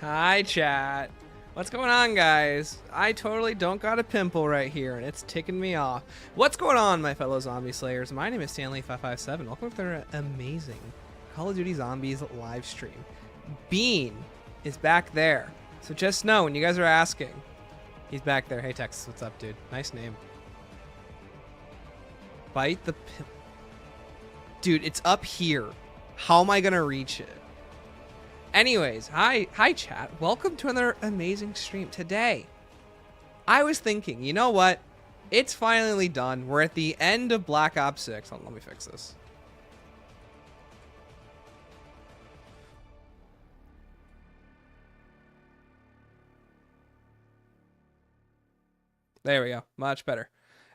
Hi, chat. What's going on, guys? I totally don't got a pimple right here, and it's ticking me off. What's going on, my fellow zombie slayers? My name is Stanley557. Welcome to our amazing Call of Duty Zombies live stream. Bean is back there. So just know, when you guys are asking, he's back there. Hey, Texas, what's up, dude? Nice name. Bite the pimple. Dude, it's up here. How am I going to reach it? Anyways, hi chat. Welcome to another amazing stream. Today, I was thinking, you know what? It's finally done. We're at the end of Black Ops 6. Hold on, let me fix this. There we go. Much better.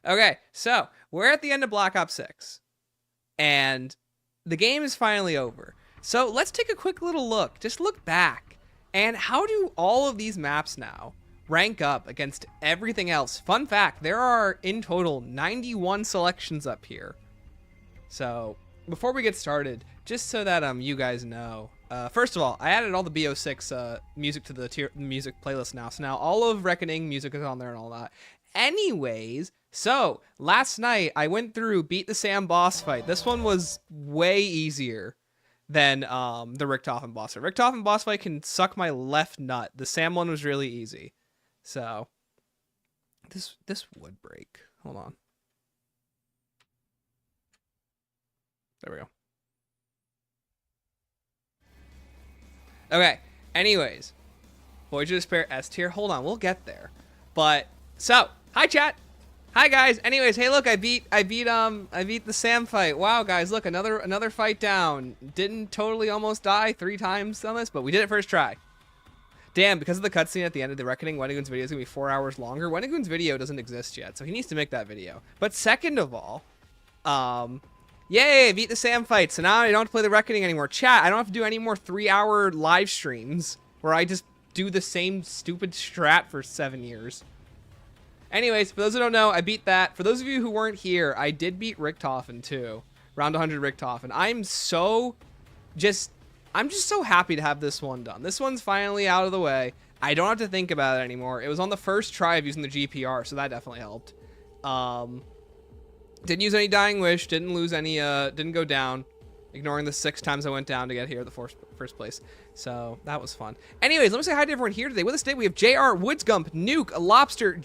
Okay, so we're at the end of Black Ops 6. And the game is finally over. So let's take a quick little look. Just look back. And how do all of these maps now rank up against everything else? Fun fact, there are in total 91 selections up here. So before we get started, just so that you guys know, first of all, I added all the BO6 music to the music playlist now. So now all of Reckoning music is on there and all that. Anyways, so last night I went through Beat the Sam boss fight. This one was way easier than the Richtofen boss fight. Richtofen boss fight can suck my left nut. The Sam one was really easy. So this would break. Hold on. There we go. Okay. Anyways, Voyage of Despair S tier. Hold on, we'll get there. But so, hi chat. Hi guys. Anyways, hey look, I beat the Sam fight. Wow guys, look, another fight down. Didn't totally almost die 3 times on this, but we did it first try. Damn, because of the cutscene at the end of the Reckoning, Wendigoon's video is gonna be 4 hours longer. Wendigoon's video doesn't exist yet, so he needs to make that video. But second of all, yay, I beat the Sam fight. So now I don't have to play the Reckoning anymore. Chat, I don't have to do any more 3-hour live streams where I just do the same stupid strat for 7 years. Anyways, for those who don't know, I beat that. For those of you who weren't here, I did beat Richtofen too. Round 100 Richtofen. I'm just so happy to have this one done. This one's finally out of the way. I don't have to think about it anymore. It was on the first try of using the GPR, so that definitely helped. Didn't use any Dying Wish, didn't lose any, didn't go down. Ignoring the 6 times I went down to get here at the first place. So that was fun. Anyways, let me say hi to everyone here today. With us today, we have JR, Woodsgump, Nuke, Lobster,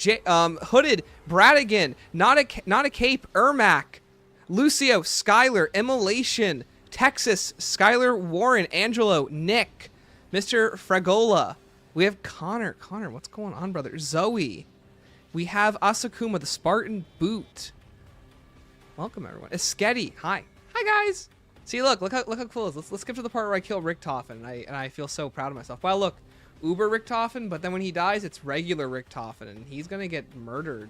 Hooded, Bradigan, Not a Cape, Ermac, Lucio, Skylar, Immolation, Texas, Skylar, Warren, Angelo, Nick, Mr. Fragola. We have Connor. Connor, what's going on, brother? Zoe. We have Asakuma, the Spartan Boot. Welcome, everyone. Esketti. Hi. Hi, guys. See, look how cool it is. Let's get to the part where I kill Richtofen, and I feel so proud of myself. Wow, look, Uber Richtofen, but then when he dies, it's regular Richtofen, and he's gonna get murdered.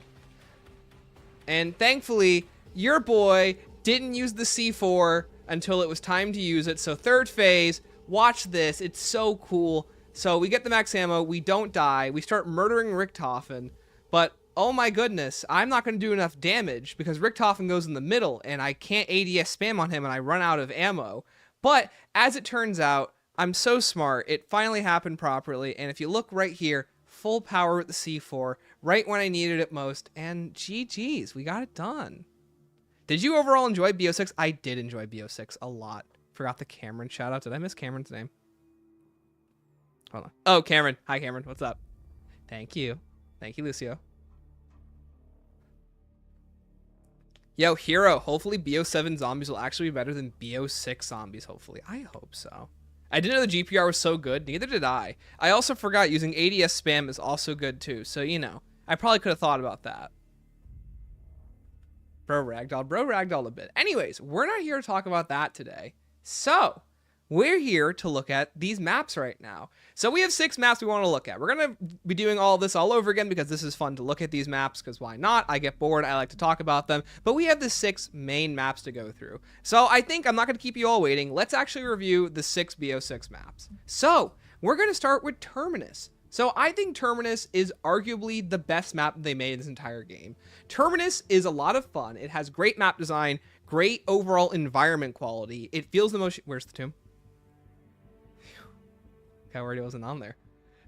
And thankfully, your boy didn't use the C4 until it was time to use it. So third phase, watch this. It's so cool. So we get the max ammo, we don't die, we start murdering Richtofen, but oh my goodness, I'm not going to do enough damage because Richtofen goes in the middle and I can't ADS spam on him and I run out of ammo. But as it turns out, I'm so smart. It finally happened properly. And if you look right here, full power with the C4, right when I needed it most. And GG's, we got it done. Did you overall enjoy BO6? I did enjoy BO6 a lot. Forgot the Cameron shout out. Did I miss Cameron's name? Hold on. Oh, Cameron. Hi, Cameron. What's up? Thank you. Thank you, Lucio. Yo, Hero, hopefully BO7 zombies will actually be better than BO6 zombies, hopefully. I hope so. I didn't know the GPR was so good, neither did I. I also forgot using ADS spam is also good too, so you know, I probably could have thought about that. Bro ragdolled a bit. Anyways, we're not here to talk about that today. So, we're here to look at these maps right now. So we have 6 maps we want to look at. We're going to be doing all this all over again because this is fun to look at these maps, because why not? I get bored, I like to talk about them. But we have the 6 main maps to go through. So I think I'm not going to keep you all waiting. Let's actually review the 6 BO6 maps. So we're going to start with Terminus. So I think Terminus is arguably the best map they made in this entire game. Terminus is a lot of fun. It has great map design, great overall environment quality. It feels the most... Where's the tomb? Okay, already wasn't on there.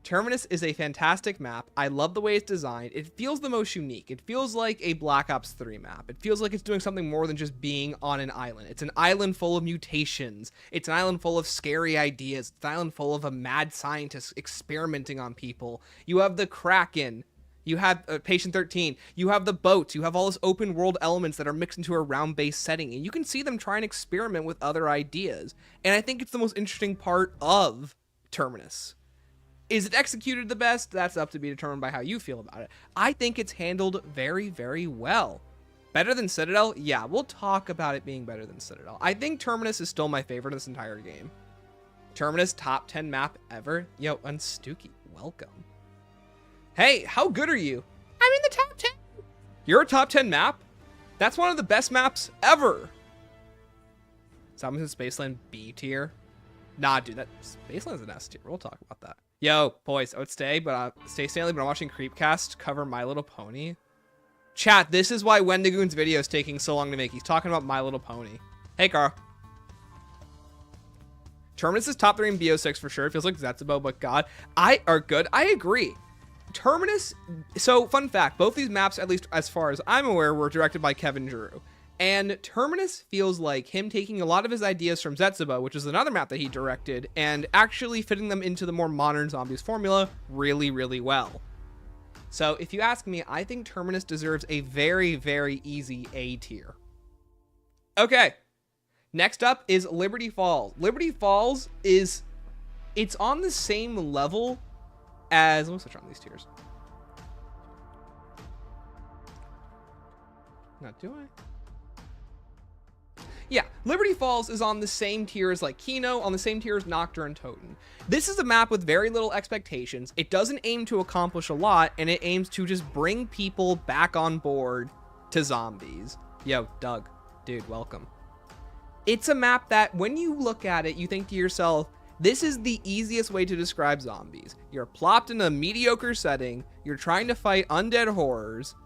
Terminus is a fantastic map. I love the way it's designed. It feels the most unique. It feels like a Black Ops 3 map. It feels like it's doing something more than just being on an island. It's an island full of mutations. It's an island full of scary ideas. It's an island full of a mad scientist experimenting on people. You have the Kraken. You have Patient 13. You have the boats. You have all this open world elements that are mixed into a round-based setting. And you can see them try and experiment with other ideas. And I think it's the most interesting part of Terminus. Is it executed the best? That's up to be determined by how you feel about it. I think it's handled very, very well. Better than Citadel? Yeah, we'll talk about it being better than Citadel. I think Terminus is still my favorite in this entire game. Terminus, top 10 map ever. Yo, Unstooky, welcome. Hey, how good are you? I'm in the top 10. You're a top 10 map? That's one of the best maps ever. Zombies in Spaceland B tier? Nah, dude, that Spaceland's an S tier. We'll talk about that. Yo, boys, I would stay Stanley, but I'm watching Creepcast cover My Little Pony. Chat, this is why Wendigoon's video is taking so long to make. He's talking about My Little Pony. Hey, Carl. Terminus is top 3 in BO6 for sure. It feels like Zetsubo, but God, are good. I agree. Terminus, so fun fact, both these maps, at least as far as I'm aware, were directed by Kevin Drew. And Terminus feels like him taking a lot of his ideas from Zetsubo, which is another map that he directed, and actually fitting them into the more modern Zombies formula really, really well. So if you ask me, I think Terminus deserves a very, very easy A tier. Okay, next up is Liberty Falls. Liberty Falls it's on the same level as, let me switch on these tiers. Not do I? Yeah, Liberty Falls is on the same tier as like Kino, on the same tier as Nocturne and Toten. This is a map with very little expectations. It doesn't aim to accomplish a lot, and it aims to just bring people back on board to zombies. Yo, Doug, dude, welcome. It's a map that when you look at it, you think to yourself, this is the easiest way to describe zombies. You're plopped in a mediocre setting, you're trying to fight undead horrors,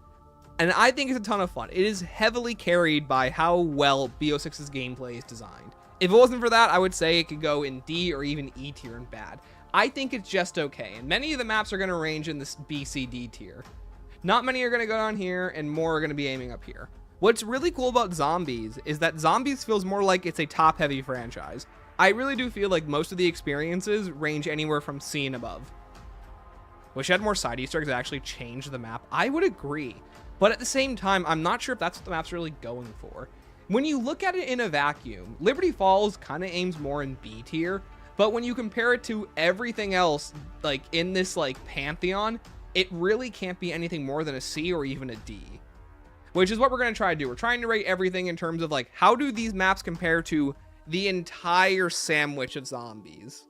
and I think it's a ton of fun. It is heavily carried by how well BO6's gameplay is designed. If it wasn't for that, I would say it could go in D or even E tier and bad. I think it's just okay, and many of the maps are going to range in this B, C, D tier. Not many are going to go down here, and more are going to be aiming up here. What's really cool about Zombies is that Zombies feels more like it's a top-heavy franchise. I really do feel like most of the experiences range anywhere from C and above. Wish I had more side Easter eggs that actually change the map. I would agree. But at the same time, I'm not sure if that's what the map's really going for. When you look at it in a vacuum, Liberty Falls kind of aims more in B tier, but when you compare it to everything else, like in this like pantheon, it really can't be anything more than a C or even a D, which is what we're going to try to do. We're trying to rate everything in terms of like, how do these maps compare to the entire sandwich of zombies?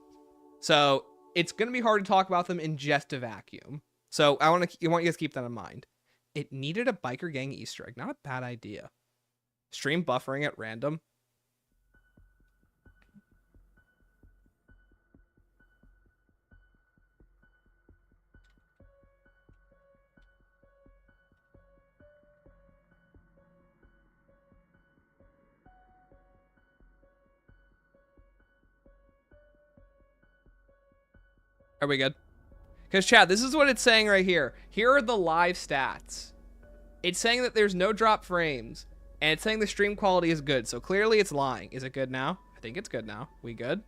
So it's going to be hard to talk about them in just a vacuum. So I want you guys to keep that in mind. It needed a biker gang Easter egg. Not a bad idea. Stream buffering at random. Are we good? Because chat, this is what it's saying right here. Here are the live stats. It's saying that there's no drop frames, and it's saying the stream quality is good. So clearly it's lying. Is it good now? I think it's good now. We good?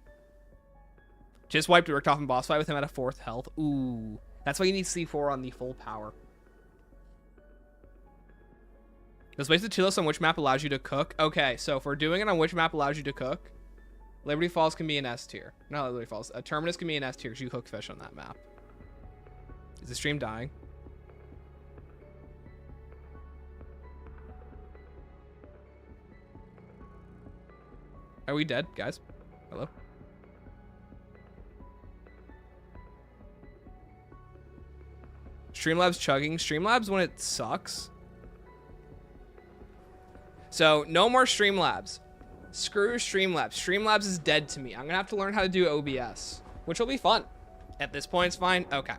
Just wiped Richthofen boss fight with him at a 4th health. Ooh, that's why you need C4 on the full power. Does Waste of Chilos on which map allows you to cook? Okay, so if we're doing it on which map allows you to cook, Liberty Falls can be an S tier. No, Liberty Falls. Terminus can be an S tier because you cook fish on that map. Is the stream dying? Are we dead, guys? Hello? Streamlabs chugging. Streamlabs when it sucks. So, no more Streamlabs. Screw Streamlabs. Streamlabs is dead to me. I'm gonna have to learn how to do OBS, which will be fun. At this point, it's fine. Okay.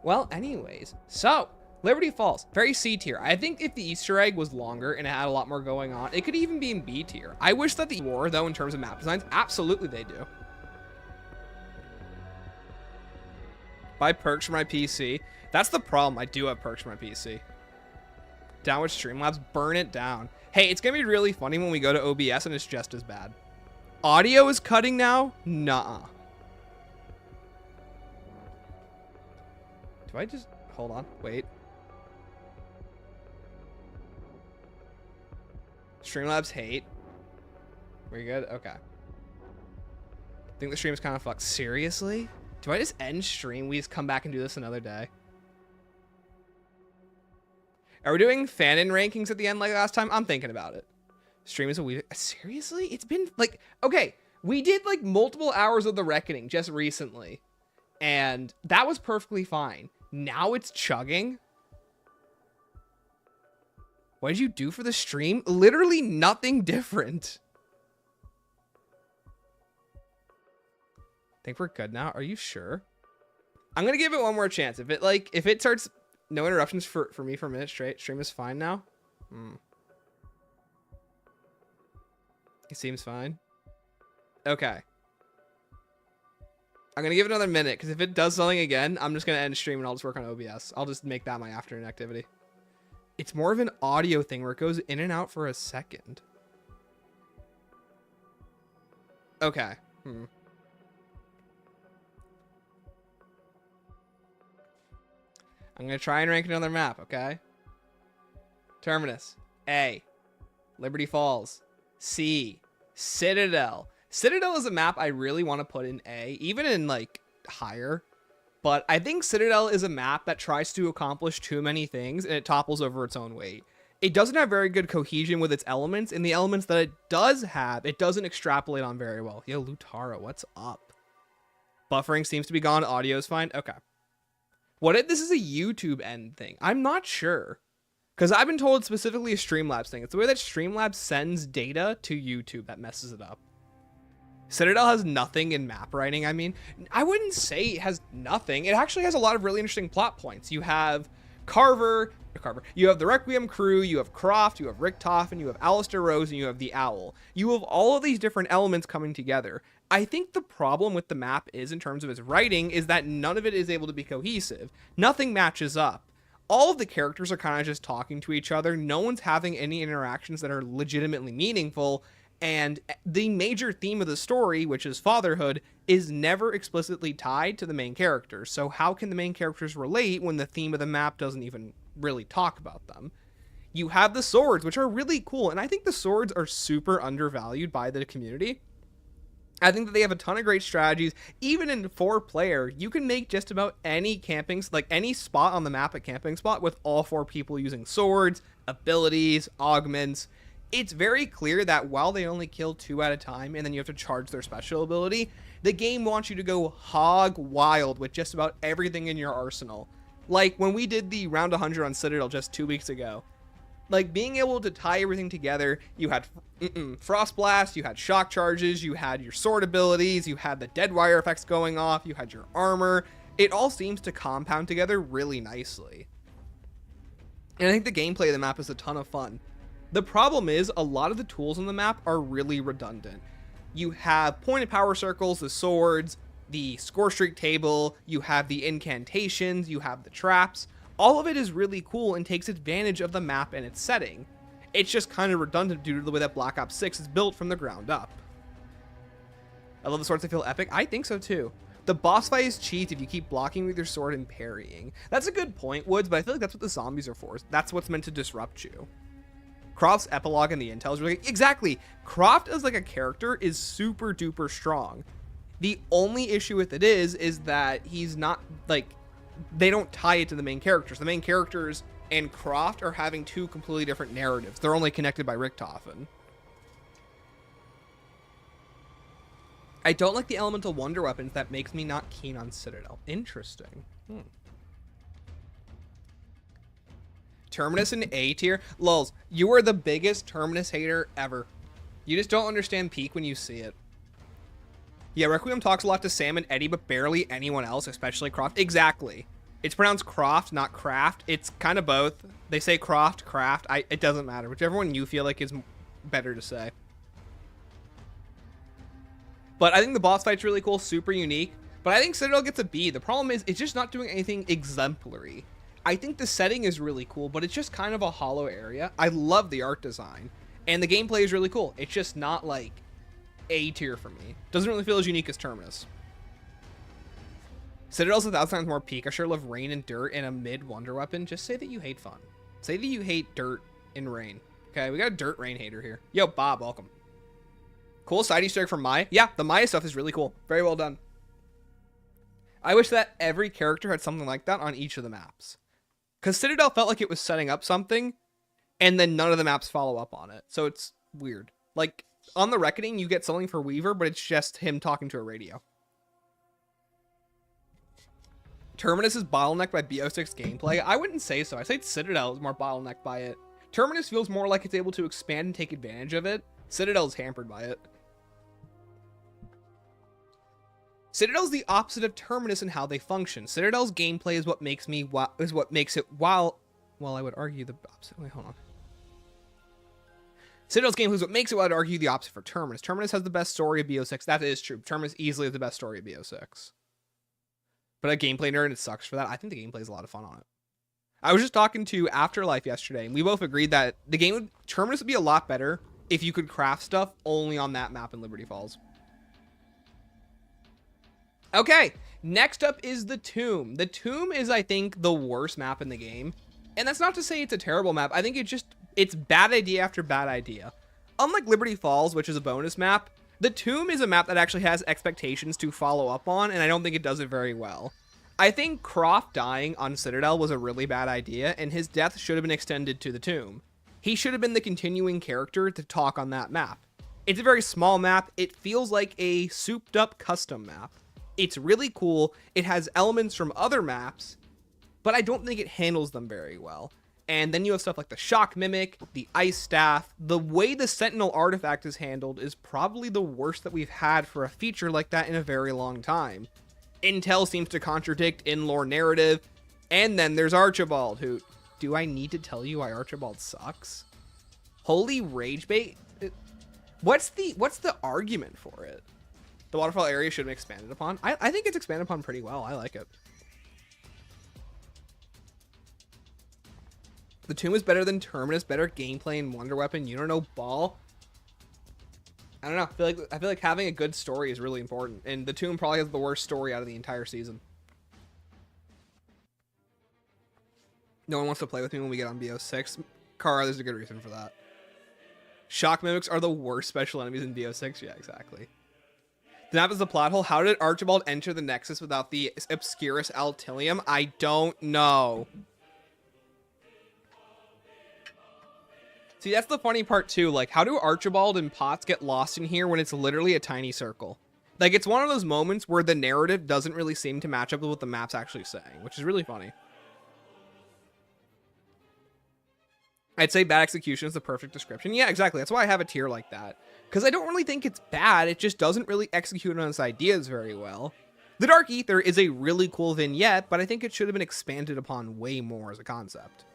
Well, anyways, so Liberty Falls, very C tier. I think if the Easter egg was longer and it had a lot more going on, it could even be in B tier. I wish that the war, though, in terms of map designs, absolutely they do. Buy perks for my PC. That's the problem. I do have perks for my PC. Down with Streamlabs. Burn it down. Hey, it's going to be really funny when we go to OBS and it's just as bad. Audio is cutting now? Nuh-uh. Do I just... Hold on. Wait. Streamlabs hate. We good? Okay. I think the stream's kind of fucked. Seriously? Do I just end stream? We just come back and do this another day? Are we doing fan-in rankings at the end like last time? I'm thinking about it. Stream is a week. Seriously? It's been like... Okay, we did like multiple hours of The Reckoning just recently. And that was perfectly fine. Now it's chugging. What did you do for the stream? Literally nothing different. Think we're good now? Are you sure? I'm gonna give it one more chance. If it starts no interruptions for me for a minute straight, stream is fine now. It seems fine. Okay. I'm gonna give it another minute because if it does something again, I'm just gonna end stream and I'll just work on OBS. I'll just make that my afternoon activity. It's more of an audio thing where it goes in and out for a second. Okay. I'm going to try and rank another map, okay? Terminus. A. Liberty Falls. C. Citadel. Citadel is a map I really want to put in A, even in, like, higher. But I think Citadel is a map that tries to accomplish too many things, and it topples over its own weight. It doesn't have very good cohesion with its elements, and the elements that it does have, it doesn't extrapolate on very well. Yo, Lutara, what's up? Buffering seems to be gone. Audio's fine. Okay. What if this is a YouTube end thing? I'm not sure. Because I've been told it's specifically a Streamlabs thing. It's the way that Streamlabs sends data to YouTube that messes it up. Citadel has nothing in map writing. I mean, I wouldn't say it has nothing. It actually has a lot of really interesting plot points. You have Carver, you have the Requiem crew, you have Croft, you have Richtofen, you have Alistair Rose, and you have the Owl. You have all of these different elements coming together. I think the problem with the map is, in terms of its writing, is that none of it is able to be cohesive. Nothing matches up. All of the characters are kind of just talking to each other. No one's having any interactions that are legitimately meaningful. And the major theme of the story, which is fatherhood, is never explicitly tied to the main characters. So how can the main characters relate when the theme of the map doesn't even really talk about them? You have the swords, which are really cool. And I think the swords are super undervalued by the community. I think that they have a ton of great strategies. Even in 4-player, you can make just about any camping, like any spot on the map a camping spot with all 4 people using swords, abilities, augments. It's very clear that while they only kill 2 at a time and then you have to charge their special ability, the game wants you to go hog wild with just about everything in your arsenal. Like when we did the round 100 on Citadel just 2 weeks ago, like being able to tie everything together, you had Frost Blast, you had shock charges, you had your sword abilities, you had the dead wire effects going off, you had your armor. It all seems to compound together really nicely. And I think the gameplay of the map is a ton of fun. The problem is a lot of the tools on the map are really redundant. You have pointed power circles, the swords, the score streak table, you have the incantations, you have the traps. All of it is really cool and takes advantage of the map and its setting. It's just kind of redundant due to the way that Black Ops 6 is built from the ground up. I love the swords, they feel epic. I think so too. The boss fight is cheats if you keep blocking with your sword and parrying. That's a good point, Woods, but I feel like that's what the zombies are for. That's what's meant to disrupt you. Croft's epilogue in the intel is really... Exactly! Croft as like a character is super duper strong. The only issue with it is that he's not like... They don't tie it to the main characters. The main characters and Croft are having 2 completely different narratives. They're only connected by Richtofen. I don't like the elemental wonder weapons. That makes me not keen on Citadel. Interesting. Terminus in A tier? Lulz, you are the biggest Terminus hater ever. You just don't understand peak when you see it. Yeah, Requiem talks a lot to Sam and Eddie, but barely anyone else, especially Croft. Exactly. It's pronounced Croft, not Craft. It's kind of both. They say Croft, Craft. It doesn't matter. Whichever one you feel like is better to say. But I think the boss fight's really cool, super unique. But I think Citadel gets a B. The problem is it's just not doing anything exemplary. I think the setting is really cool, but it's just kind of a hollow area. I love the art design, and the gameplay is really cool. It's just not like A tier for me. Doesn't really feel as unique as Terminus. Citadel's 1,000 times more peak. I sure love rain and dirt and a mid wonder weapon. Just say that you hate fun. Say that you hate dirt and rain. Okay, we got a dirt rain hater here. Yo, Bob, welcome. Cool side Easter egg from Maya. Yeah, the Maya stuff is really cool. Very well done. I wish that every character had something like that on each of the maps. Because Citadel felt like it was setting up something, and then none of the maps follow up on it. So it's weird. Like, on the Reckoning, you get something for Weaver, but it's just him talking to a radio. Terminus is bottlenecked by BO6 gameplay. I wouldn't say so. I say Citadel is more bottlenecked by it. Terminus feels more like it's able to expand and take advantage of it. Citadel is hampered by it. Citadel's the opposite of Terminus in how they function. Citadel's gameplay is what makes it while I would argue the opposite. Wait, hold on. Citadel's gameplay is what makes it, I would argue, the opposite for Terminus. Terminus has the best story of BO6. That is true. Terminus easily has the best story of BO6. But a gameplay nerd, it sucks for that. I think the gameplay is a lot of fun on it. I was just talking to Afterlife yesterday, and we both agreed that Terminus would be a lot better if you could craft stuff only on that map in Liberty Falls. Okay, next up is the Tomb. The Tomb is, I think, the worst map in the game. And that's not to say it's a terrible map. I think it's bad idea after bad idea. Unlike Liberty Falls, which is a bonus map, the Tomb is a map that actually has expectations to follow up on, and I don't think it does it very well. I think Croft dying on Citadel was a really bad idea, and his death should have been extended to the Tomb. He should have been the continuing character to talk on that map. It's a very small map. It feels like a souped up custom map. It's really cool. It has elements from other maps, but I don't think it handles them very well. And then you have stuff like the Shock Mimic, the Ice Staff. The way the Sentinel artifact is handled is probably the worst that we've had for a feature like that in a very long time. Intel seems to contradict in-lore narrative. And then there's Archibald, who... Do I need to tell you why Archibald sucks? Holy rage bait? What's the argument for it? The waterfall area should have been expanded upon. I think it's expanded upon pretty well. I like it. The Tomb is better than Terminus, better gameplay and Wonder Weapon. You don't know ball. I don't know. I feel like having a good story is really important, and the Tomb probably has the worst story out of the entire season. No one wants to play with me when we get on BO6. Kara, there's a good reason for that. Shock Mimics are the worst special enemies in BO6. Yeah, exactly. The map is the plot hole. How did Archibald enter the Nexus without the Obscurus Altilium? I don't know. See, that's the funny part too. Like, how do Archibald and Potts get lost in here when it's literally a tiny circle? Like, it's one of those moments where the narrative doesn't really seem to match up with what the map's actually saying, which is really funny. I'd say bad execution is the perfect description. Yeah, exactly. That's why I have a tier like that. Because I don't really think it's bad. It just doesn't really execute on its ideas very well. The Dark Ether is a really cool vignette, but I think it should have been expanded upon way more as a concept.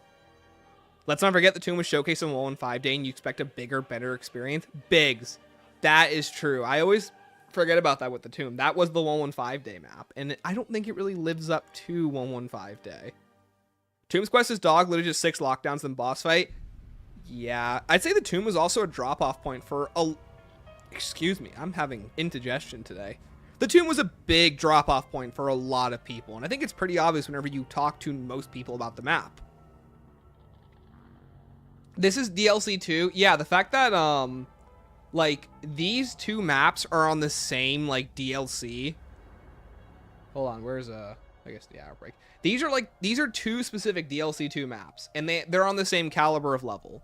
Let's not forget the Tomb was showcased on 115 Day, and you expect a bigger, better experience. Bigs. That is true. I always forget about that with the Tomb. That was the 115 Day map, and I don't think it really lives up to 115 Day. Tomb's quest is dog, literally just 6 lockdowns than boss fight. Yeah, I'd say the Tomb was also a drop-off point for a... Excuse me, I'm having indigestion today. The Tomb was a big drop-off point for a lot of people, and I think it's pretty obvious whenever you talk to most people about the map. This is DLC 2. Yeah, the fact that, like, these two maps are on the same, like, DLC. Hold on, where's, I guess the Outbreak. These are two specific DLC 2 maps, and they're on the same caliber of level.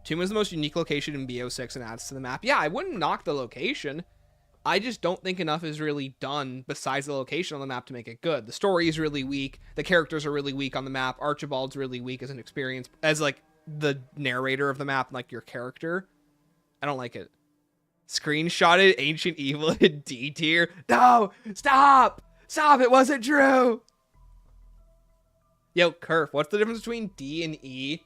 Tomb is the most unique location in BO6 and adds to the map. Yeah, I wouldn't knock the location. I just don't think enough is really done besides the location on the map to make it good. The story is really weak. The characters are really weak on the map. Archibald's really weak as an experience, as, like, the narrator of the map, like your character. I don't like it. Screenshotted Ancient Evil in D tier. No, stop, it wasn't true. Yo, Kerf, what's the difference between D and E?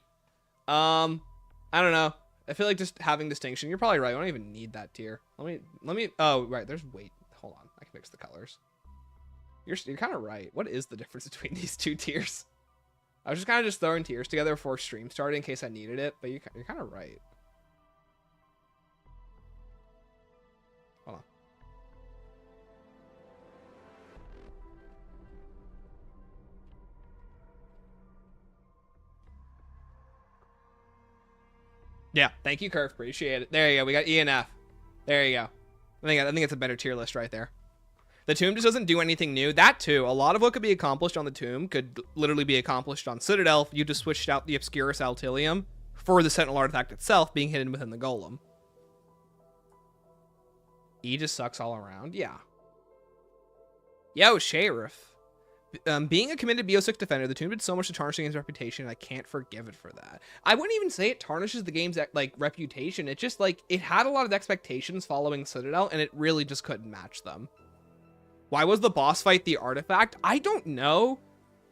I don't know. I feel like just having distinction. You're probably right. I don't even need that tier. Let me. Oh, right. There's wait. Hold on. I can mix the colors. You're kind of right. What is the difference between these two tiers? I was just kind of throwing tiers together before stream started in case I needed it, but you're kind of right. Hold on. Yeah, thank you, Kirk. Appreciate it. There you go. We got E and F. There you go. I think it's a better tier list right there. The tomb just doesn't do anything new. That too. A lot of what could be accomplished on the tomb could literally be accomplished on Citadel if you just switched out the Obscurus Altilium for the Sentinel artifact itself being hidden within the Golem. E just sucks all around. Yeah. Yo, Sheriff. Being a committed BO6 defender, the tomb did so much to tarnish the game's reputation, I can't forgive it for that. I wouldn't even say it tarnishes the game's like reputation. It just like it had a lot of expectations following Citadel, and it really just couldn't match them. Why was the boss fight the artifact? I don't know,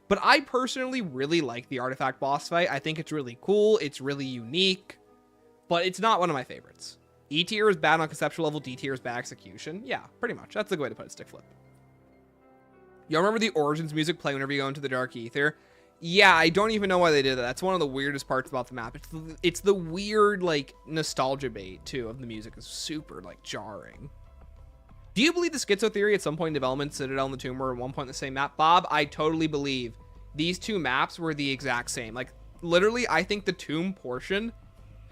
but I personally really like the artifact boss fight. I think it's really cool. It's really unique, but it's not one of my favorites. E tier is bad on conceptual level. D tier is bad execution. Yeah, pretty much. That's the way to put it, stick flip. Y'all remember the Origins music play whenever you go into the Dark Ether? Yeah, I don't even know why they did that. That's one of the weirdest parts about the map. It's the weird, like, nostalgia bait, too, of the music. Is super, like, jarring. Do you believe the schizo theory at some point in development, Citadel and the Tomb were at one point in the same map? Bob, I totally believe these two maps were the exact same. Like, literally, I think the Tomb portion,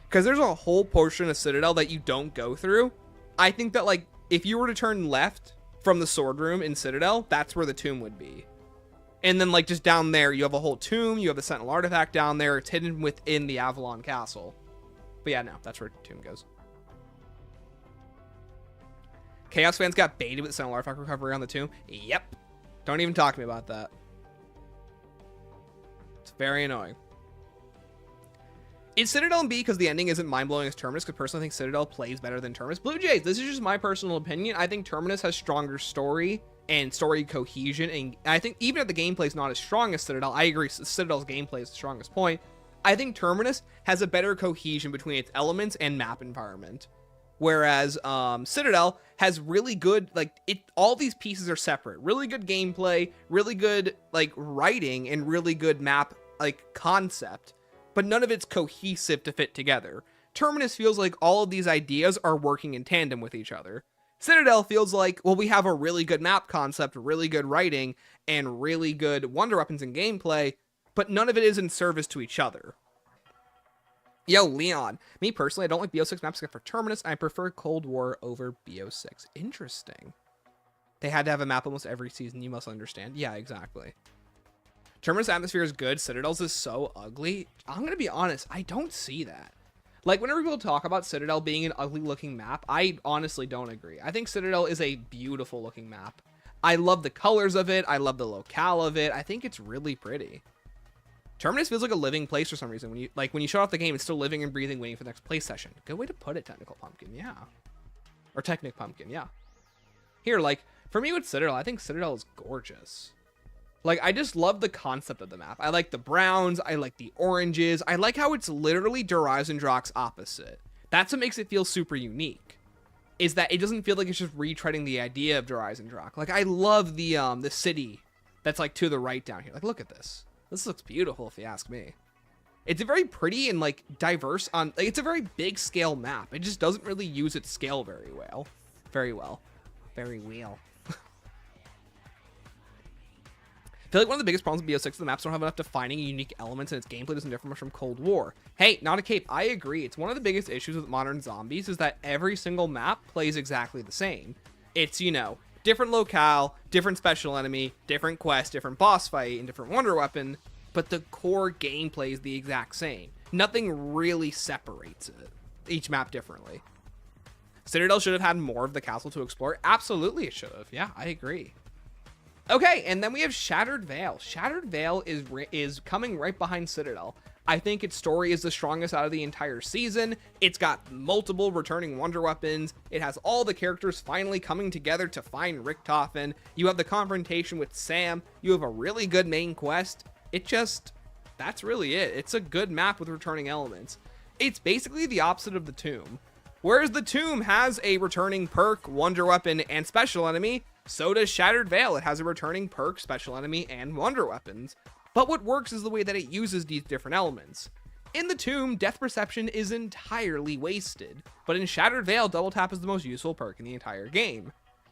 because there's a whole portion of Citadel that you don't go through. I think that, like, if you were to turn left from the sword room in Citadel, that's where the Tomb would be. And then, like, just down there, you have a whole tomb, you have the Sentinel artifact down there, it's hidden within the Avalon Castle. But yeah, no, that's where the Tomb goes. Chaos fans got baited with the Sentinel artifact recovery on the Tomb. Yep. Don't even talk to me about that. It's very annoying. Is Citadel in B because the ending isn't mind-blowing as Terminus? Because personally I think Citadel plays better than Terminus. Blue Jays, this is just my personal opinion. I think Terminus has stronger story and story cohesion, and I think even if the gameplay is not as strong as Citadel, I agree Citadel's gameplay is the strongest point. I think Terminus has a better cohesion between its elements and map environment. Whereas Citadel has really good, like, all these pieces are separate. Really good gameplay, really good, like, writing, and really good map, like, concept. But none of it's cohesive to fit together. Terminus feels like all of these ideas are working in tandem with each other. Citadel feels like, well, we have a really good map concept, really good writing, and really good wonder weapons and gameplay, but none of it is in service to each other. Yo, Leon. Me personally, I don't like BO6 maps except for Terminus. I prefer Cold War over BO6. Interesting. They had to have a map almost every season, you must understand. Yeah, exactly. Terminus atmosphere is good. Citadel's is so ugly. I'm going to be honest, I don't see that. Like, whenever people talk about Citadel being an ugly looking map, I honestly don't agree. I think Citadel is a beautiful looking map. I love the colors of it. I love the locale of it. I think it's really pretty. Terminus feels like a living place for some reason. When you shut off the game, it's still living and breathing, waiting for the next play session. Good way to put it, Technical Pumpkin, yeah. Or Technic Pumpkin, yeah. Here, like, for me with Citadel, I think Citadel is gorgeous. Like, I just love the concept of the map. I like the browns, I like the oranges, I like how it's literally Derives and Drock's opposite. That's what makes it feel super unique. Is that it doesn't feel like it's just retreading the idea of Derives and Drock. Like, I love the city that's, like, to the right down here. Like, look at this. This looks beautiful, if you ask me. It's a very pretty and, like, diverse on... Like, it's a very big scale map. It just doesn't really use its scale very well. Very well. Very well. I feel like one of the biggest problems with BO6 is the maps don't have enough defining unique elements, and its gameplay doesn't differ much from Cold War. Hey, not a cape. I agree. It's one of the biggest issues with modern zombies is that every single map plays exactly the same. It's, you know... different locale, different special enemy, different quest, different boss fight, and different wonder weapon, but the core gameplay is the exact same. Nothing really separates it, each map differently. Citadel should have had more of the castle to explore. Absolutely it should have. Yeah, I agree. Okay, and then we have Shattered Veil. Shattered Veil is coming right behind Citadel. I think its story is the strongest out of the entire season. It's got multiple returning wonder weapons. It has all the characters finally coming together to find Richtofen. You have the confrontation with Sam. You have a really good main quest. That's really it. It's a good map with returning elements. It's basically the opposite of the Tomb. Whereas the Tomb has a returning perk, wonder weapon, and special enemy, So does Shattered Veil. It has a returning perk, special enemy, and wonder weapons. But what works is the way that it uses these different elements. In the Tomb, Death Perception is entirely wasted, but in Shattered Veil, Double Tap is the most useful perk in the entire game.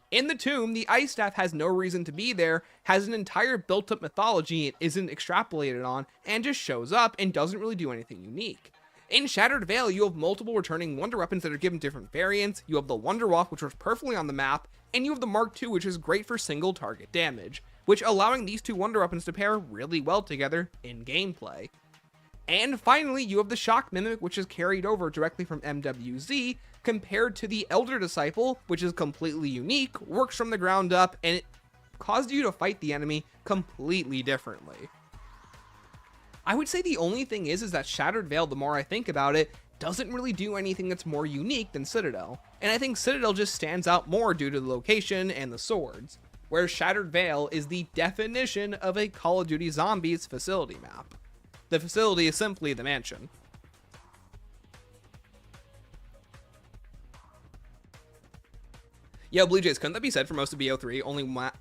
In the Tomb, the Ice Staff has no reason to be there, has an entire built-up mythology it isn't extrapolated on, and just shows up and doesn't really do anything unique. In Shattered Veil, you have multiple returning wonder weapons that are given different variants, you have the Wonder Walk, which works perfectly on the map, and you have the Mark II, which is great for single target damage, which allowing these two wonder weapons to pair really well together in gameplay. And finally, you have the Shock Mimic, which is carried over directly from MWZ, compared to the Elder Disciple, which is completely unique, works from the ground up, and it caused you to fight the enemy completely differently. I would say the only thing is that Shattered Veil, the more I think about it, doesn't really do anything that's more unique than Citadel. And I think Citadel just stands out more due to the location and the swords, whereas Shattered Veil is the definition of a Call of Duty Zombies facility map. The facility is simply the mansion. Yo, Blue Jays, couldn't that be said for most of BO3?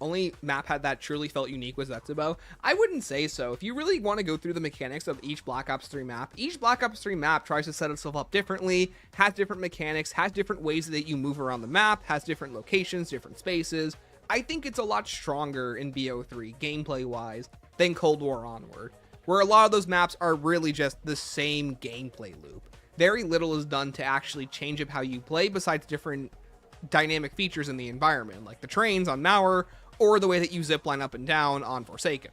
Only map had that truly felt unique was Zetsubo? I wouldn't say so. If you really want to go through the mechanics of each Black Ops 3 map, each Black Ops 3 map tries to set itself up differently, has different mechanics, has different ways that you move around the map, has different locations, different spaces. I think it's a lot stronger in BO3, gameplay-wise, than Cold War Onward, where a lot of those maps are really just the same gameplay loop. Very little is done to actually change up how you play besides different dynamic features in the environment, like the trains on Mauer, or the way that you zipline up and down on Forsaken.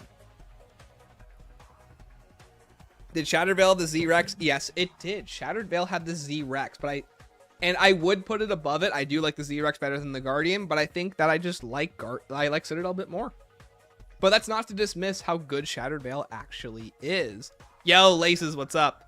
Did Shattered Veil have the Z-Rex? Yes, it did. Shattered Veil had the Z-Rex, but I would put it above it. I do like the Z-Rex better than the Guardian, but I think that I just like Citadel a bit more. But that's not to dismiss how good Shattered Veil actually is. Yo, Laces, what's up?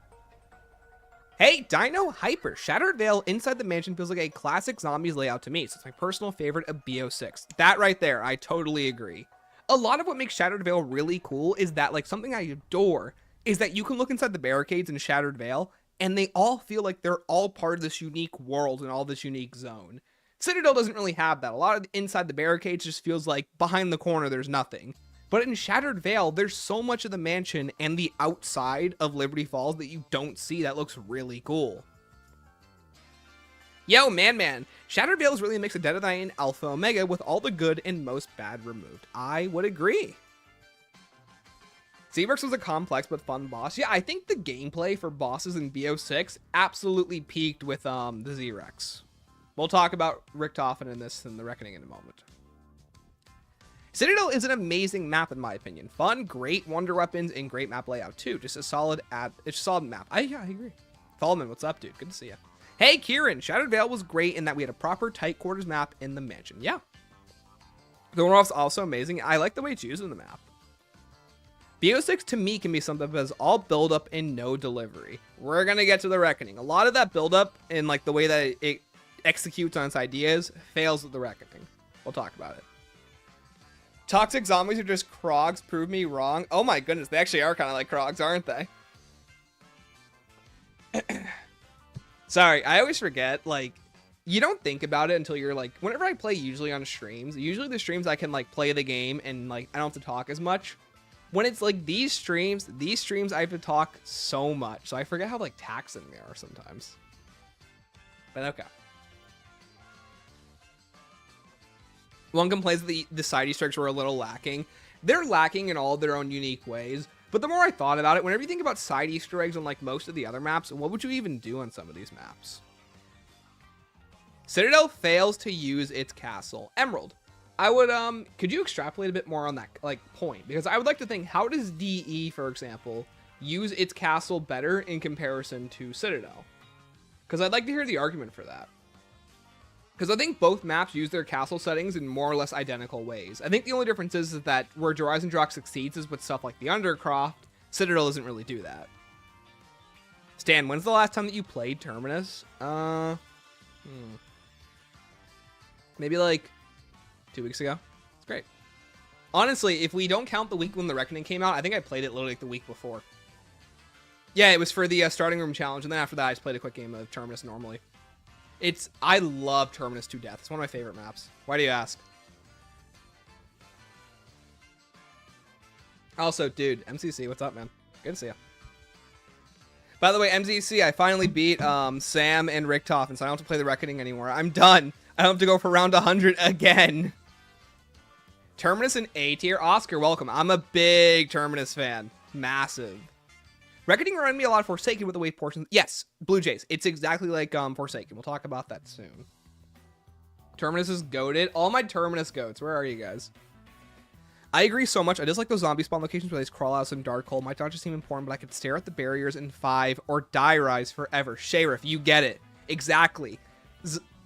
Hey, Dino Hyper. Shattered Veil inside the mansion feels like a classic zombies layout to me, so it's my personal favorite of BO6. That right there, I totally agree. A lot of what makes Shattered Veil really cool is that, like, something I adore is that you can look inside the barricades in Shattered Veil, and they all feel like they're all part of this unique world and all this unique zone. Citadel doesn't really have that. A lot of inside the barricades just feels like behind the corner there's nothing. But in Shattered Veil, there's so much of the mansion and the outside of Liberty Falls that you don't see that looks really cool. Yo, man. Shattered Veil is really a mix of Dead and Alpha Omega with all the good and most bad removed. I would agree. Z-Rex was a complex but fun boss. Yeah, I think the gameplay for bosses in BO6 absolutely peaked with the Z-Rex. We'll talk about Richtofen in the Reckoning in a moment. Citadel is an amazing map in my opinion. Fun, great wonder weapons, and great map layout too. Just a solid map. I agree. Fallman, what's up, dude? Good to see you. Hey, Kieran. Shattered Veil was great in that we had a proper tight quarters map in the mansion. Yeah. The one-off's also amazing. I like the way it's used in the map. BO6 to me can be something that is all build up and no delivery. We're gonna get to the Reckoning. A lot of that build up and like the way that it executes on its ideas fails with the Reckoning. We'll talk about it. Toxic zombies are just Krogs. Prove me wrong. Oh my goodness, they actually are kind of like Krogs, aren't they? Sorry, I always forget, like, you don't think about it until you're like, whenever I play usually on streams, usually the streams I can like play the game and like, I don't have to talk as much. When it's like these streams I have to talk so much. So I forget how like taxing they are sometimes. But okay. One complains that the side Easter eggs were a little lacking. They're lacking in all their own unique ways. But the more I thought about it, whenever you think about side Easter eggs on like most of the other maps, what would you even do on some of these maps? Citadel fails to use its castle. Emerald. I would, could you extrapolate a bit more on that like point? Because I would like to think, how does DE, for example, use its castle better in comparison to Citadel? Because I'd like to hear the argument for that. Because I think both maps use their castle settings in more or less identical ways. I think the only difference is that where Horizon Drock succeeds is with stuff like the Undercroft. Citadel doesn't really do that. Stan, when's the last time that you played Terminus? Maybe like 2 weeks ago. It's great. Honestly, if we don't count the week when the Reckoning came out, I think I played it literally like the week before. Yeah, it was for the starting room challenge, and then after that, I just played a quick game of Terminus normally. I love Terminus to death. It's one of my favorite maps. Why do you ask? Also, dude, MCC, what's up, man? Good to see you. By the way, MCC, I finally beat Sam and Richtofen, so I don't have to play the Reckoning anymore. I'm done. I don't have to go for round 100 again. Terminus in A tier. Oscar, welcome. I'm a big Terminus fan. Massive. Reckoning reminded me a lot of Forsaken with the wave portion. Yes, Blue Jays. It's exactly like Forsaken. We'll talk about that soon. Terminus is goated. All my Terminus goats. Where are you guys? I agree so much. I just like those zombie spawn locations where they crawl out in dark hole. Might not just seem important, but I could stare at the barriers in 5 or die rise forever. Sheriff, you get it. Exactly.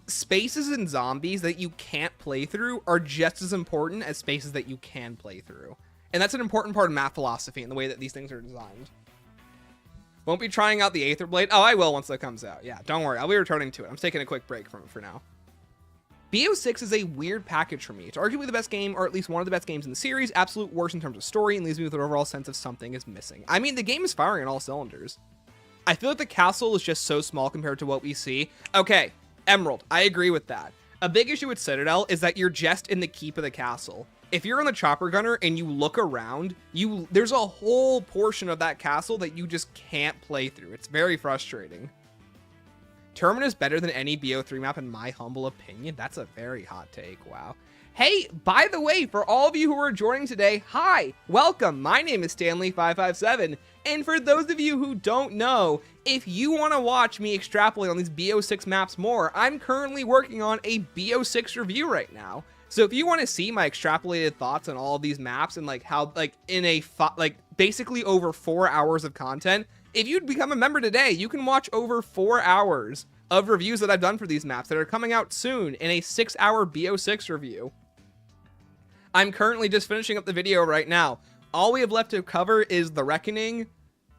Spaces in zombies that you can't play through are just as important as spaces that you can play through. And that's an important part of map philosophy and the way that these things are designed. Won't be trying out the Aether Blade. Oh, I will once that comes out. Yeah, don't worry. I'll be returning to it. I'm taking a quick break from it for now. BO6 is a weird package for me. It's arguably the best game, or at least one of the best games in the series. Absolute worst in terms of story, and leaves me with an overall sense of something is missing. I mean, the game is firing on all cylinders. I feel like the castle is just so small compared to what we see. Okay, Emerald. I agree with that. A big issue with Citadel is that you're just in the keep of the castle. If you're on the chopper gunner and you look around, there's a whole portion of that castle that you just can't play through. It's very frustrating. Terminus better than any BO3 map in my humble opinion. That's a very hot take. Wow. Hey, by the way, for all of you who are joining today, hi, welcome. My name is Stanley557. And for those of you who don't know, if you want to watch me extrapolate on these BO6 maps more, I'm currently working on a BO6 review right now. So if you want to see my extrapolated thoughts on all of these maps and like how, like in a, basically over 4 hours of content, if you'd become a member today, you can watch over 4 hours of reviews that I've done for these maps that are coming out soon in a 6-hour BO6 review. I'm currently just finishing up the video right now. All we have left to cover is the Reckoning,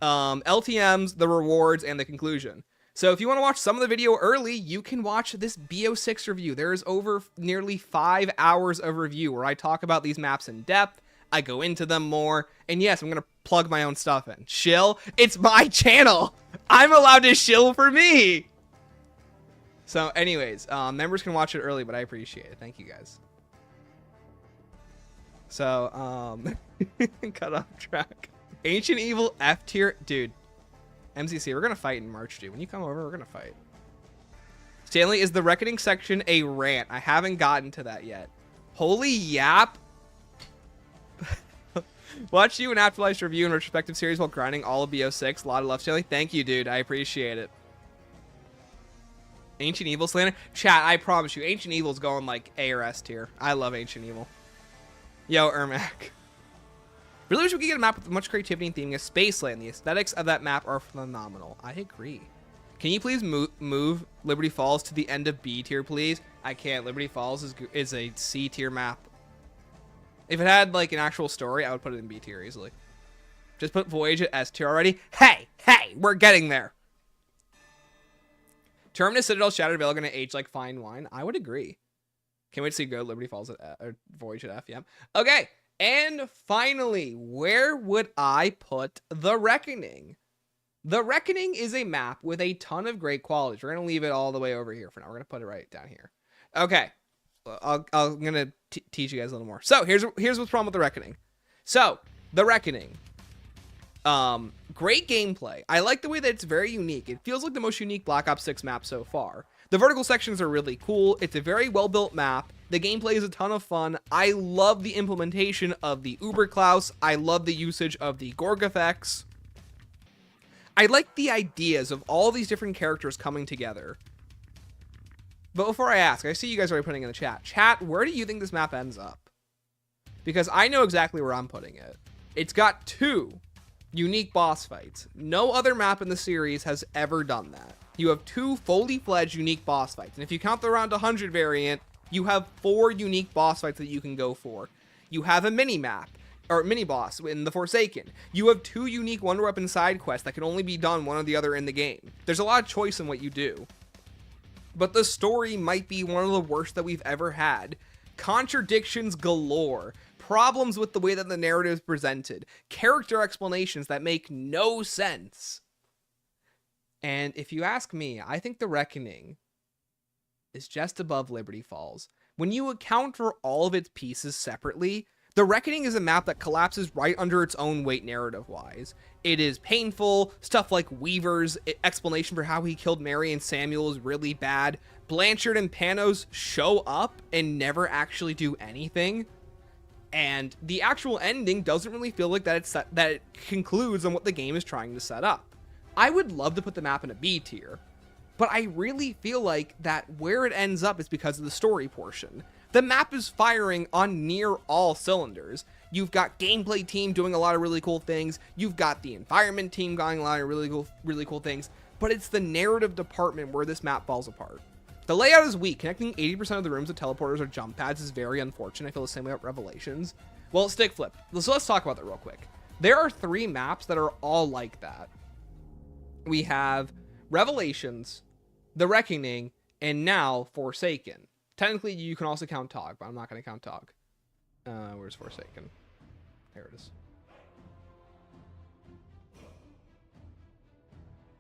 LTMs, the rewards, and the conclusion. So if you want to watch some of the video early, you can watch this BO6 review. There is over nearly 5 hours of review where I talk about these maps in depth. I go into them more. And yes, I'm going to plug my own stuff in. Shill, it's my channel. I'm allowed to shill for me. So anyways, members can watch it early, but I appreciate it. Thank you guys. So, cut off track. Ancient Evil F tier. Dude, MCC, we're going to fight in March, dude. When you come over, we're going to fight. Stanley, is the Reckoning section a rant? I haven't gotten to that yet. Holy yap. Watch you and Afterlife's review and retrospective series while grinding all of BO6. A lot of love, Stanley. Thank you, dude. I appreciate it. Ancient Evil slander. Chat, I promise you, Ancient Evil's going like A or S tier. I love Ancient Evil. Yo, Ermac. Really wish we could get a map with much creativity and theming as Spaceland. The aesthetics of that map are phenomenal. I agree. Can you please move Liberty Falls to the end of B tier, please? I can't. Liberty Falls is a C tier map. If it had like an actual story, I would put it in B tier easily. Just put Voyage at S tier already. Hey, we're getting there. Terminus, Citadel, Shattered Veil are going to age like fine wine. I would agree. Can't wait to see Go Liberty Falls at F, or Voyage at F. Yeah. Okay. And finally, where would I put the Reckoning? The Reckoning is a map with a ton of great qualities. We're going to leave it all the way over here for now. We're going to put it right down here. Okay. I'm going to teach you guys a little more. So here's what's wrong with the Reckoning. So the Reckoning. Great gameplay. I like the way that it's very unique. It feels like the most unique Black Ops 6 map so far. The vertical sections are really cool. It's a very well-built map. The gameplay is a ton of fun. I love the implementation of the Uberklaus. I love the usage of the Gorg effects. I like the ideas of all these different characters coming together. But before I ask, I see you guys already putting in the chat. Chat, where do you think this map ends up? Because I know exactly where I'm putting it. It's got 2 unique boss fights. No other map in the series has ever done that. You have 2 fully fledged unique boss fights. And if you count the round 100 variant, you have 4 unique boss fights that you can go for. You have a mini map, or mini boss in the Forsaken. You have 2 unique Wonder Weapon side quests that can only be done one or the other in the game. There's a lot of choice in what you do. But the story might be one of the worst that we've ever had. Contradictions galore. Problems with the way that the narrative is presented. Character explanations that make no sense. And if you ask me, I think the Reckoning is just above Liberty Falls. When you account for all of its pieces separately, The Reckoning is a map that collapses right under its own weight narrative-wise. It is painful. Stuff like Weaver's explanation for how he killed Mary and Samuel is really bad. Blanchard and Panos show up and never actually do anything. And the actual ending doesn't really feel like that it concludes on what the game is trying to set up. I would love to put the map in a B tier, but I really feel like that where it ends up is because of the story portion. The map is firing on near all cylinders. You've got gameplay team doing a lot of really cool things. You've got the environment team going a lot of really cool things, but it's the narrative department where this map falls apart. The layout is weak. Connecting 80% of the rooms with teleporters or jump pads is very unfortunate. I feel the same way about Revelations. Well, stick flip. So let's talk about that real quick. There are 3 maps that are all like that. We have Revelations, The Reckoning, and now Forsaken. Technically, you can also count Tog, but I'm not going to count Tog. Where's Forsaken? There it is.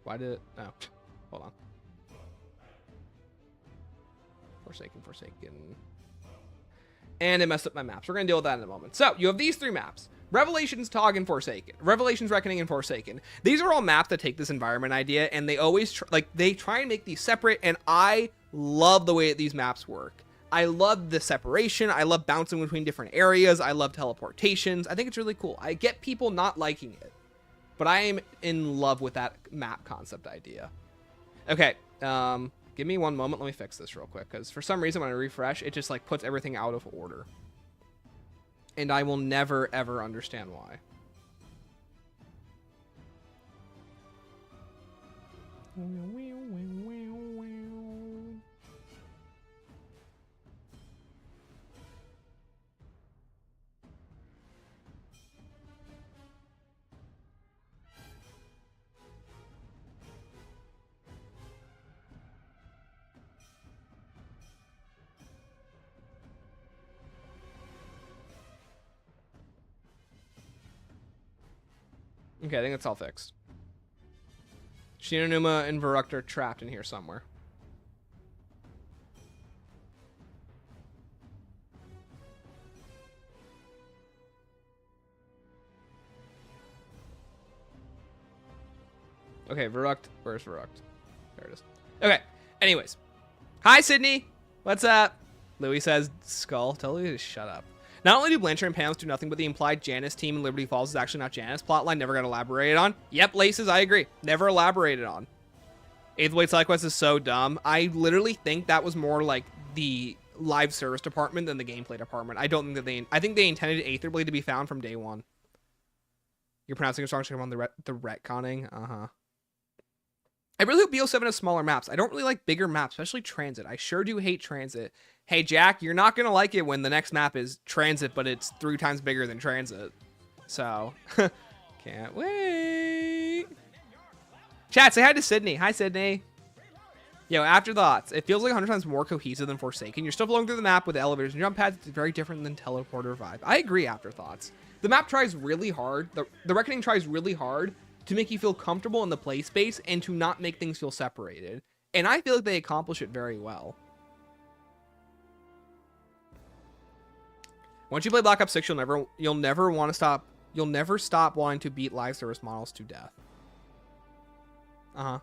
Why did it? Oh, hold on. Forsaken. And it messed up my maps. We're going to deal with that in a moment. So, you have these 3 maps. Revelations, Tog, and Forsaken. Revelations, Reckoning, and Forsaken. These are all maps that take this environment idea, and they always, they try and make these separate, and I love the way that these maps work. I love the separation. I love bouncing between different areas. I love teleportations. I think it's really cool. I get people not liking it, but I am in love with that map concept idea. Okay, give me one moment. Let me fix this real quick, because for some reason when I refresh, it just like puts everything out of order. And I will never, ever understand why. Okay, I think it's all fixed. Shinonuma and Varuk are trapped in here somewhere. Okay, Varuk. Where's Varuk? There it is. Okay, anyways. Hi, Sydney. What's up? Louis says, Skull. Tell Louis to shut up. Not only do Blanchard and Pams do nothing, but the implied Janice team in Liberty Falls is actually not Janice plotline. Never got elaborated on. Yep, Laces, I agree. Never elaborated on. Eighth Blade Side Quest is so dumb. I literally think that was more like the live service department than the gameplay department. I don't think that I think they intended Aether Blade to be found from day one. You're pronouncing a strong check on the retconning. I really hope BO7 has smaller maps. I don't really like bigger maps, especially Transit. I sure do hate Transit. Hey, Jack, you're not going to like it when the next map is Transit, but it's 3 times bigger than Transit. So, can't wait. Chat, say hi to Sydney. Hi, Sydney. Yo, afterthoughts. It feels like 100 times more cohesive than Forsaken. You're still flowing through the map with elevators and jump pads. It's very different than Teleporter vibe. I agree, afterthoughts. The map tries really hard. The Reckoning tries really hard to make you feel comfortable in the play space and to not make things feel separated. And I feel like they accomplish it very well. Once you play Black Ops 6, you'll never stop wanting to beat live service models to death. I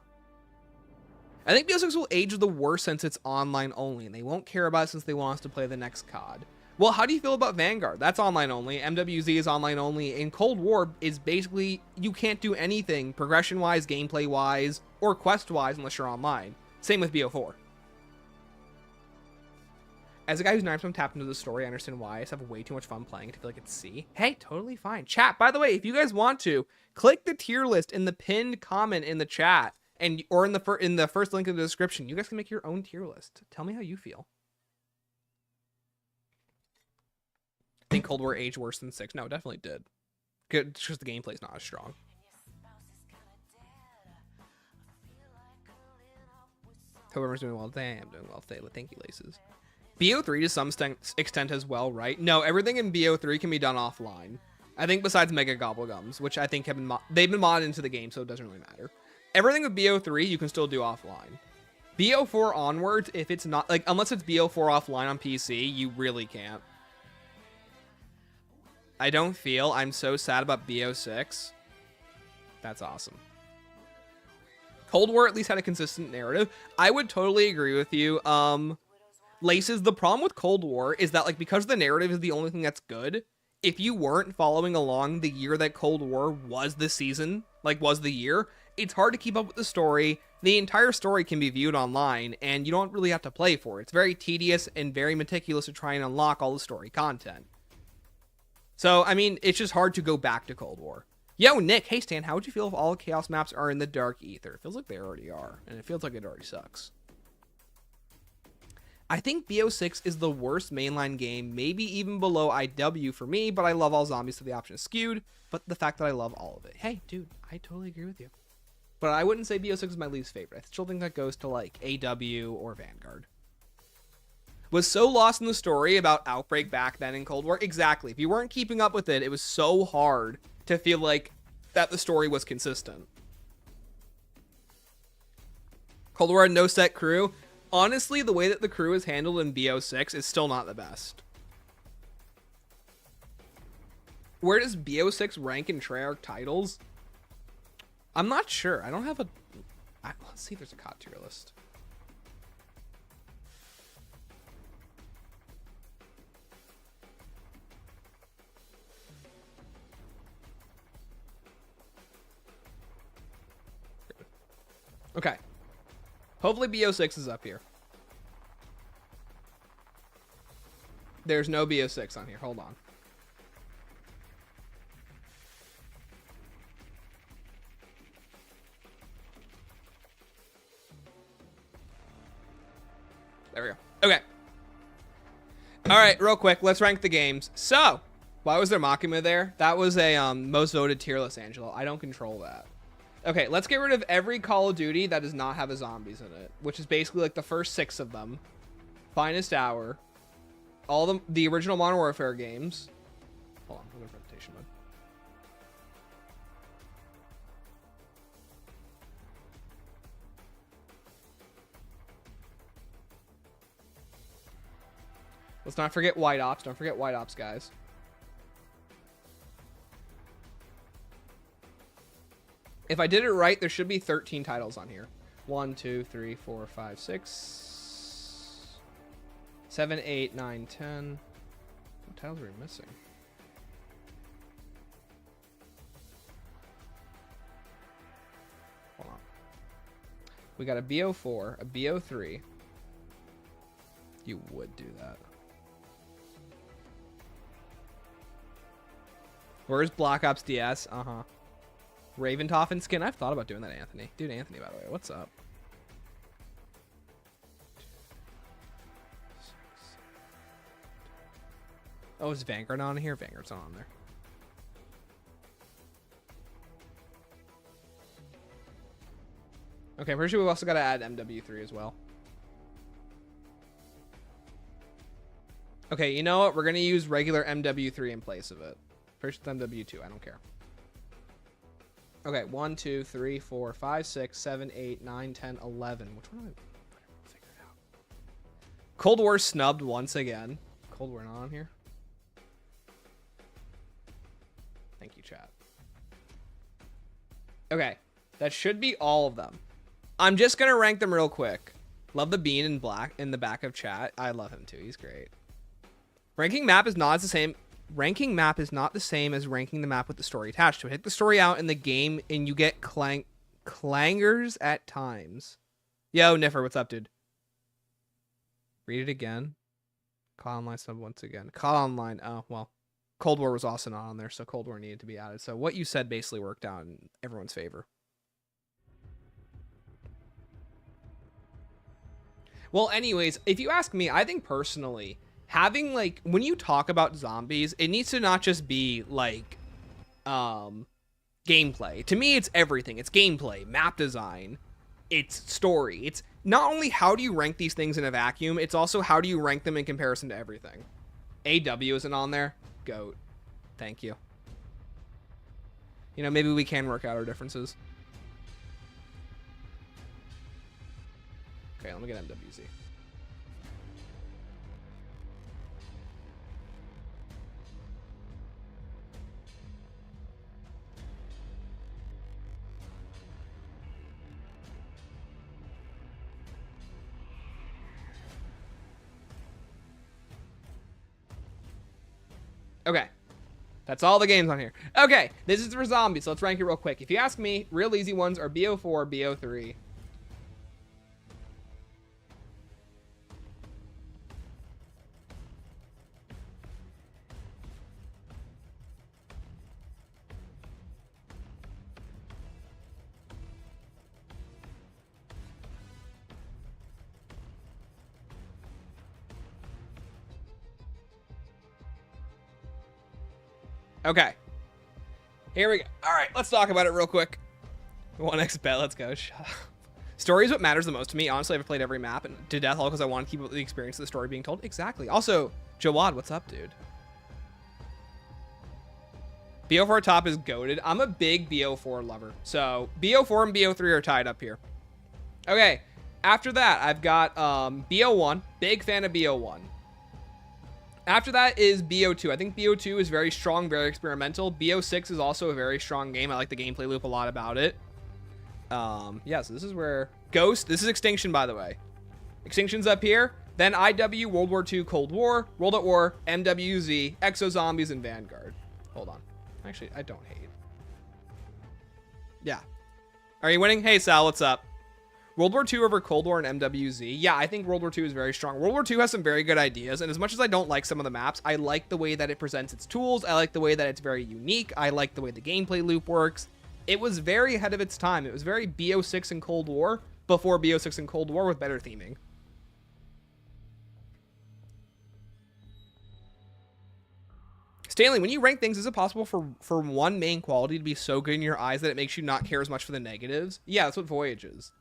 think BO6 will age the worst since it's online only, and they won't care about it since they want us to play the next COD. Well, how do you feel about Vanguard? That's online only. MWZ is online only, and Cold War is basically, you can't do anything progression-wise, gameplay-wise, or quest-wise unless you're online. Same with BO4. As a guy who's 9% tapped into the story, I understand why. I just have way too much fun playing it to feel like it's C. Hey, totally fine. Chat, by the way, if you guys want to, click the tier list in the pinned comment in the chat, or in the first link in the description. You guys can make your own tier list. Tell me how you feel. I think Cold War aged worse than 6. No, it definitely did. Good, just because the gameplay's not as strong. Whoever's doing well, damn, doing well. Thank you, Laces. BO3 to some extent as well, right? No, everything in BO3 can be done offline. I think besides Mega Gobblegums, which I think they've been modded into the game, so it doesn't really matter. Everything with BO3 you can still do offline. BO4 onwards, if it's not, like, unless it's BO4 offline on PC, you really can't. I don't feel. I'm so sad about BO6. That's awesome. Cold War at least had a consistent narrative. I would totally agree with you. Laces, the problem with Cold War is that, like, because the narrative is the only thing that's good, if you weren't following along the year that Cold War was the season, like, was the year, it's hard to keep up with the story. The entire story can be viewed online, and you don't really have to play for it. It's very tedious and very meticulous to try and unlock all the story content. So, I mean, it's just hard to go back to Cold War. Yo, Nick, hey Stan, how would you feel if all Chaos maps are in the Dark Ether? It feels like they already are, and it feels like it already sucks. I think BO6 is the worst mainline game, maybe even below IW for me, but I love all zombies, so the option is skewed. But the fact that I love all of it. Hey, dude, I totally agree with you. But I wouldn't say BO6 is my least favorite. I still think that goes to, like, AW or Vanguard. Was so lost in the story about Outbreak back then in Cold War. Exactly. If you weren't keeping up with it, it was so hard to feel like that the story was consistent. Cold War had no set crew. Honestly, the way that the crew is handled in BO6 is still not the best. Where does BO6 rank in Treyarch titles? I'm not sure. I don't have a... let's see if there's a COD tier list. Okay. Hopefully BO6 is up here. There's no BO6 on here. Hold on. There we go. Okay. All right, real quick. Let's rank the games. So, why was there Makima there? That was a most voted tier list, Angelo. I don't control that. Okay, let's get rid of every Call of Duty that does not have a zombies in it, which is basically like the first 6 of them. Finest Hour. All the original Modern Warfare games. Hold on, I'm in presentation mode. Let's not forget White Ops. Don't forget White Ops, guys. If I did it right, there should be 13 titles on here. 1, 2, 3, 4, 5, 6, 7, 8, 9, 10. What titles are we missing? Hold on. We got a BO4, a BO3. You would do that. Where's Black Ops DS? Uh-huh. Raventhofen skin. I've thought about doing that, Anthony. Dude, Anthony, by the way. What's up? Oh, is Vanguard on here? Vanguard's not on there. Okay, I'm pretty sure we've also got to add MW3 as well. Okay, you know what? We're going to use regular MW3 in place of it. First MW2. I don't care. Okay, 1, 2, 3, 4, 5, 6, 7, 8, 9, 10, 11. Which one am I figure it out? Cold War snubbed once again. Cold War not on here. Thank you, chat. Okay, that should be all of them. I'm just gonna rank them real quick. Love the bean in black in the back of chat. I love him too. He's great. Ranking map is not the same. Ranking map is not the same as ranking the map with the story attached to it. Hit the story out in the game and you get clangers at times. Yo, Niffer, what's up, dude? Read it again. COD Online sub once again. COD Online. Oh, well. Cold War was also not on there, so Cold War needed to be added. So what you said basically worked out in everyone's favor. Well, anyways, if you ask me, I think personally, having, like, when you talk about zombies, it needs to not just be, like, gameplay. To me, it's everything. It's gameplay, map design, it's story. It's not only how do you rank these things in a vacuum, it's also how do you rank them in comparison to everything. AW isn't on there. Goat. Thank you. You know, maybe we can work out our differences. Okay, let me get MWZ. Okay. That's all the games on here. Okay, this is for zombies, so let's rank it real quick. If you ask me, real easy ones are BO4, BO3. Okay. Here we go. All right, let's talk about it real quick. 1x bet, let's go. Story is what matters the most to me. Honestly, I've played every map and to death all because I want to keep the experience of the story being told. Exactly. Also, Jawad, what's up, dude? BO4 top is goated. I'm a big BO4 lover. So BO4 and BO3 are tied up here. Okay. After that, I've got BO1. Big fan of BO1. After that is BO2. I think BO2 is very strong, very experimental. BO6 is also a very strong game. I like the gameplay loop a lot about it. Yeah, so this is where Ghost, this is Extinction, by the way. Extinction's up here. Then IW, World War II, Cold War, World at War, MWZ, Exo Zombies, and Vanguard. Hold on. Actually, I don't hate. Yeah. Are you winning? Hey, Sal, what's up? World War II over Cold War and MWZ. Yeah, I think World War II is very strong. World War II has some very good ideas, and as much as I don't like some of the maps, I like the way that it presents its tools. I like the way that it's very unique. I like the way the gameplay loop works. It was very ahead of its time. It was very BO6 and Cold War before BO6 and Cold War with better theming. Stanley, when you rank things, is it possible for one main quality to be so good in your eyes that it makes you not care as much for the negatives? Yeah, that's what Voyage is.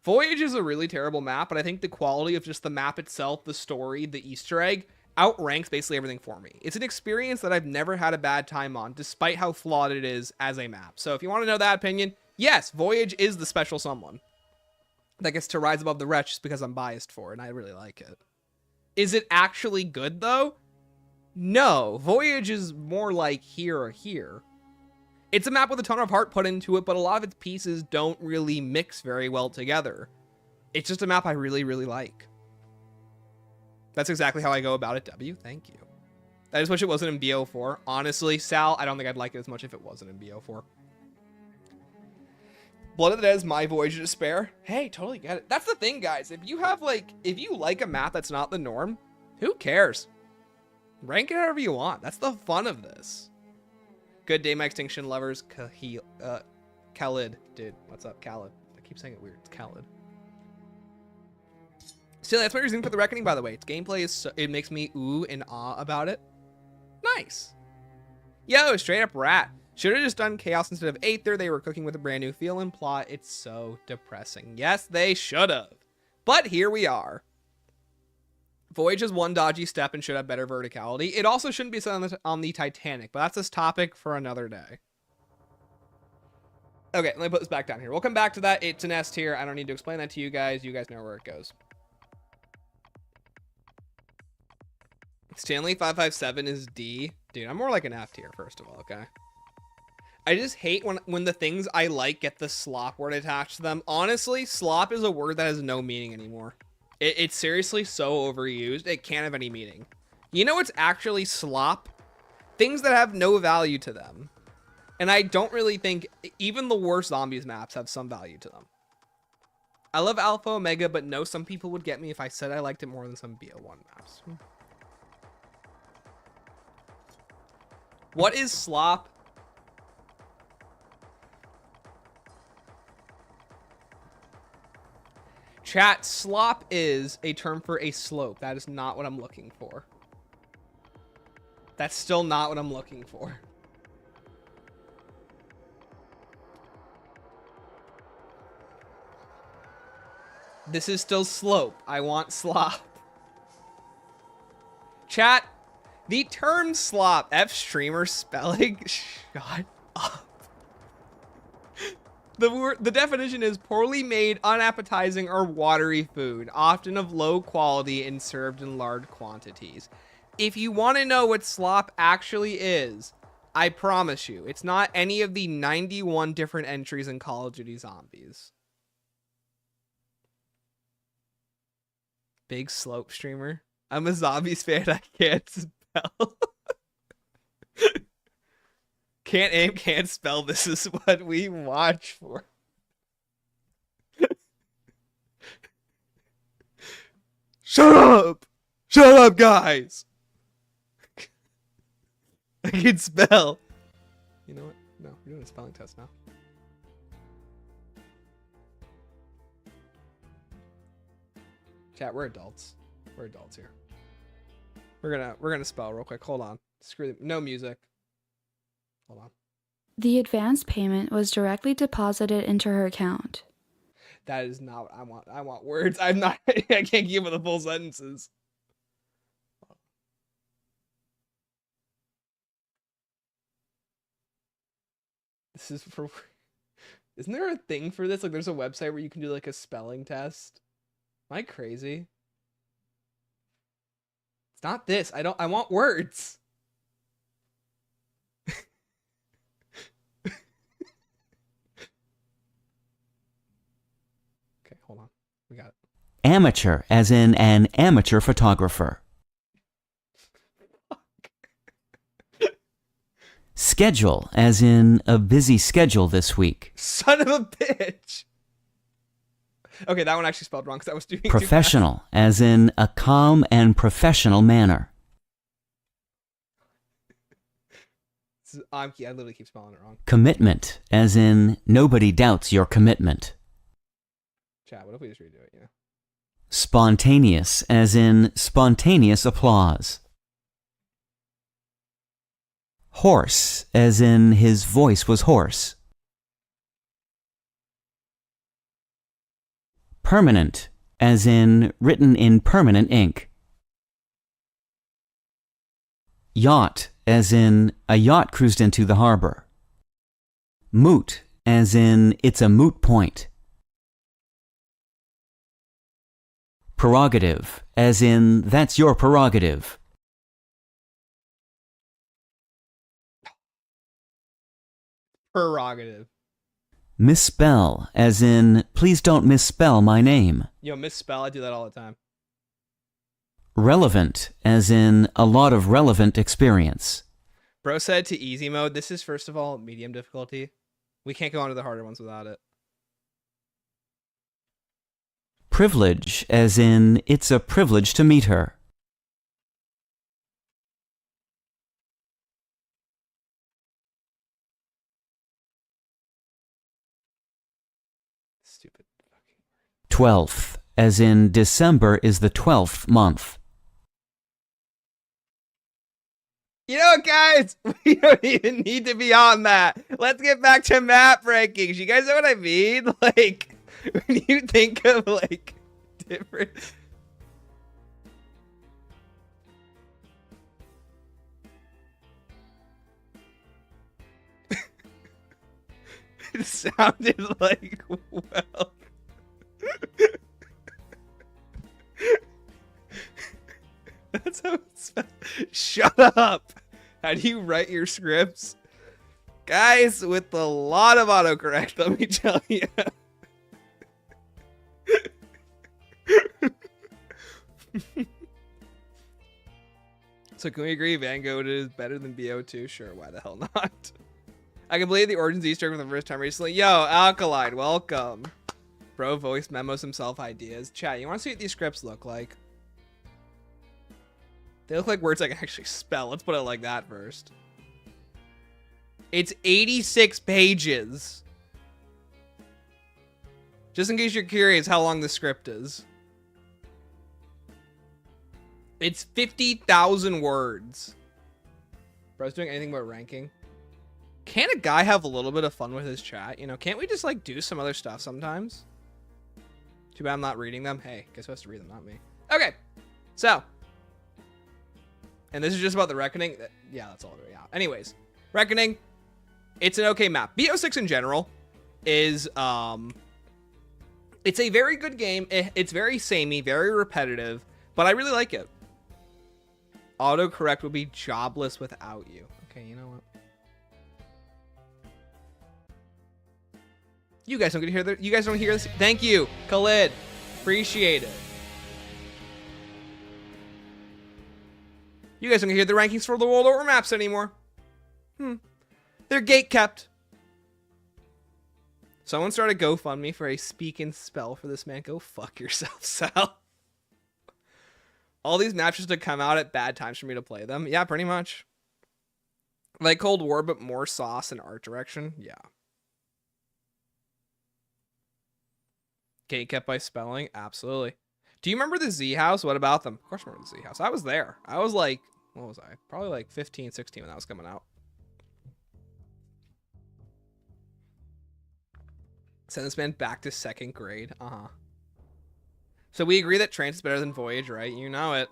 Voyage is a really terrible map, but I think the quality of just the map itself, the story, the Easter egg, outranks basically everything for me. It's an experience that I've never had a bad time on, despite how flawed it is as a map. So if you want to know that opinion, yes, Voyage is the special someone that gets to rise above the rest just because I'm biased for it, and I really like it. Is it actually good, though? No. Voyage is more like here or here. It's a map with a ton of heart put into it, but a lot of its pieces don't really mix very well together. It's just a map I really, really like. That's exactly how I go about it, W. Thank you. I just wish it wasn't in BO4. Honestly, Sal, I don't think I'd like it as much if it wasn't in BO4. Blood of the Dead is my Voyage of Despair. Hey, totally get it. That's the thing, guys. If you like a map that's not the norm, who cares? Rank it however you want. That's the fun of this. Good day, my Extinction lovers. Khalid. Dude, what's up, Khalid? I keep saying it weird. It's Khalid. Still, that's my reason for the Reckoning, by the way. Its gameplay is it makes me ooh and ah about it. Nice. Yo, straight up rat. Should have just done Chaos instead of Aether. They were cooking with a brand new feel and plot. It's so depressing. Yes, they should have. But here we are. Voyage is one dodgy step and should have better verticality. It also shouldn't be set on the Titanic, but that's this topic for another day. Okay, let me put this back down here. We'll come back to that. It's an S tier. I don't need to explain that to you guys. You guys know where it goes. Stanley 557 is D. Dude, I'm more like an F tier, first of all, okay? I just hate when the things I like get the slop word attached to them. Honestly, slop is a word that has no meaning anymore. It's seriously so overused, it can't have any meaning. You know what's actually slop? Things that have no value to them. And I don't really think even the worst zombies maps have some value to them. I love Alpha Omega, but no, some people would get me if I said I liked it more than some BO1 maps. What is slop? Chat, slop is a term for a slope. That is not what I'm looking for. That's still not what I'm looking for. This is still slope. I want slop. Chat, the term slop, F streamer spelling, shut up. The definition is poorly made, unappetizing, or watery food, often of low quality and served in large quantities. If you want to know what slop actually is, I promise you, it's not any of the 91 different entries in Call of Duty Zombies. Big slope streamer. I'm a Zombies fan I can't spell. Can't aim, can't spell. This is what we watch for. Shut up! Shut up, guys! I can spell. You know what? No, we're doing a spelling test now. Chat, we're adults. We're adults here. We're gonna spell real quick. Hold on. Screw no music. Hold on. The advance payment was directly deposited into her account. That is not what I want. I want words. I'm not. I can't give it the full sentences. This is for. Isn't there a thing for this? Like, there's a website where you can do like a spelling test. Am I crazy? It's not this. I want words. Okay, hold on. We got it. Amateur, as in an amateur photographer. Schedule, as in a busy schedule this week. Son of a bitch. Okay, that one actually spelled wrong because I was doing Professional, as in a calm and professional manner. I literally keep spelling it wrong. Commitment, as in nobody doubts your commitment. Chat, what if we just redo it, you know? Spontaneous, as in spontaneous applause. Hoarse, as in his voice was hoarse. Permanent, as in written in permanent ink. Yacht, as in a yacht cruised into the harbor. Moot, as in it's a moot point. Prerogative, as in that's your prerogative. Prerogative. Misspell, as in please don't misspell my name. Yo, misspell, I do that all the time. Relevant, as in a lot of relevant experience. Bro said to easy mode, this is first of all medium difficulty. We can't go on to the harder ones without it. Privilege, as in it's a privilege to meet her. Stupid fucking word. 12th, as in December is the 12th month. You know what, guys? We don't even need to be on that. Let's get back to map rankings. You guys know what I mean? Like, when you think of, like, different... It sounded like, well... That's how it's... Shut up! How do you write your scripts? Guys, with a lot of autocorrect, let me tell you. So can we agree Van Gogh is better than BO2? Sure, why the hell not? I can believe the Origins Easter egg for the first time recently. Yo, Alkaline, welcome. Bro voice memos himself ideas. Chat, you want to see what these scripts look like? They look like words I can actually spell. Let's put it like that first. It's 86 pages. Just in case you're curious how long the script is. It's 50,000 words. Bro's doing anything but ranking. Can't a guy have a little bit of fun with his chat? You know, can't we just like do some other stuff sometimes? Too bad I'm not reading them. Hey, guess who has to read them? Not me. Okay, so. And this is just about the Reckoning. Yeah, that's all. Yeah. Anyways, Reckoning. It's an okay map. BO6 in general is it's a very good game. It's very samey, very repetitive, but I really like it. Autocorrect would be jobless without you. Okay, you know what? You guys don't get to hear you guys don't hear this. Thank you, Khalid. Appreciate it. You guys don't hear the rankings for the World Order maps anymore. They're gate kept. Someone started GoFundMe for a speak and spell for this man. Go fuck yourself, Sal. All these maps just to come out at bad times for me to play them. Yeah, pretty much. Like Cold War, but more sauce and art direction. Yeah. Gate kept by spelling. Absolutely. Do you remember the Z House? What about them? Of course I remember the Z House. I was there. I was like, what was I? Probably like 15, 16 when that was coming out. Send this man back to 2nd grade. So we agree that Trance is better than Voyage, right? You know it.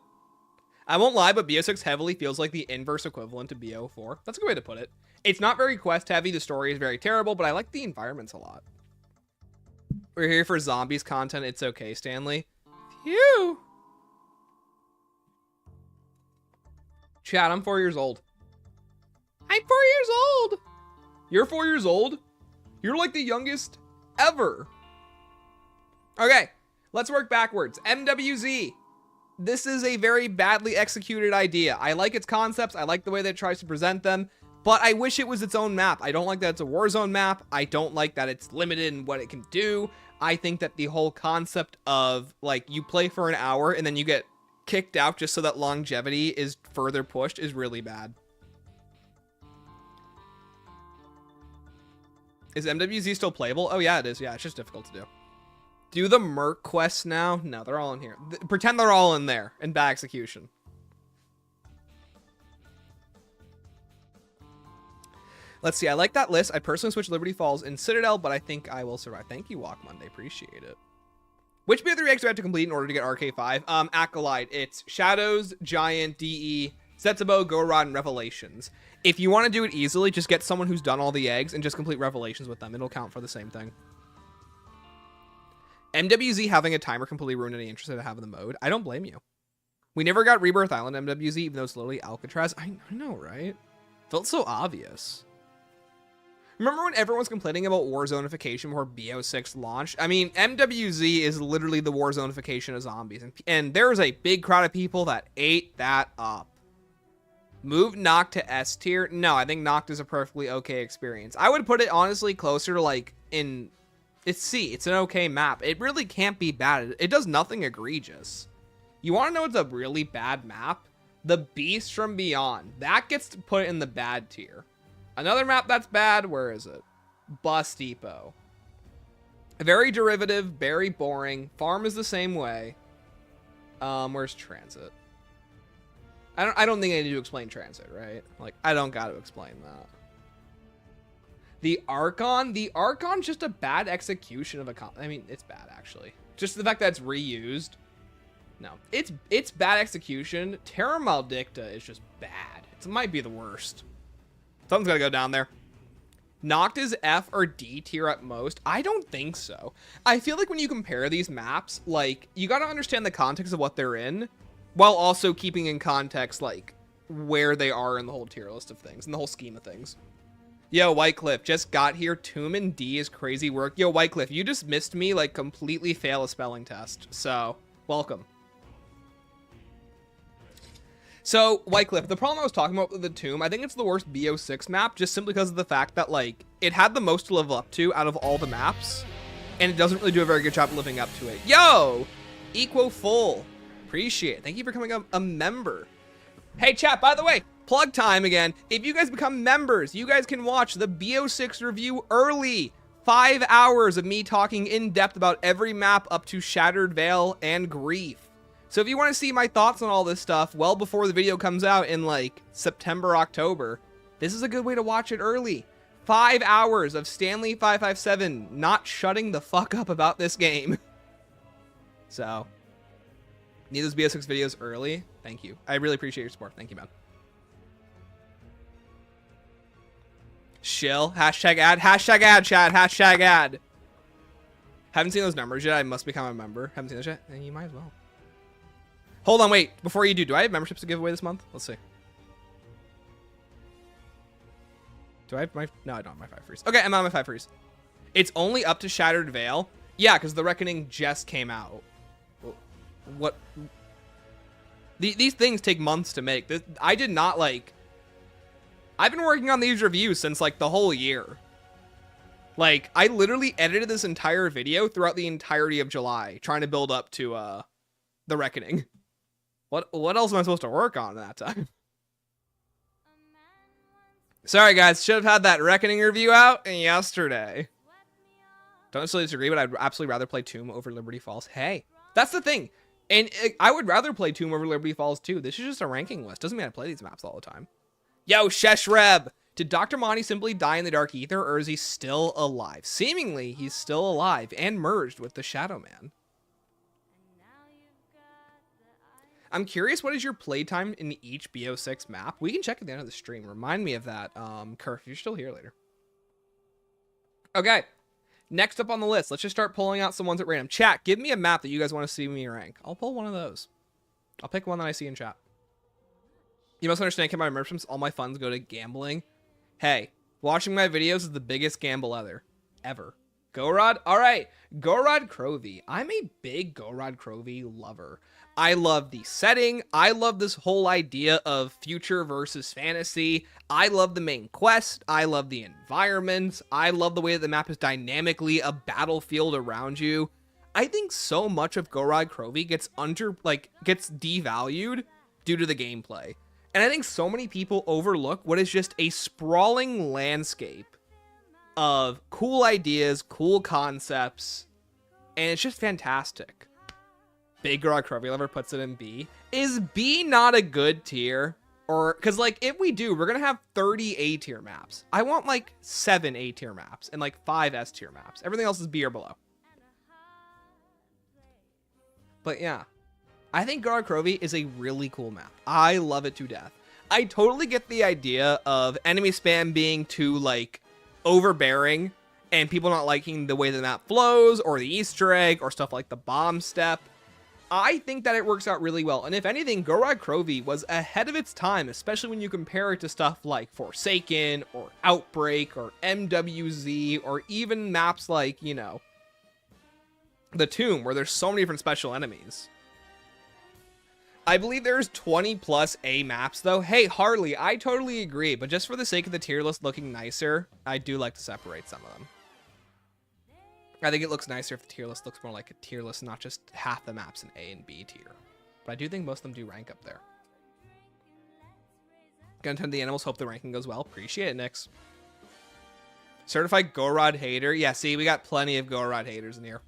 I won't lie, but BO6 heavily feels like the inverse equivalent to BO4. That's a good way to put it. It's not very quest heavy. The story is very terrible, but I like the environments a lot. We're here for zombies content. It's okay, Stanley. Phew. Chat, I'm 4 years old. I'm 4 years old. You're 4 years old? You're like the youngest ever. Okay, let's work backwards. MWZ. This is a very badly executed idea. I like its concepts. I like the way that it tries to present them, but I wish it was its own map. I don't like that it's a Warzone map. I don't like that it's limited in what it can do. I think that the whole concept of, like, you play for an hour and then you get kicked out just so that longevity is further pushed is really bad. Is MWZ still playable? Oh, yeah, it is. Yeah, it's just difficult to do. Do the Merc quests now? No, they're all in here. Pretend they're all in there in bad execution. Let's see. I like that list. I personally switched Liberty Falls and Citadel, but I think I will survive. Thank you, Walk Monday. Appreciate it. Which BO3 eggs do I have to complete in order to get RK5? Acolyte. It's Shadows, Giant, DE, Setsubo, Gorod, and Revelations. If you want to do it easily, just get someone who's done all the eggs and just complete Revelations with them. It'll count for the same thing. MWZ having a timer completely ruined any interest in having the mode. I don't blame you. We never got Rebirth Island MWZ, even though it's literally Alcatraz. I know, right? Felt so obvious. Remember when everyone was complaining about Warzonification before BO6 launched? I mean, MWZ is literally the Warzonification of zombies. And there's a big crowd of people that ate that up. Move Noct to S tier? No, I think Noct is a perfectly okay experience. I would put it, honestly, closer to, like, in... It's C. It's an okay map. It really can't be bad. It does nothing egregious. You want to know what's a really bad map? The Beast from Beyond. That gets put in the bad tier. Another map that's bad, where is it? Bus Depot. Very derivative, very boring. Farm is the same way. Where's Transit? I don't think I need to explain Transit, right? Like, I don't got to explain that. The Archon's just a bad execution of a I mean, it's bad, actually. Just the fact that it's reused. No, it's bad execution. Terra Maldicta is just bad. It might be the worst. Something's got to go down there. Noct is F or D tier at most. I don't think so. I feel like when you compare these maps, like, you got to understand the context of what they're in, while also keeping in context, like, where they are in the whole tier list of things, in the whole scheme of things. Yo, Whitecliff, just got here. Tomb and D is crazy work. Yo, Whitecliff, you just missed me, like, completely fail a spelling test. So, welcome. So, Whitecliff, the problem I was talking about with the Tomb, I think it's the worst BO6 map, just simply because of the fact that, like, it had the most to live up to out of all the maps, and it doesn't really do a very good job living up to it. Yo! Equo Full. Appreciate it. Thank you for becoming a member. Hey, chat, by the way, plug time again. If you guys become members, you guys can watch the BO6 review early. 5 hours of me talking in depth about every map up to Shattered Veil and Grief. So if you want to see my thoughts on all this stuff well before the video comes out in, like, September, October, this is a good way to watch it early. 5 hours of Stanley557 not shutting the fuck up about this game. So, need those BO6 videos early? Thank you. I really appreciate your support. Thank you, man. Shill. Hashtag ad. Hashtag ad, chat. Hashtag ad. Haven't seen those numbers yet. I must become a member. Haven't seen those yet? Then you might as well. Hold on, wait. Before you do I have memberships to give away this month? Let's see. Do I have my... No, I don't have my 5 frees. Okay, I'm on my 5 frees. It's only up to Shattered Veil. Yeah, because The Reckoning just came out. What... These things take months to make. I did not, like... I've been working on these reviews since like the whole year. Like, I literally edited this entire video throughout the entirety of July, trying to build up to the Reckoning. What else am I supposed to work on that time? Sorry guys, should have had that Reckoning review out yesterday. Don't necessarily disagree, but I'd absolutely rather play Tomb over Liberty Falls. Hey, that's the thing. And I would rather play Tomb over Liberty Falls too. This is just a ranking list. Doesn't mean I play these maps all the time. Yo, Sheshreb! Did Dr. Monty simply die in the Dark Ether, or is he still alive? Seemingly, he's still alive and merged with the Shadow Man. I'm curious, what is your playtime in each BO6 map? We can check at the end of the stream. Remind me of that, Kerf, if you're still here later. Okay, next up on the list, let's just start pulling out some ones at random. Chat, give me a map that you guys want to see me rank. I'll pull one of those. I'll pick one that I see in chat. You must understand, my merchants, all my funds go to gambling. Hey, watching my videos is the biggest gamble ever. Gorod? All right, Gorod Crovey. I'm a big Gorod Crovey lover. I love the setting. I love this whole idea of future versus fantasy. I love the main quest. I love the environments. I love the way that the map is dynamically a battlefield around you. I think so much of Gorod Crovey gets devalued due to the gameplay. And I think so many people overlook what is just a sprawling landscape of cool ideas, cool concepts, and it's just fantastic. Big Gorod Crovey lover puts it in B. Is B not a good tier? Or, because, like, if we do, we're going to have 30 A tier maps. I want, like, 7 A tier maps and, like, 5 S tier maps. Everything else is B or below. But, yeah. I think Gorod Crovey is a really cool map. I love it to death. I totally get the idea of enemy spam being too, like, overbearing and people not liking the way the map flows or the Easter egg or stuff like the bomb step. I think that it works out really well. And if anything, Gorod Crovey was ahead of its time, especially when you compare it to stuff like Forsaken or Outbreak or MWZ or even maps like, you know, the Tomb, where there's so many different special enemies. I believe there's 20 plus A maps though. Hey, Harley, I totally agree, but just for the sake of the tier list looking nicer, I do like to separate some of them. I think it looks nicer if the tier list looks more like a tier list, not just half the maps in A and B tier. But I do think most of them do rank up there. Gonna tend the animals, hope the ranking goes well. Appreciate it, Nix. Certified Gorod hater. Yeah, see, we got plenty of Gorod haters in here.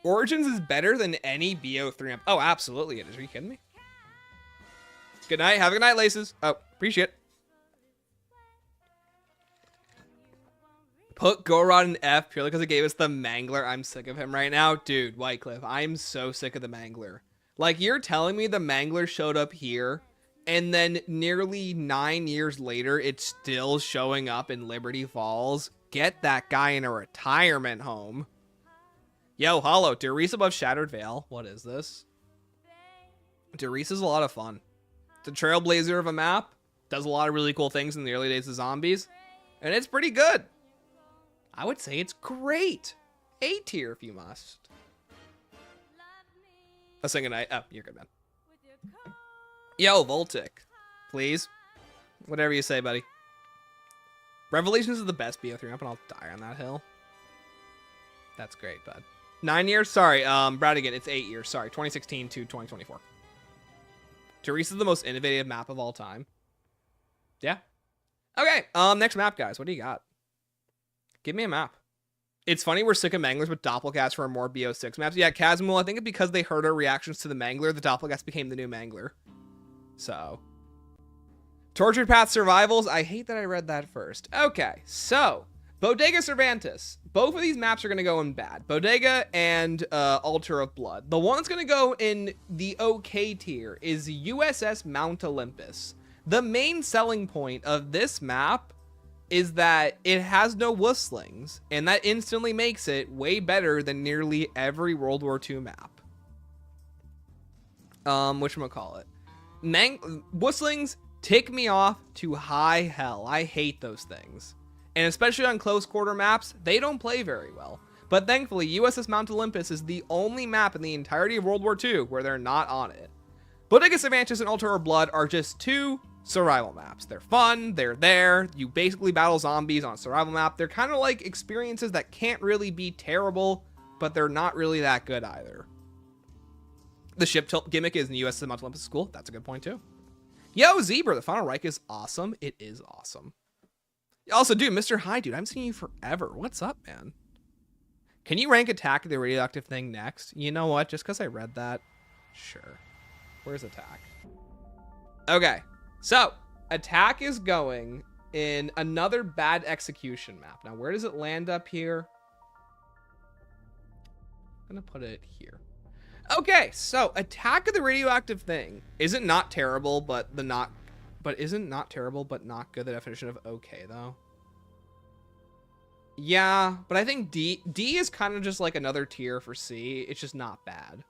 Origins is better than any BO3 map. Oh, absolutely it is. Are you kidding me? Good night. Have a good night, Laces. Oh, appreciate it. Put Gorod in F purely because it gave us the Mangler. I'm sick of him right now. Dude, Whitecliff, I'm so sick of the Mangler. Like, you're telling me the Mangler showed up here, and then nearly 9 years later, it's still showing up in Liberty Falls? Get that guy in a retirement home. Yo, Hollow, Derice above Shattered Veil. What is this? Derice is a lot of fun. It's a trailblazer of a map. Does a lot of really cool things in the early days of zombies. And it's pretty good. I would say it's great. A tier if you must. Let's sing a night. Oh, you're good, man. Yo, Voltic. Please. Whatever you say, buddy. Revelations is the best BO3 map, and I'll die on that hill. That's great, bud. 9 years? Sorry, Bradigan, it's 8 years. Sorry, 2016 to 2024. Derice is the most innovative map of all time. Yeah. Okay, next map, guys. What do you got? Give me a map. It's funny we're sick of Manglers with Doppelgast for more BO6 maps. Yeah, Chasmul, I think it's because they heard our reactions to the Mangler, the Doppelgast became the new Mangler. So. Tortured Path Survivals. I hate that I read that first. Okay, so. Bodega Cervantes. Both of these maps are going to go in bad. Bodega and Altar of Blood. The one that's going to go in the okay tier is USS Mount Olympus. The main selling point of this map is that it has no wusslings, and that instantly makes it way better than nearly every World War II map. Whatchamacallit. Wusslings tick me off to high hell. I hate those things. And especially on close quarter maps, they don't play very well. But thankfully, USS Mount Olympus is the only map in the entirety of World War II where they're not on it. Bodega Cervantes and Altar of Blood are just two survival maps. They're fun, they're there, you basically battle zombies on a survival map. They're kind of like experiences that can't really be terrible, but they're not really that good either. The ship tilt gimmick is in the US Mount Olympus School. That's a good point too. Yo, Zebra, the Final Reich is awesome. It is awesome. Also, dude, Mr. Hi, dude, I haven't seen you forever. What's up, man? Can you rank Attack of the Radioactive Thing next? You know what? Just because I read that. Sure. Where's Attack? Okay. So, Attack is going in another bad execution map. Now, where does it land up here? I'm going to put it here. Okay, so Attack of the Radioactive Thing isn't not terrible, but isn't not terrible, but not good. The definition of okay, though. Yeah, but I think D is kind of just like another tier for C. It's just not bad.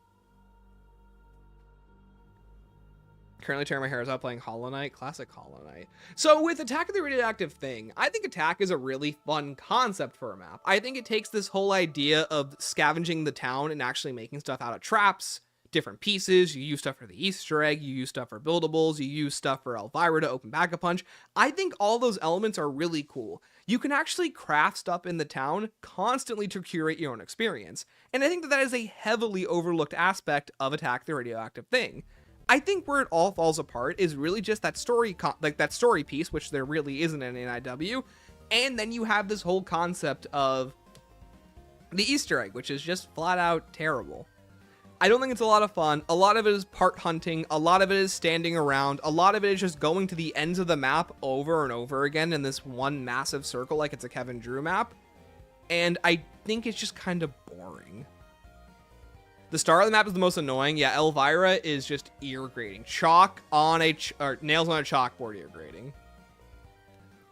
Currently tearing my hair out playing Hollow Knight. Classic Hollow Knight. So with Attack of the Radioactive Thing, I think Attack is a really fun concept for a map. I think it takes this whole idea of scavenging the town and actually making stuff out of traps, different pieces. You use stuff for the Easter egg, you use stuff for buildables, you use stuff for Elvira to open Pack-a-Punch. I think all those elements are really cool. You can actually craft stuff in the town constantly to curate your own experience. And I think that that is a heavily overlooked aspect of Attack of the Radioactive Thing. I think where it all falls apart is really just that story, that story piece, which there really isn't in NIW, and then you have this whole concept of the Easter egg, which is just flat out terrible. I don't think it's a lot of fun. A lot of it is part hunting. A lot of it is standing around. A lot of it is just going to the ends of the map over and over again in this one massive circle like it's a Kevin Drew map. And I think it's just kind of boring. The star of the map is the most annoying. Yeah, Elvira is just ear grating. Chalk on or nails on a chalkboard ear grating.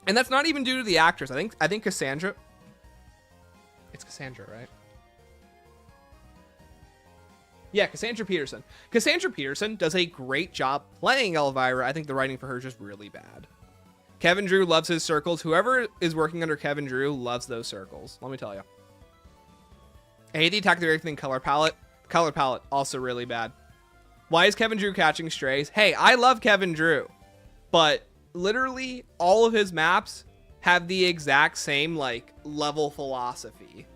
And that's not even due to the actress. I think Cassandra. It's Cassandra, right? Yeah, Cassandra Peterson. Cassandra Peterson does a great job playing Elvira. I think the writing for her is just really bad. Kevin Drew loves his circles. Whoever is working under Kevin Drew loves those circles. Let me tell you. I hate the Attack of the Radioactive Thing color palette. Color palette, also really bad. Why is Kevin Drew catching strays? Hey, I love Kevin Drew, but literally all of his maps have the exact same, like, level philosophy.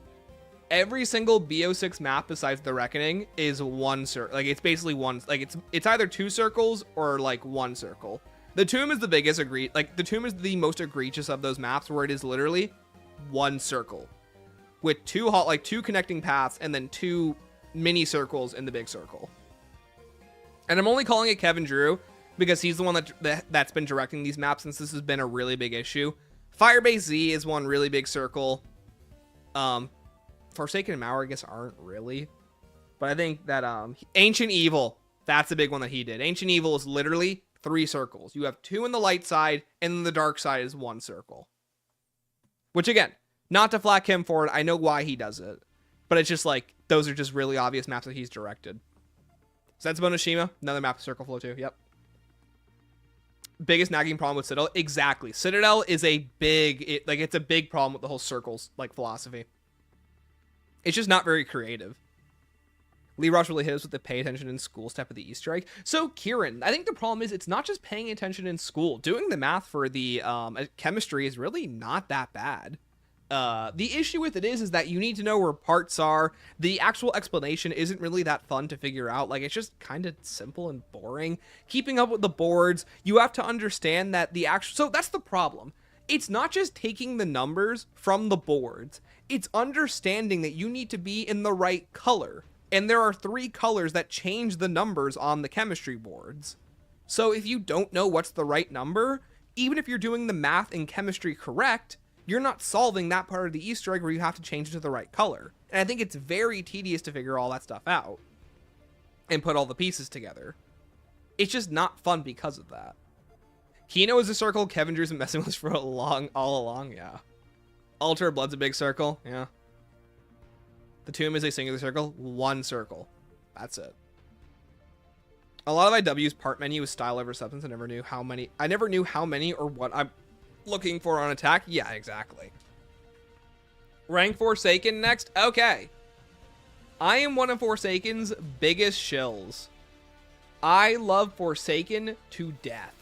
Every single BO6 map besides the Reckoning is one circle. Like, it's basically one, like, it's either two circles or, like, one circle. The Tomb is the biggest, the Tomb is the most egregious of those maps, where it is literally one circle with two connecting paths and then two mini circles in the big circle. And I'm only calling it Kevin Drew because he's the one that's been directing these maps since this has been a really big issue. Firebase Z is one really big circle. Forsaken and Mauer, I guess, aren't really. But I think that Ancient Evil, that's a big one that he did. Ancient Evil is literally 3 circles. You have 2 in the light side, and then the dark side is 1 circle. Which, again, not to flack him for it, I know why he does it. But it's just like, those are just really obvious maps that he's directed. Sensible Nishima, another map of circle flow too, yep. Biggest nagging problem with Citadel? Exactly. Citadel is a big, it's a big problem with the whole circles, like, philosophy. It's just not very creative. Lee Ross really hit us with the pay attention in school step of the Easter egg. So, Kieran, I think the problem is it's not just paying attention in school. Doing the math for the chemistry is really not that bad. The issue with it is that you need to know where parts are. The actual explanation isn't really that fun to figure out. Like, it's just kind of simple and boring. Keeping up with the boards, you have to understand that so that's the problem. It's not just taking the numbers from the boards. It's understanding that you need to be in the right color. And there are 3 colors that change the numbers on the chemistry boards. So if you don't know what's the right number, even if you're doing the math and chemistry correct, you're not solving that part of the Easter egg where you have to change it to the right color. And I think it's very tedious to figure all that stuff out and put all the pieces together. It's just not fun because of that. Kino is a circle. Kevin Drew's been messing with us for all along, yeah. Altar of Blood's a big circle, yeah. The Tomb is a singular circle, 1 circle. That's it. A lot of IW's part menu is style over substance. I never knew how many or what I'm looking for on attack. Yeah, exactly. Rank Forsaken next. Okay. I am one of Forsaken's biggest shills. I love Forsaken to death.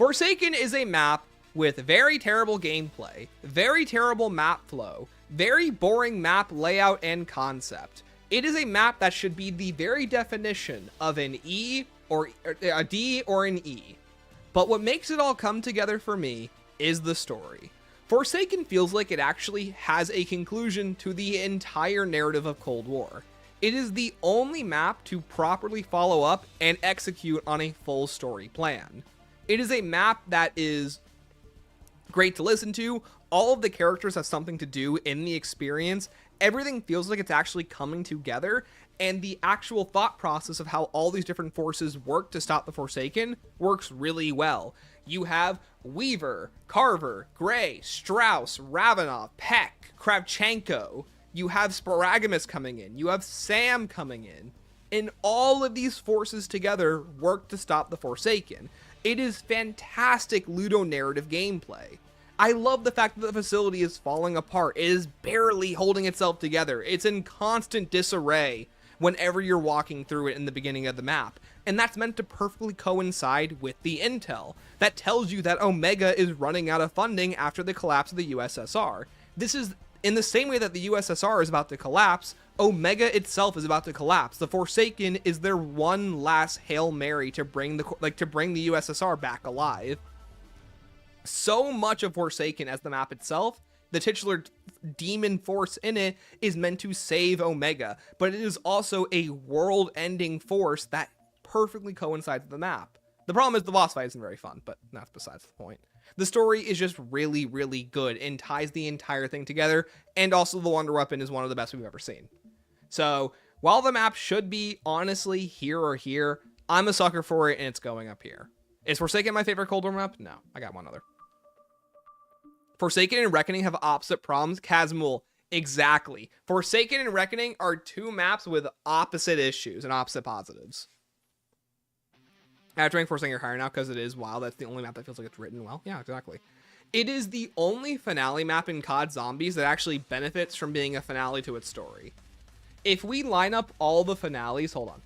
Forsaken is a map with very terrible gameplay, very terrible map flow, very boring map layout and concept. It is a map that should be the very definition of an E or a D or an E. But what makes it all come together for me is the story. Forsaken feels like it actually has a conclusion to the entire narrative of Cold War. It is the only map to properly follow up and execute on a full story plan. It is a map that is great to listen to. All of the characters have something to do in the experience. Everything feels like it's actually coming together, and the actual thought process of how all these different forces work to stop the Forsaken works really well. You have Weaver, Carver, Gray, Strauss, Ravenov, Peck, Kravchenko. You have Sporagamus coming in. You have Sam coming in. And all of these forces together work to stop the Forsaken. It is fantastic ludonarrative gameplay. I love the fact that the facility is falling apart. It is barely holding itself together. It's in constant disarray whenever you're walking through it in the beginning of the map. And that's meant to perfectly coincide with the intel that tells you that Omega is running out of funding after the collapse of the USSR. This is in the same way that the USSR is about to collapse, Omega itself is about to collapse. The Forsaken is their one last Hail Mary to bring the USSR back alive. So much of Forsaken as the map itself, the titular demon force in it, is meant to save Omega, but it is also a world-ending force that perfectly coincides with the map. The problem is the boss fight isn't very fun, but that's besides the point. The story is just really, really good and ties the entire thing together, and also the Wonder Weapon is one of the best we've ever seen. So, while the map should be honestly here or here, I'm a sucker for it, and it's going up here. Is Forsaken my favorite Cold War map? No, I got one other. Forsaken and Reckoning have opposite problems. Kazmul, exactly. Forsaken and Reckoning are two maps with opposite issues and opposite positives. I have to rank Forsaken higher now because it is WoW. That's the only map that feels like it's written well. Yeah, exactly. It is the only finale map in COD Zombies that actually benefits from being a finale to its story. If we line up all the finales, hold on.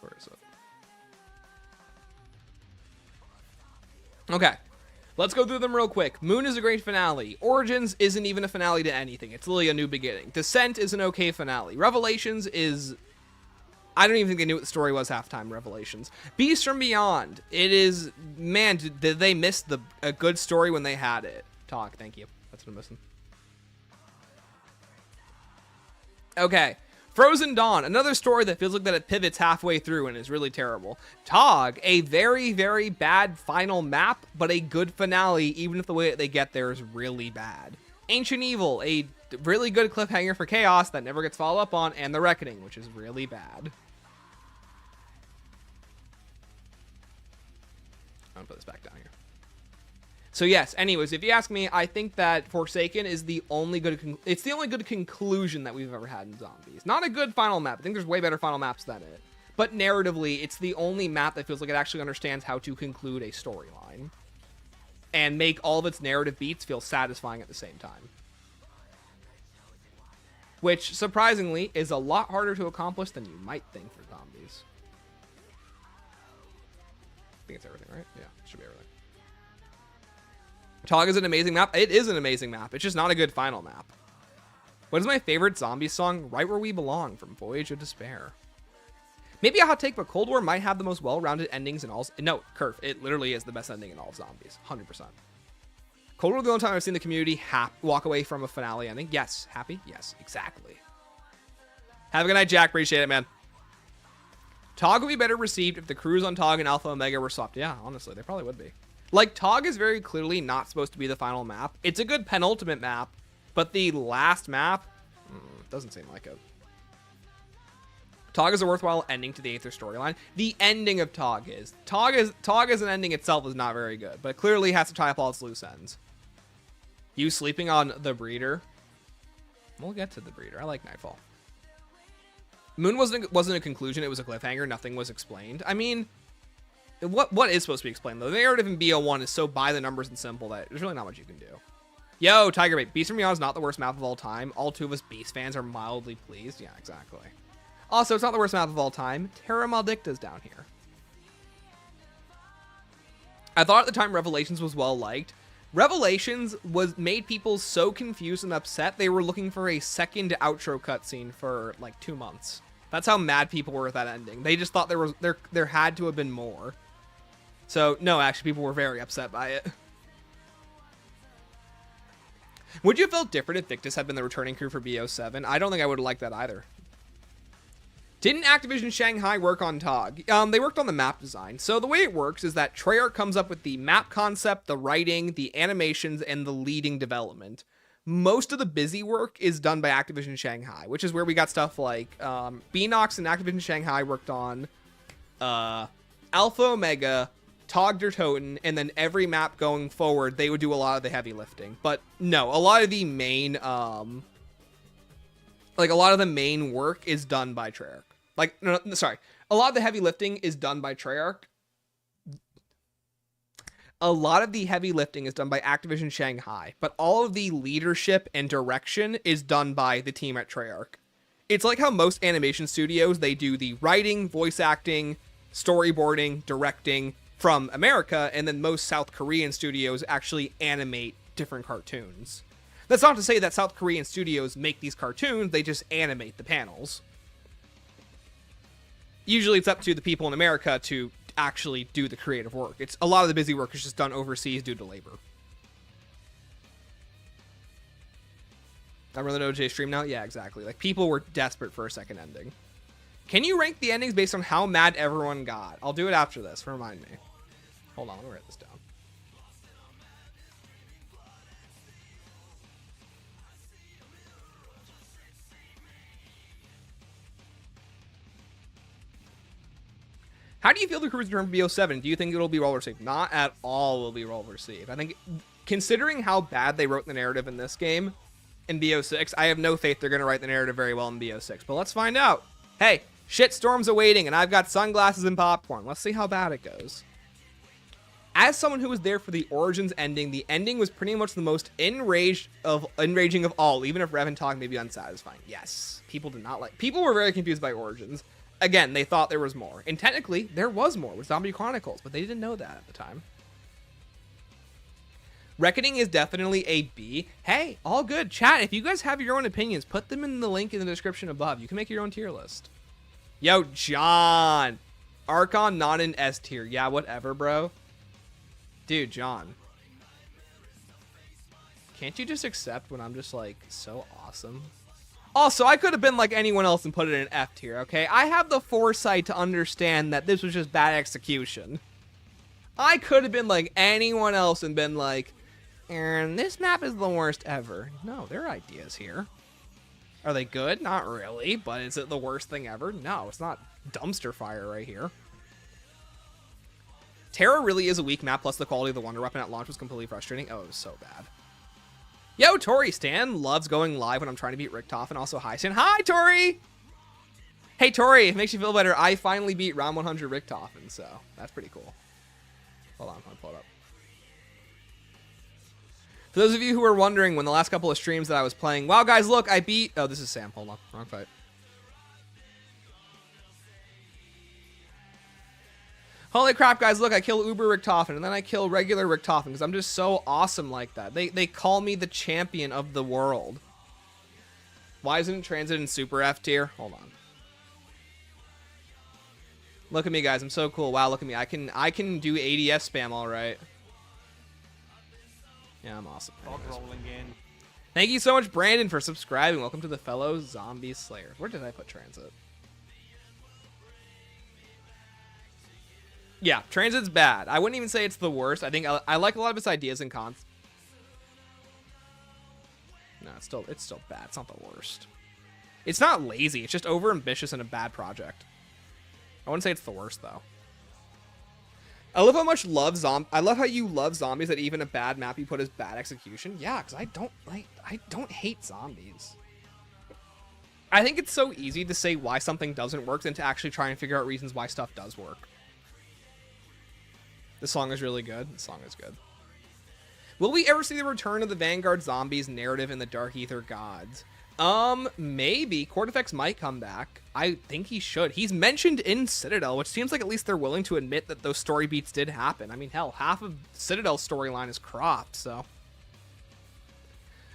Where is it? Okay. Let's go through them real quick. Moon is a great finale. Origins isn't even a finale to anything. It's literally a new beginning. Descent is an okay finale. Revelations is... I don't even think they knew what the story was halftime, Revelations. Beast from Beyond. It is... Man, did they miss a good story when they had it. Talk, thank you. That's what I'm missing. Okay. Frozen Dawn, another story that feels like that it pivots halfway through and is really terrible. Tog, a very, very bad final map, but a good finale, even if the way that they get there is really bad. Ancient Evil, a really good cliffhanger for Chaos that never gets followed up on, and The Reckoning, which is really bad. I'm gonna put this back down here. So yes, anyways, if you ask me, I think that Forsaken is the only good, it's the only good conclusion that we've ever had in Zombies. Not a good final map. I think there's way better final maps than it. But narratively, it's the only map that feels like it actually understands how to conclude a storyline. And make all of its narrative beats feel satisfying at the same time. Which, surprisingly, is a lot harder to accomplish than you might think for Zombies. I think it's everything, right? Yeah, it should be everything. Tog is an amazing map. It is an amazing map. It's just not a good final map. What is my favorite zombie song? Right Where We Belong from Voyage of Despair. Maybe a hot take, but Cold War might have the most well-rounded endings in all... No, Curve. It literally is the best ending in all of Zombies. 100%. Cold War, the only time I've seen the community walk away from a finale ending. Yes. Happy? Yes. Exactly. Have a good night, Jack. Appreciate it, man. Tog would be better received if the crews on Tog and Alpha Omega were swapped. Yeah, honestly, they probably would be. Like, Tog is very clearly not supposed to be the final map. It's a good penultimate map, but the last map doesn't seem like it. Tog is a worthwhile ending to the Aether storyline. The ending of Tog is. Tog as an ending itself is not very good, but it clearly has to tie up all its loose ends. You sleeping on the Breeder? We'll get to the Breeder. I like Nightfall. Moon wasn't a conclusion, it was a cliffhanger. Nothing was explained. I mean, what is supposed to be explained, though? The narrative in BO1 is so by the numbers and simple that there's really not much you can do. Yo, Tiger Bait. Beast from Beyond is not the worst map of all time. All two of us Beast fans are mildly pleased. Yeah, exactly. Also, it's not the worst map of all time. Terra Maldicta's down here. I thought at the time Revelations was well liked. Revelations made people so confused and upset they were looking for a second outro cutscene for like 2 months. That's how mad people were at that ending. They just thought there had to have been more. So no, actually, people were very upset by it. Would you have felt different if Victus had been the returning crew for BO7? I don't think I would have liked that either. Didn't Activision Shanghai work on TOG? They worked on the map design. So the way it works is that Treyarch comes up with the map concept, the writing, the animations, and the leading development. Most of the busy work is done by Activision Shanghai, which is where we got stuff like Beanox and Activision Shanghai worked on Alpha Omega, TOG Der Toten, and then every map going forward, they would do a lot of the heavy lifting. But no, a lot of the main work is done by Treyarch. A lot of the heavy lifting is done by Treyarch. A lot of the heavy lifting is done by Activision Shanghai, but all of the leadership and direction is done by the team at Treyarch. It's like how most animation studios, they do the writing, voice acting, storyboarding, directing from America, and then most South Korean studios actually animate different cartoons. That's not to say that South Korean studios make these cartoons, they just animate the panels. Usually it's up to the people in America to actually do the creative work. It's a lot of the busy work is just done overseas due to labor. I really know OJ stream now? Yeah, exactly. Like, people were desperate for a second ending. Can you rank the endings based on how mad everyone got? I'll do it after this. Remind me. Hold on, let me write this down. How do you feel the crew's return for BO7? Do you think it'll be well received? Not at all will be well received. I think, considering how bad they wrote the narrative in this game, in BO6, I have no faith they're going to write the narrative very well in BO6. But let's find out. Hey, shitstorm's awaiting, and I've got sunglasses and popcorn. Let's see how bad it goes. As someone who was there for the Origins ending, the ending was pretty much the most enraging of all, even if Rev and Talk may be unsatisfying. Yes, people were very confused by Origins. Again, they thought there was more. And technically, there was more with Zombie Chronicles, but they didn't know that at the time. Reckoning is definitely a B. Hey, all good. Chat, if you guys have your own opinions, put them in the link in the description above. You can make your own tier list. Yo, John. Archon not in S tier. Yeah, whatever, bro. Dude, John. Can't you just accept when I'm just, like, so awesome? Also, I could have been like anyone else and put it in F tier, okay? I have the foresight to understand that this was just bad execution. I could have been like anyone else and been like, Aaron, this map is the worst ever. No, there are ideas here. Are they good? Not really, but is it the worst thing ever? No, it's not dumpster fire right here. Terra really is a weak map, plus the quality of the Wonder Weapon at launch was completely frustrating. Oh, it was so bad. Yo, Tori, Stan loves going live when I'm trying to beat Richtofen. Also, hi, Stan. Hi, Tori! Hey, Tori, if it makes you feel better, I finally beat round 100 Richtofen, so that's pretty cool. Hold on, I'll pull it up. For those of you who are wondering, when the last couple of streams that I was playing, wow, guys, look, I beat... Oh, this is Sam. Hold on. Wrong fight. Holy crap, guys, look, I kill Uber Richtofen, and then I kill regular Richtofen, because I'm just so awesome like that. They call me the champion of the world. Why isn't Transit in Super F tier? Hold on. Look at me, guys. I'm so cool. Wow, look at me. I can do ADS spam all right. Yeah, I'm awesome. Rolling in. Thank you so much, Brandon, for subscribing. Welcome to the fellow zombie slayer. Where did I put Transit? Yeah, Transit's bad. I wouldn't even say it's the worst. I think I like a lot of its ideas and cons. No, it's still bad. It's not the worst. It's not lazy. It's just overambitious and a bad project. I wouldn't say it's the worst, though. I love how much I love how you love zombies that even a bad map you put as bad execution. Yeah, because I don't hate zombies. I think it's so easy to say why something doesn't work than to actually try and figure out reasons why stuff does work. This song is really good. This song is good. Will we ever see the return of the Vanguard Zombies narrative in the Dark Ether Gods? Maybe. Cortifex might come back. I think he should. He's mentioned in Citadel, which seems like at least they're willing to admit that those story beats did happen. I mean, hell, half of Citadel's storyline is cropped, so.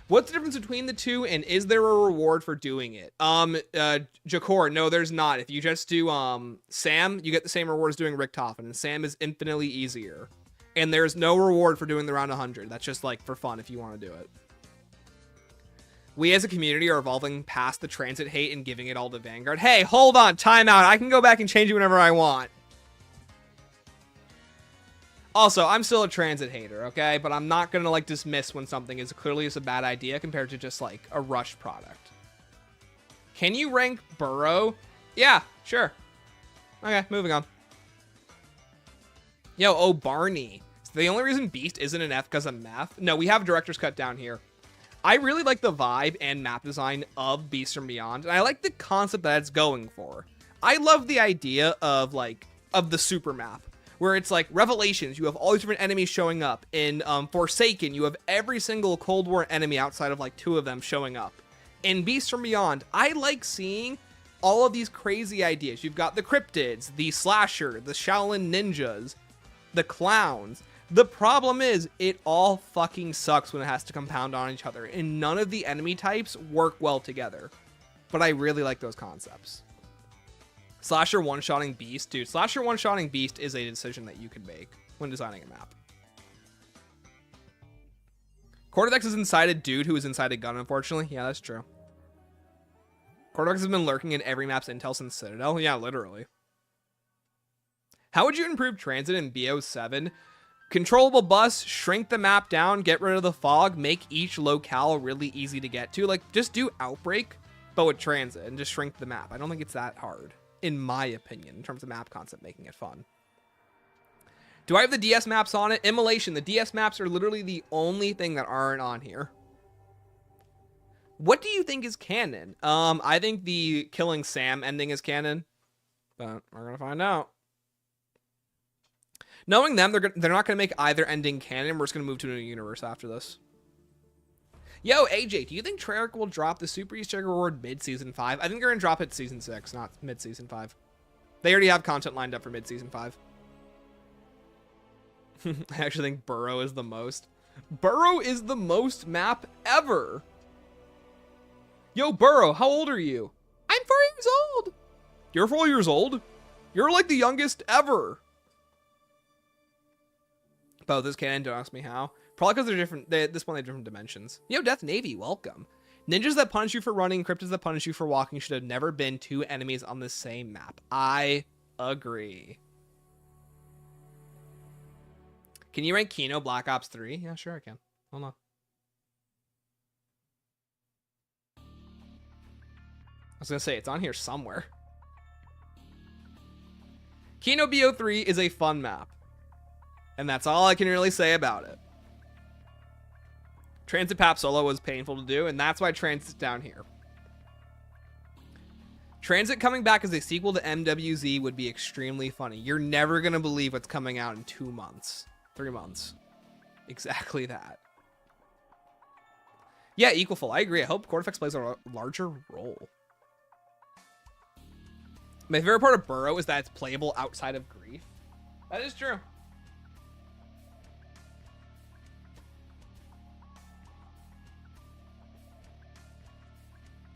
What's the difference between the two, and is there a reward for doing it? Jakor, no, there's not. If you just do, Sam, you get the same reward as doing Richtofen, and Sam is infinitely easier. And there's no reward for doing the round 100. That's just, like, for fun if you want to do it. We as a community are evolving past the transit hate and giving it all to Vanguard. Hey, hold on, time out. I can go back and change it whenever I want. Also, I'm still a transit hater, okay? But I'm not going to, like, dismiss when something is clearly just a bad idea compared to just, like, a rushed product. Can you rank Burrow? Yeah, sure. Okay, moving on. Yo, oh, Barney. So the only reason Beast isn't an F because of math? No, we have director's cut down here. I really like the vibe and map design of Beast from Beyond, and I like the concept that it's going for. I love the idea of, like, of the super map, where it's like Revelations, you have all these different enemies showing up. In Forsaken, you have every single Cold War enemy outside of like 2 of them showing up. In Beast from Beyond, I like seeing all of these crazy ideas. You've got the cryptids, the slasher, the Shaolin ninjas, the clowns. The problem is, it all fucking sucks when it has to compound on each other, and none of the enemy types work well together. But I really like those concepts. Slasher one-shotting Beast. Dude, Slasher one-shotting Beast is a decision that you can make when designing a map. Cortex is inside a dude who is inside a gun, unfortunately. Yeah, that's true. Cortex has been lurking in every map's intel since Citadel. Yeah, literally. How would you improve transit in BO7? Controllable bus, shrink the map down, get rid of the fog, make each locale really easy to get to. Like, just do Outbreak, but with transit, and just shrink the map. I don't think it's that hard, in my opinion, in terms of map concept, making it fun. Do I have the DS maps on it? Immolation, the DS maps are literally the only thing that aren't on here. What do you think is canon? I think the killing Sam ending is canon, but we're gonna find out. Knowing them, they're not going to make either ending canon. We're just going to move to a new universe after this. Yo, AJ, do you think Treyarch will drop the Super Easter egg reward mid-Season 5? I think they're going to drop it Season 6, not mid-Season 5. They already have content lined up for mid-Season 5. I actually think Burrow is the most. Burrow is the most map ever. Yo, Burrow, how old are you? I'm 4 years old. You're 4 years old? You're like the youngest ever. Both is canon, don't ask me how. Probably because they're different. At this point, they're different dimensions. Yo, Death Navy, welcome. Ninjas that punish you for running, cryptids that punish you for walking should have never been 2 enemies on the same map. I agree. Can you rank Kino Black Ops 3? Yeah, sure I can. Hold on. I was going to say, it's on here somewhere. Kino BO3 is a fun map. And that's all I can really say about it. Transit Pap Solo was painful to do, and that's why Transit's down here. Transit coming back as a sequel to MWZ would be extremely funny. You're never going to believe what's coming out in 2 months. 3 months. Exactly that. Yeah, equal full. I agree. I hope Cortifex plays a larger role. My favorite part of Burrow is that it's playable outside of Grief. That is true.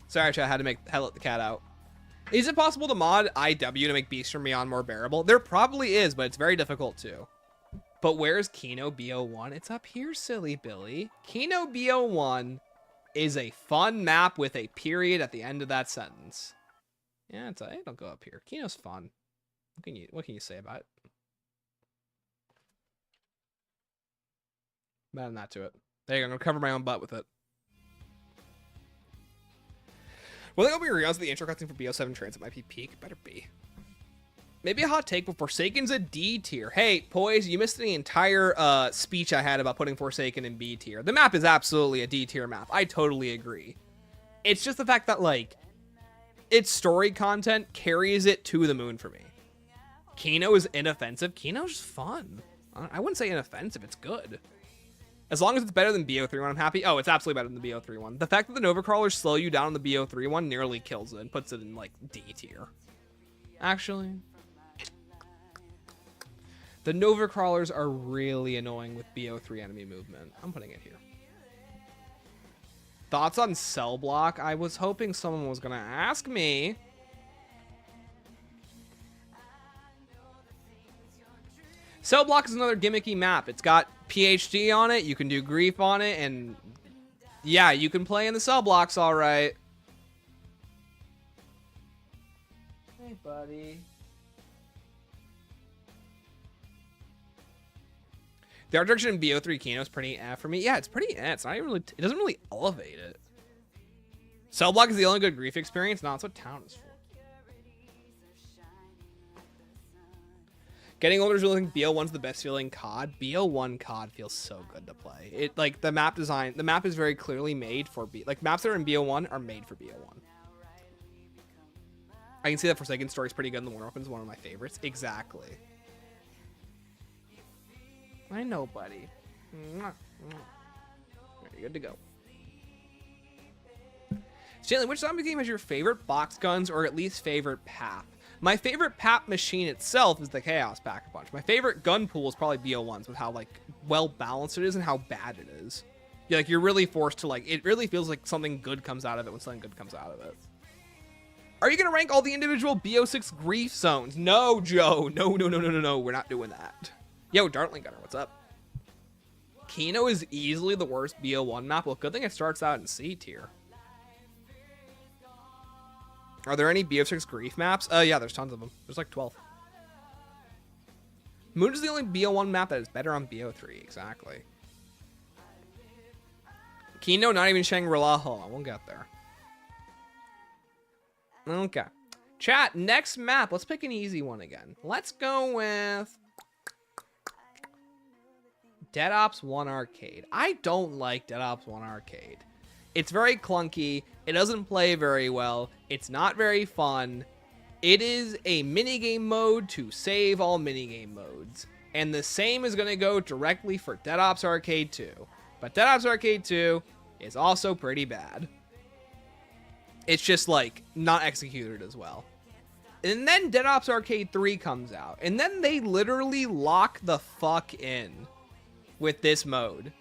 Sorry, I had to let the cat out. Is it possible to mod IW to make Beast from Beyond more bearable? There probably is, but it's very difficult to. But where's Kino BO1? It's up here, silly Billy. Kino BO1 is a fun map with a period at the end of that sentence. Yeah, it'll go up here. Kino's fun. What can you say about it? Better than that to it. There you go. I'm gonna cover my own butt with it. Will they open your realize the intro cutscene for BO7 Transit might be peak? Better be. Maybe a hot take, but Forsaken's a D tier. Hey, Poise, you missed the entire speech I had about putting Forsaken in B tier. The map is absolutely a D tier map. I totally agree. It's just the fact that, like, its story content carries it to the moon for me. Kino is inoffensive. Kino's just fun. I wouldn't say inoffensive. It's good. As long as it's better than BO3 one, I'm happy. Oh, it's absolutely better than the BO3 one. The fact that the Nova Crawlers slow you down on the BO3 one nearly kills it and puts it in, like, D tier. Actually. The Nova Crawlers are really annoying with BO3 enemy movement. I'm putting it here. Thoughts on Cell Block? I was hoping someone was going to ask me. Cell Block is another gimmicky map. It's got PhD on it. You can do grief on it. And yeah, you can play in the Cell Blocks all right. Hey, buddy. The art direction in BO3 Kino is pretty for me. Yeah, it's pretty It's not even really, it doesn't really elevate it. Cell Block is the only good grief experience. No, that's what Town is for. Getting older is really think BO1's the best feeling COD. BO1 COD feels so good to play. It like the map design, the map is very clearly made for like maps that are in BO1 are made for BO1. I can see that Forsaken story is pretty good and the War Weapon is one of my favorites. Exactly. I know, buddy. Very good to go. Stanley, which zombie game has your favorite box guns or at least favorite PAP? My favorite PAP machine itself is the Chaos Pack-a-Punch. My favorite gun pool is probably BO1s with how like well balanced it is and how bad it is. Yeah, like you're really forced to like, it really feels like something good comes out of it when something good comes out of it. Are you going to rank all the individual BO6 grief zones? No, Joe. No. We're not doing that. Yo, Dartling Gunner, what's up? Kino is easily the worst BO1 map. Well, good thing it starts out in C tier. Are there any BO6 grief maps? Yeah, there's tons of them. There's like 12. Moon is the only BO1 map that is better on BO3. Exactly. Kino, not even Shangri-La. Hold on, we'll get there. Okay. Chat, next map. Let's pick an easy one again. Let's go with Dead Ops 1 Arcade. I don't like Dead Ops 1 Arcade. It's very clunky. It doesn't play very well. It's not very fun. It is a minigame mode to save all minigame modes. And the same is going to go directly for Dead Ops Arcade 2. But Dead Ops Arcade 2 is also pretty bad. It's just like not executed as well. And then Dead Ops Arcade 3 comes out. And then they literally lock the fuck in with this mode.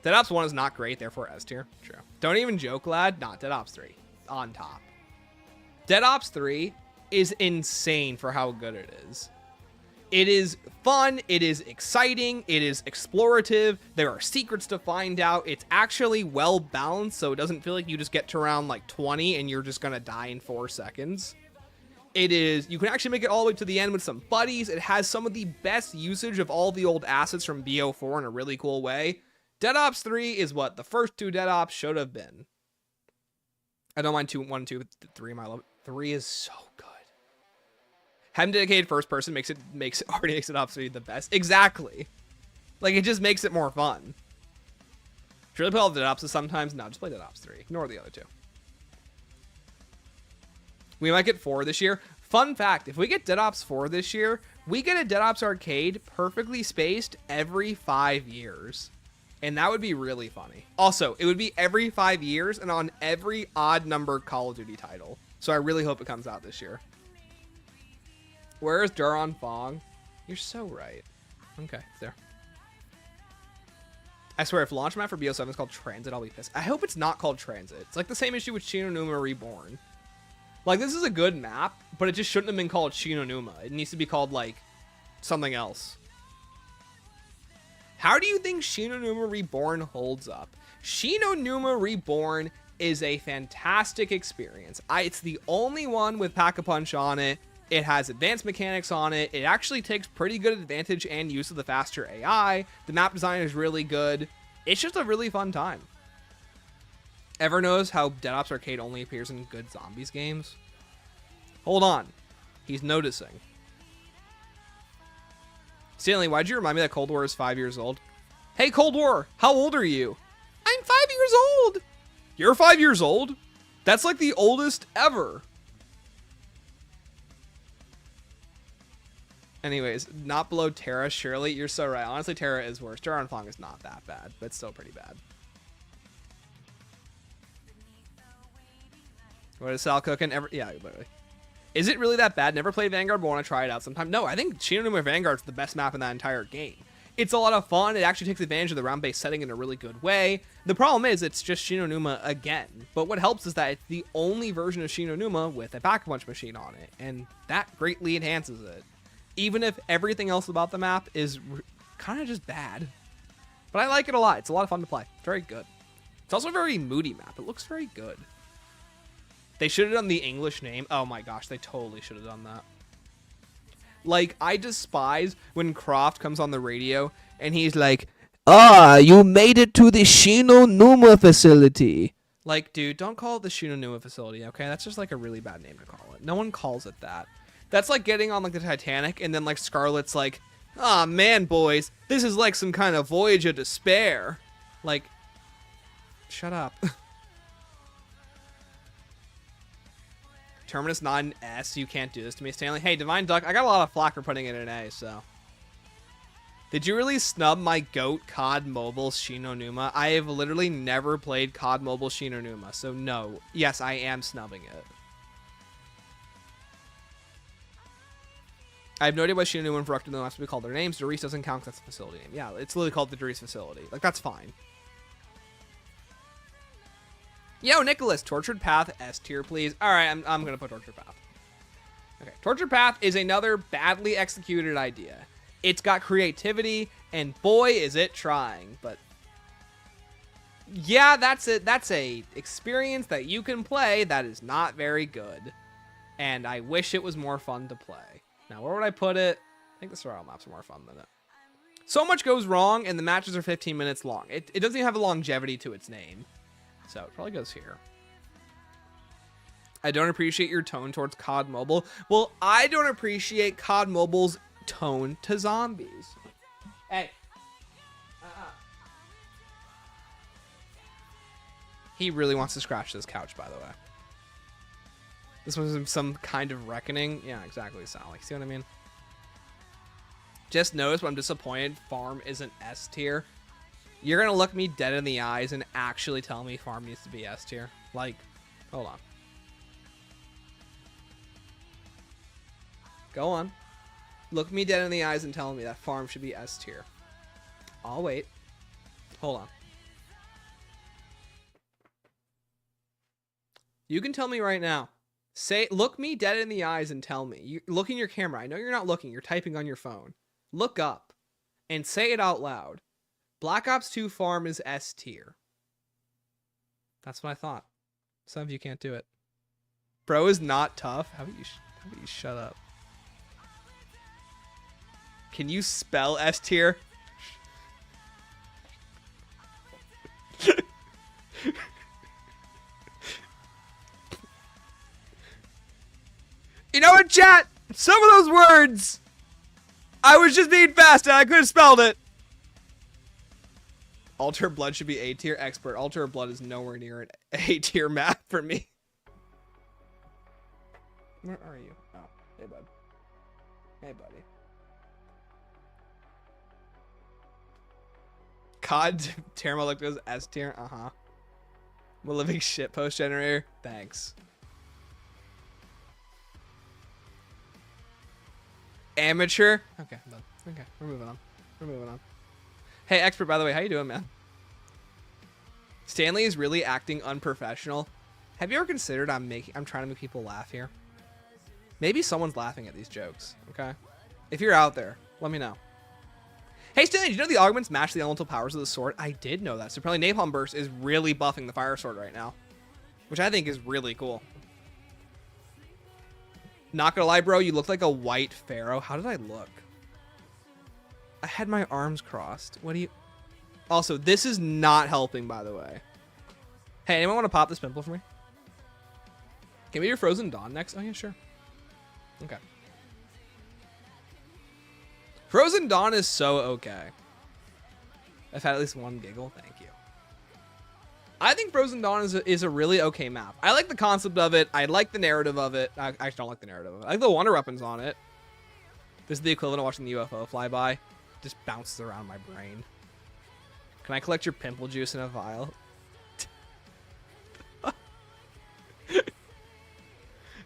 Dead Ops 1 is not great, therefore S tier. True. Don't even joke, lad. Not Dead Ops 3. On top. Dead Ops 3 is insane for how good it is. It is fun. It is exciting. It is explorative. There are secrets to find out. It's actually well balanced, so it doesn't feel like you just get to around like 20 and you're just going to die in 4 seconds. It is, you can actually make it all the way to the end with some buddies. It has some of the best usage of all the old assets from BO4 in a really cool way. Dead Ops 3 is what the first 2 Dead Ops should have been. I don't mind 1, 2, 3. My love 3 is so good. Having dedicated first person already makes Dead Ops 3 the best. Exactly. Like it just makes it more fun. Should really play all the Dead Ops sometimes? No, just play Dead Ops 3. Ignore the other 2. We might get 4 this year. Fun fact, if we get Dead Ops 4 this year, we get a Dead Ops Arcade perfectly spaced every 5 years. And that would be really funny. Also, it would be every 5 years and on every odd number Call of Duty title. So I really hope it comes out this year. Where is Duron Fong? You're so right. Okay, it's there. I swear, if launch map for BO7 is called Transit, I'll be pissed. I hope it's not called Transit. It's like the same issue with Shinonuma Reborn. Like, this is a good map, but it just shouldn't have been called Shinonuma. It needs to be called, like, something else. How do you think Shinonuma Reborn holds up? Shinonuma Reborn is a fantastic experience. It's the only one with Pack-a-Punch on it. It has advanced mechanics on it. It actually takes pretty good advantage and use of the faster AI. The map design is really good. It's just a really fun time. Ever knows how Dead Ops Arcade only appears in good zombies games? Hold on. He's noticing. Stanley, why'd you remind me that Cold War is 5 years old? Hey, Cold War, how old are you? I'm 5 years old. You're 5 years old? That's like the oldest ever. Anyways, not below Terra, surely. You're so right. Honestly, Terra is worse. Terra Fong is not that bad, but it's still pretty bad. What is Sal cooking? Yeah, literally. Is it really that bad? Never played Vanguard, but want to try it out sometime. No, I think Shinonuma Vanguard is the best map in that entire game. It's a lot of fun. It actually takes advantage of the round-based setting in a really good way. The problem is it's just Shinonuma again. But what helps is that it's the only version of Shinonuma with a Pack-a-Punch machine on it, and that greatly enhances it. Even if everything else about the map is kind of just bad. But I like it a lot. It's a lot of fun to play. It's very good. It's also a very moody map. It looks very good. They should have done the English name. Oh my gosh, they totally should have done that. Like, I despise when Croft comes on the radio and he's like, "Ah, you made it to the Shinonuma facility." Like, dude, don't call it the Shinonuma facility, okay? That's just like a really bad name to call it. No one calls it that. That's like getting on like the Titanic and then like Scarlett's like, "Ah, man, boys, this is like some kind of voyage of despair." Like, shut up. Terminus not an S. You can't do this to me, Stanley. Hey, Divine Duck, I got a lot of flack for putting it in an A, so. Did you really snub my GOAT COD Mobile Shinonuma? I have literally never played COD Mobile Shinonuma, so no. Yes, I am snubbing it. I have no idea why Shinonuma and Verructa don't have to be called their names. Doris doesn't count because that's a facility name. Yeah, it's literally called the Doris facility. Like, that's fine. Yo, Nicholas, Tortured Path, S tier, please. All right, I'm going to put Tortured Path. Okay, Tortured Path is another badly executed idea. It's got creativity, and boy, is it trying. But yeah, that's it. That's a experience that you can play that is not very good. And I wish it was more fun to play. Now, where would I put it? I think the survival maps are more fun than it. So much goes wrong, and the matches are 15 minutes long. It doesn't even have a longevity to its name. So it probably goes here. I don't appreciate your tone towards COD Mobile. Well, I don't appreciate COD Mobile's tone to zombies. Hey. He really wants to scratch this couch, by the way. This was some kind of reckoning. Yeah, exactly, Sally. See what I mean? Just notice, but I'm disappointed Farm isn't S tier. You're going to look me dead in the eyes and actually tell me Farm needs to be S tier. Like, hold on. Go on. Look me dead in the eyes and tell me that Farm should be S tier. I'll wait. Hold on. You can tell me right now. Look me dead in the eyes and tell me. Look in your camera. I know you're not looking. You're typing on your phone. Look up and say it out loud. Black Ops 2 Farm is S tier. That's what I thought. Some of you can't do it. Bro is not tough. How about you shut up? Can you spell S tier? You know what, chat? Some of those words, I was just being fast and I could have spelled it. Altar of Blood should be A tier. Expert. Altar of Blood is nowhere near an A tier map for me. Where are you? Oh, hey, bud. Hey, buddy. COD Termolictos S tier. Uh-huh. I'm a living shitpost generator. Thanks. Amateur. Okay, I'm done. Okay, we're moving on. We're moving on. Hey, Expert, by the way, how you doing, man? Stanley is really acting unprofessional. Have you ever considered I'm trying to make people laugh here? Maybe someone's laughing at these jokes, okay? If you're out there, let me know. Hey, Stanley, did you know the augments match the elemental powers of the sword? I did know that. So apparently Napalm Burst is really buffing the fire sword right now, which I think is really cool. Not gonna lie, bro, you look like a white pharaoh. How did I look? I had my arms crossed. What do you... Also, this is not helping, by the way. Hey, anyone want to pop this pimple for me? Can we do Frozen Dawn next? Oh, yeah, sure. Okay. Frozen Dawn is so okay. I've had at least one giggle. Thank you. I think Frozen Dawn is a really okay map. I like the concept of it. I like the narrative of it. I actually don't like the narrative of it. I like the wonder weapons on it. This is the equivalent of watching the UFO fly by. Just bounces around my brain. Can I collect your pimple juice in a vial?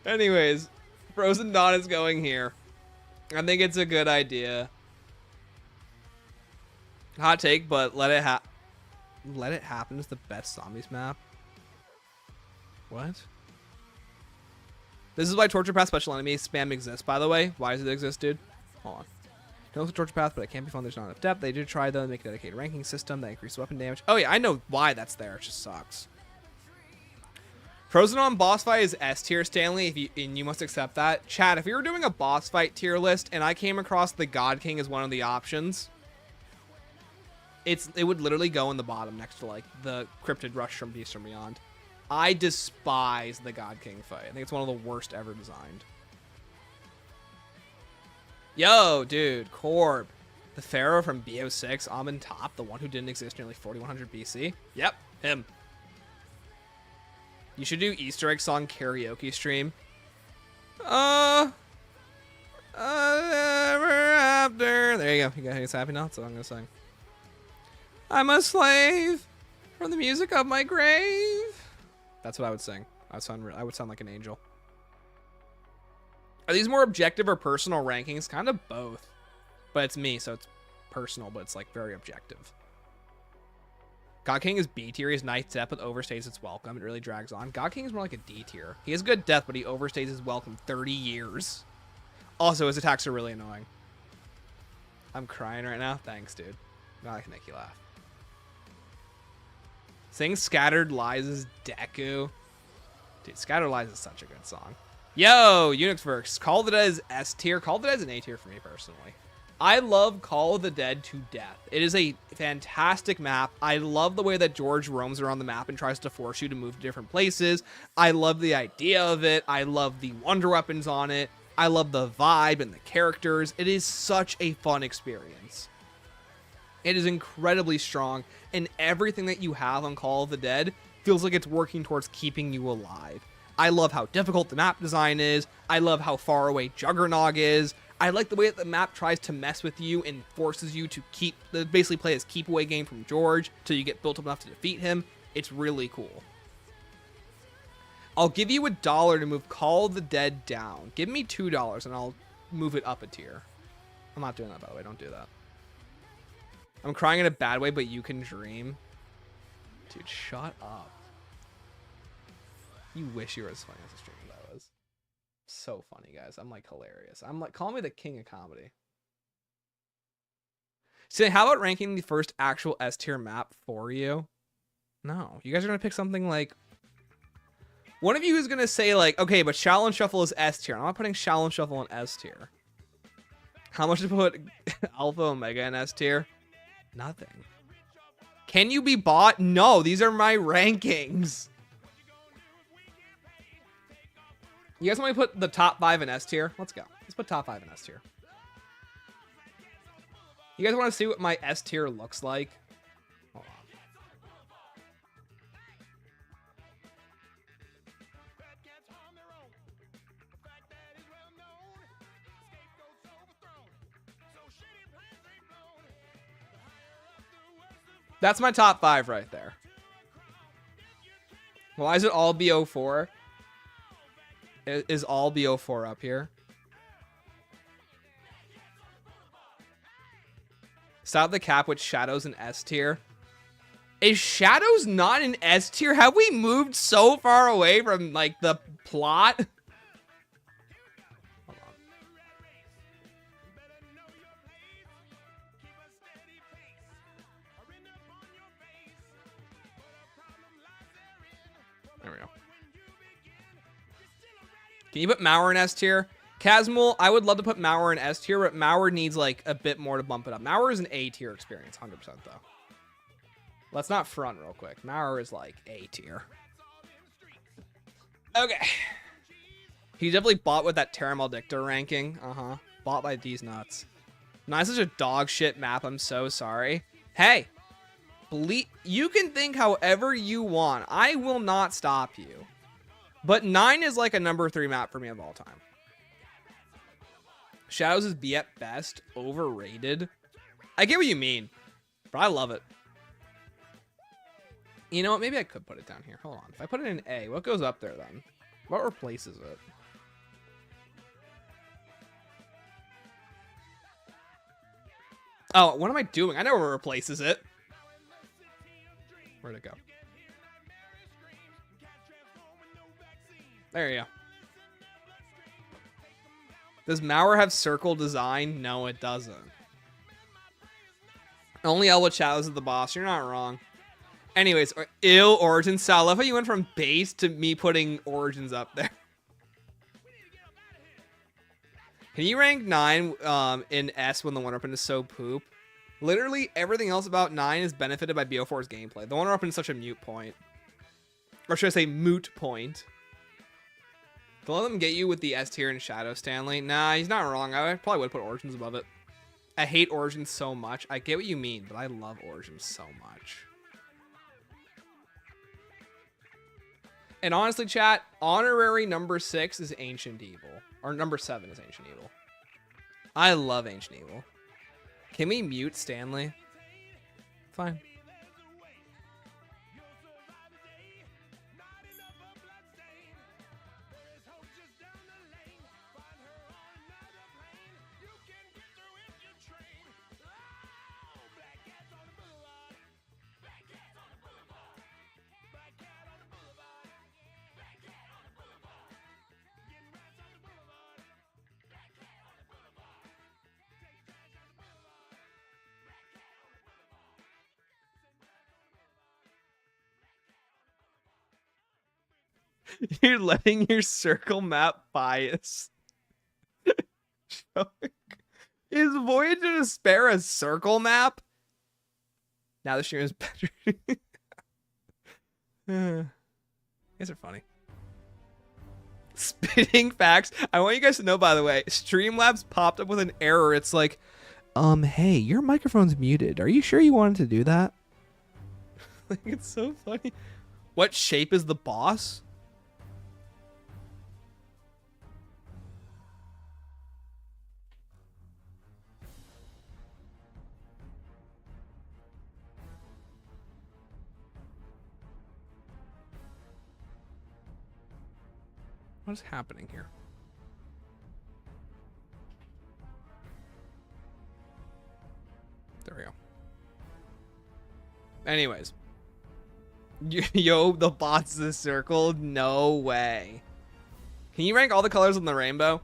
Anyways, Frozen Dawn is going here. I think it's a good idea. Hot take, but let it happen is the best zombies map. What? This is why Torture Path Special Enemy spam exists, by the way. Why does it exist, dude? Hold on. You know the Torture Path, but it can't be found. There's not enough depth. They did try, though, to make a dedicated ranking system that increases weapon damage. Oh, yeah, I know why that's there. It just sucks. Frozen Dawn boss fight is S tier, Stanley, and you must accept that. Chad, if we were doing a boss fight tier list and I came across the God King as one of the options, it would literally go in the bottom next to like the Cryptid Rush from Beast from Beyond. I despise the God King fight. I think it's one of the worst ever designed. Yo, dude, Corb. The Pharaoh from BO6, Amun Top, the one who didn't exist nearly 4100 BC. Yep, him. You should do Easter egg song karaoke stream. Ever after. There you go. You guys happy now? That's what I'm gonna sing. I'm a slave from the music of my grave. That's what I would sing. I would sound like an angel. Are these more objective or personal rankings? Kind of both. But it's me, so it's personal, but it's like very objective. God King is B tier. His nice death, but overstays its welcome. It really drags on. God King is more like a D tier. He has good death, but he overstays his welcome 30 years. Also, his attacks are really annoying. I'm crying right now. Thanks, dude. Now I can make you laugh. Sing Scattered Lies' Deku. Dude, Scattered Lies is such a good song. Yo, Unixverse. Call of the Dead is S tier. Call of the Dead is an A tier for me, personally. I love Call of the Dead to death. It is a fantastic map. I love the way that George roams around the map and tries to force you to move to different places. I love the idea of it. I love the wonder weapons on it. I love the vibe and the characters. It is such a fun experience. It is incredibly strong, and everything that you have on Call of the Dead feels like it's working towards keeping you alive. I love how difficult the map design is. I love how far away Juggernog is. I like the way that the map tries to mess with you and forces you to basically play this keep away game from George till you get built up enough to defeat him. It's really cool. I'll give you $1 to move Call of the Dead down. Give me $2 and I'll move it up a tier. I'm not doing that, by the way. Don't do that. I'm crying in a bad way, but you can dream. Dude, shut up. You wish you were as funny as the stream as I was. So funny, guys. I'm like hilarious. I'm like, call me the king of comedy. So how about ranking the first actual S tier map for you? No, you guys are gonna pick something like, one of you is gonna say like, okay, but Shaolin and Shuffle is S tier. I'm not putting Shaolin and Shuffle in S tier. How much to put Alpha Omega in S tier? Nothing. Can you be bought? No, these are my rankings. You guys want me to put the top 5 in S tier? Let's go. Let's put top 5 in S tier. You guys want to see what my S tier looks like? Hold on. That's my top 5 right there. Why is it all BO4? Is all BO4 up here? Stop the cap with Shadows in S tier. Is Shadows not in S tier? Have we moved so far away from like the plot? Hold on. There we go. Can you put Mauer in S tier? Casmul, I would love to put Mauer in S tier, but Mauer needs like a bit more to bump it up. Mauer is an A tier experience, 100% though. Let's not front real quick. Mauer is like A tier. Okay. He definitely bought with that Terra Maldicta ranking. Bought by these nuts. Not such a dog shit map. I'm so sorry. Hey, You can think however you want. I will not stop you. But 9 is like a number 3 map for me of all time. Shadows is B at best. Overrated. I get what you mean, but I love it. You know what? Maybe I could put it down here. Hold on. If I put it in A, what goes up there then? What replaces it? Oh, what am I doing? I know what replaces it. Where'd it go? There you go. Does Mauer have circle design? No, it doesn't. Only Elwood Shadows is the boss. You're not wrong. Anyways, ill Origins. Sal, I love how you went from base to me putting Origins up there. Can you rank 9 in S when the 1-up-in is so poop? Literally everything else about 9 is benefited by BO4's gameplay. The 1-up-in is such a mute point. Or should I say moot point? Don't let them get you with the S tier and Shadow Stanley. Nah, he's not wrong. I probably would put Origins above it. I hate Origins so much. I get what you mean, but I love Origins so much. And honestly, chat, honorary number 6 is Ancient Evil. Or number 7 is Ancient Evil. I love Ancient Evil. Can we mute Stanley? Fine. You're letting your circle map bias. Is Voyage to Despair a circle map? Now the stream is better. You guys are funny. Spitting facts. I want you guys to know, by the way, Streamlabs popped up with an error. It's like, hey, your microphone's muted. Are you sure you wanted to do that? Like, it's so funny. What shape is the boss? What is happening here? There we go. Anyways. Yo, the bot's the circle? No way. Can you rank all the colors in the rainbow?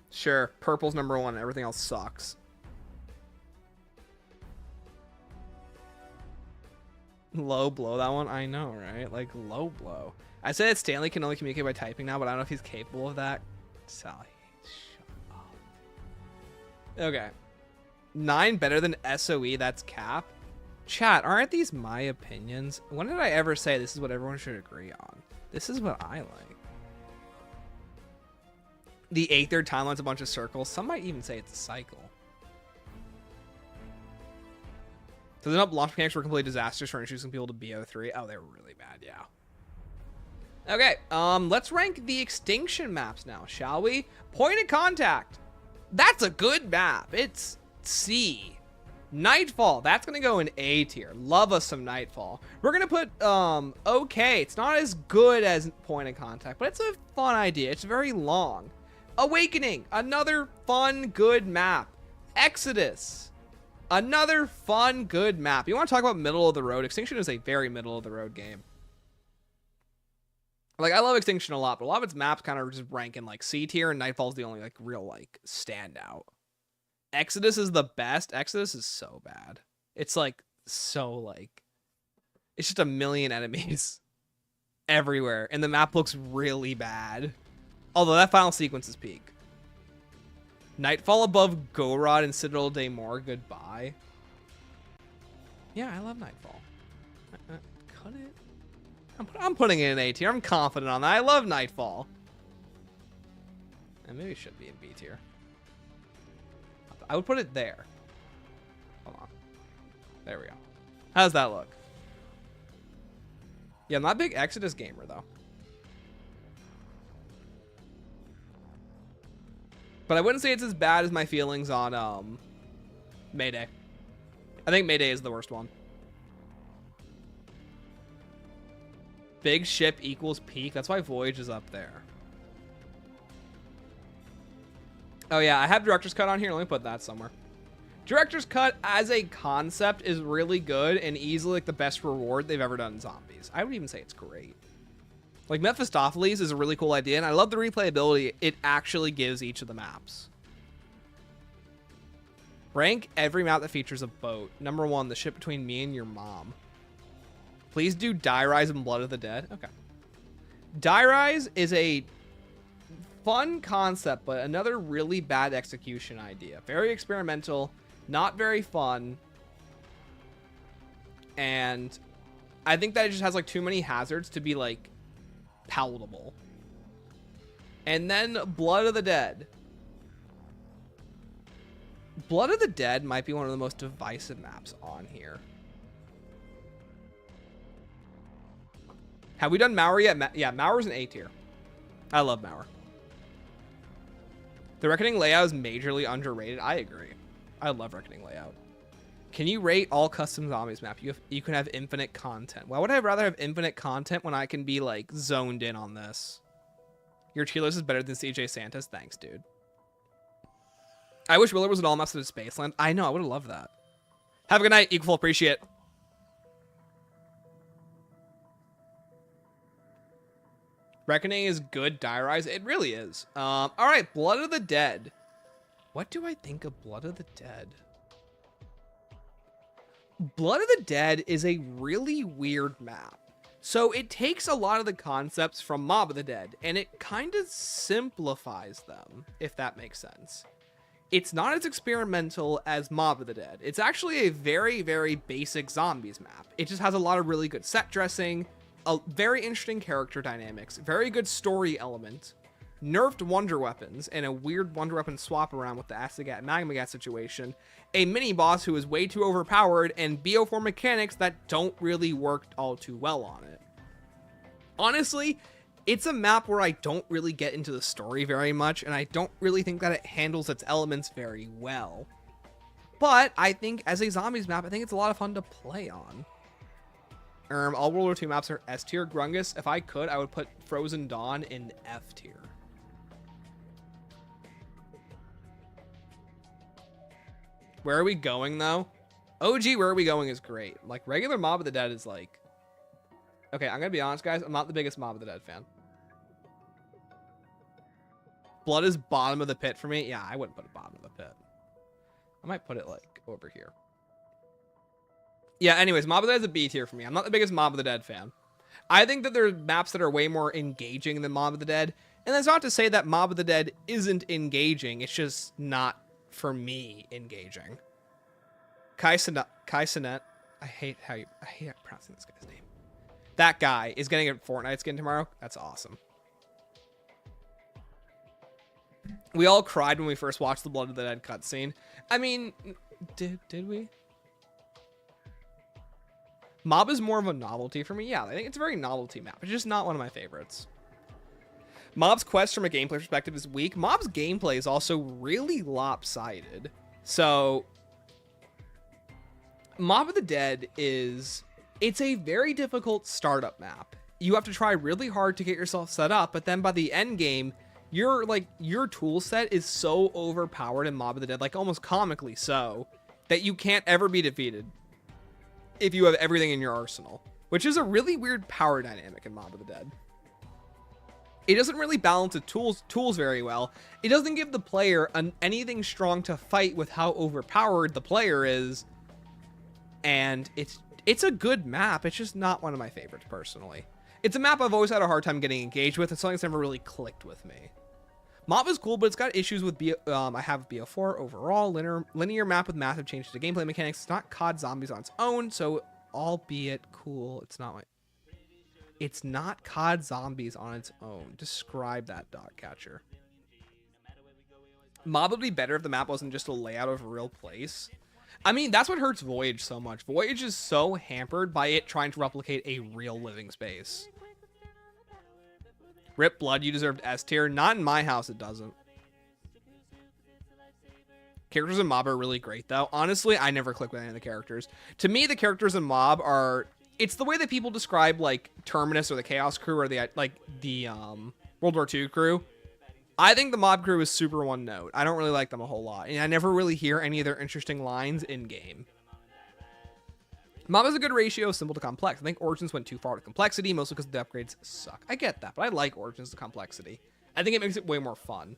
Sure. Purple's number 1. Everything else sucks. Low blow that one? I know, right? Like, low blow. I said that Stanley can only communicate by typing now, but I don't know if he's capable of that. Sally, shut up. Okay. 9 better than SOE, that's cap. Chat, aren't these my opinions? When did I ever say this is what everyone should agree on? This is what I like. The 8th timeline's a bunch of circles. Some might even say it's a cycle. So the launch mechanics were completely disastrous for introducing people to BO3. Oh, they were really bad, yeah. Okay, let's rank the extinction maps now, shall we? Point of Contact. That's a good map. It's C. Nightfall. That's going to go in A tier. Love us some Nightfall. We're going to put, okay. It's not as good as Point of Contact, but it's a fun idea. It's very long. Awakening. Another fun, good map. Exodus. Another fun, good map. You want to talk about middle of the road? Extinction is a very middle of the road game. Like, I love Extinction a lot, but a lot of its maps kind of just rank in, like, C tier, and Nightfall's the only, like, real, like, standout. Exodus is the best. Exodus is so bad. It's, like, so, like... It's just a million enemies everywhere, and the map looks really bad. Although, that final sequence is peak. Nightfall above Gorod and Citadel Day More, goodbye. Yeah, I love Nightfall. Cut it. I'm putting it in A tier. I'm confident on that. I love Nightfall. And maybe it should be in B tier. I would put it there. Hold on. There we go. How's that look? Yeah, I'm not a big Exodus gamer, though. But I wouldn't say it's as bad as my feelings on Mayday. I think Mayday is the worst one. Big ship equals peak. That's why Voyage is up there. Oh, yeah, I have Director's Cut on here. Let me put that somewhere. Director's Cut as a concept is really good and easily like the best reward they've ever done in zombies. I would even say it's great. Like Mephistopheles is a really cool idea, and I love the replayability it actually gives each of the maps. Rank every map that features a boat. Number 1, the ship between me and your mom. Please do Die Rise and Blood of the Dead. Okay. Die Rise is a fun concept, but another really bad execution idea. Very experimental, not very fun. And I think that it just has like too many hazards to be like palatable. And then Blood of the Dead. Blood of the Dead might be one of the most divisive maps on here. Have we done Mauer yet? Yeah, Mauer's an A tier. I love Mauer. The Reckoning layout is majorly underrated. I agree. I love Reckoning layout. Can you rate all custom zombies map? You can have infinite content. Why would I rather have infinite content when I can be like zoned in on this? Your tier list is better than CJ Santa's. Thanks, dude. I wish Willer was an all maps of Spaceland. I know, I would have loved that. Have a good night. Equal appreciate it. Reckoning is good. Die Rise. It really is. All right, Blood of the Dead. What do I think of Blood of the Dead? Blood of the Dead is a really weird map. So it takes a lot of the concepts from Mob of the Dead, and it kind of simplifies them, if that makes sense. It's not as experimental as Mob of the Dead. It's actually a very, very basic zombies map. It just has a lot of really good set dressing, a very interesting character dynamics, very good story element, nerfed wonder weapons, and a weird wonder weapon swap around with the acid gas magma gas situation, a mini boss who is way too overpowered, and BO4 mechanics that don't really work all too well on it. Honestly, it's a map where I don't really get into the story very much, and I don't really think that it handles its elements very well. But I think as a zombies map, I think it's a lot of fun to play on. All World War II maps are S tier. Grungus, if I could, I would put Frozen Dawn in F tier. Where are we going, though? OG, Where Are We Going is great. Like, regular Mob of the Dead is like... Okay, I'm gonna be honest, guys. I'm not the biggest Mob of the Dead fan. Blood is bottom of the pit for me. Yeah, I wouldn't put it bottom of the pit. I might put it, like, over here. Yeah, anyways, Mob of the Dead is a B tier for me. I'm not the biggest Mob of the Dead fan. I think that there are maps that are way more engaging than Mob of the Dead. And that's not to say that Mob of the Dead isn't engaging. It's just not, for me, engaging. Kai Sinet. I hate pronouncing this guy's name. That guy is getting a Fortnite skin tomorrow. That's awesome. We all cried when we first watched the Blood of the Dead cutscene. I mean, did we? Mob is more of a novelty for me. Yeah, I think it's a very novelty map. It's just not one of my favorites. Mob's quest from a gameplay perspective is weak. Mob's gameplay is also really lopsided. So, Mob of the Dead is... It's a very difficult startup map. You have to try really hard to get yourself set up, but then by the end game, your tool set is so overpowered in Mob of the Dead, like almost comically so, that you can't ever be defeated if you have everything in your arsenal, which is a really weird power dynamic in Mob of the Dead. It doesn't really balance the tools very well. It doesn't give the player anything strong to fight with how overpowered the player is, and it's a good map. It's just not one of my favorites, personally. It's a map I've always had a hard time getting engaged with. It's something that's never really clicked with me. Mob is cool, but it's got issues with I have BO4 overall. Linear map with massive changes to gameplay mechanics. It's not COD Zombies on its own, so albeit cool, it's not COD Zombies on its own. Describe that, dog catcher. Mob would be better if the map wasn't just a layout of a real place. I mean, that's what hurts Voyage so much. Voyage is so hampered by it trying to replicate a real living space. Rip Blood, you deserved S tier. Not in my house, it doesn't. Characters in Mob are really great, though. Honestly, I never click with any of the characters. To me, the characters in Mob are... It's the way that people describe, like, Terminus or the Chaos crew or the World War II crew. I think the Mob crew is super one note. I don't really like them a whole lot. And I never really hear any of their interesting lines in-game. Mob has a good ratio of simple to complex. I think Origins went too far with complexity, mostly because the upgrades suck. I get that, but I like Origins to complexity. I think it makes it way more fun.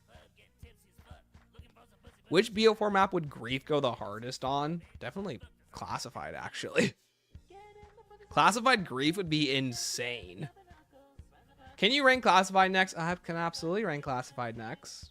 Which BO4 map would Grief go the hardest on? Definitely Classified, actually. Classified Grief would be insane. Can you rank Classified next? I can absolutely rank Classified next.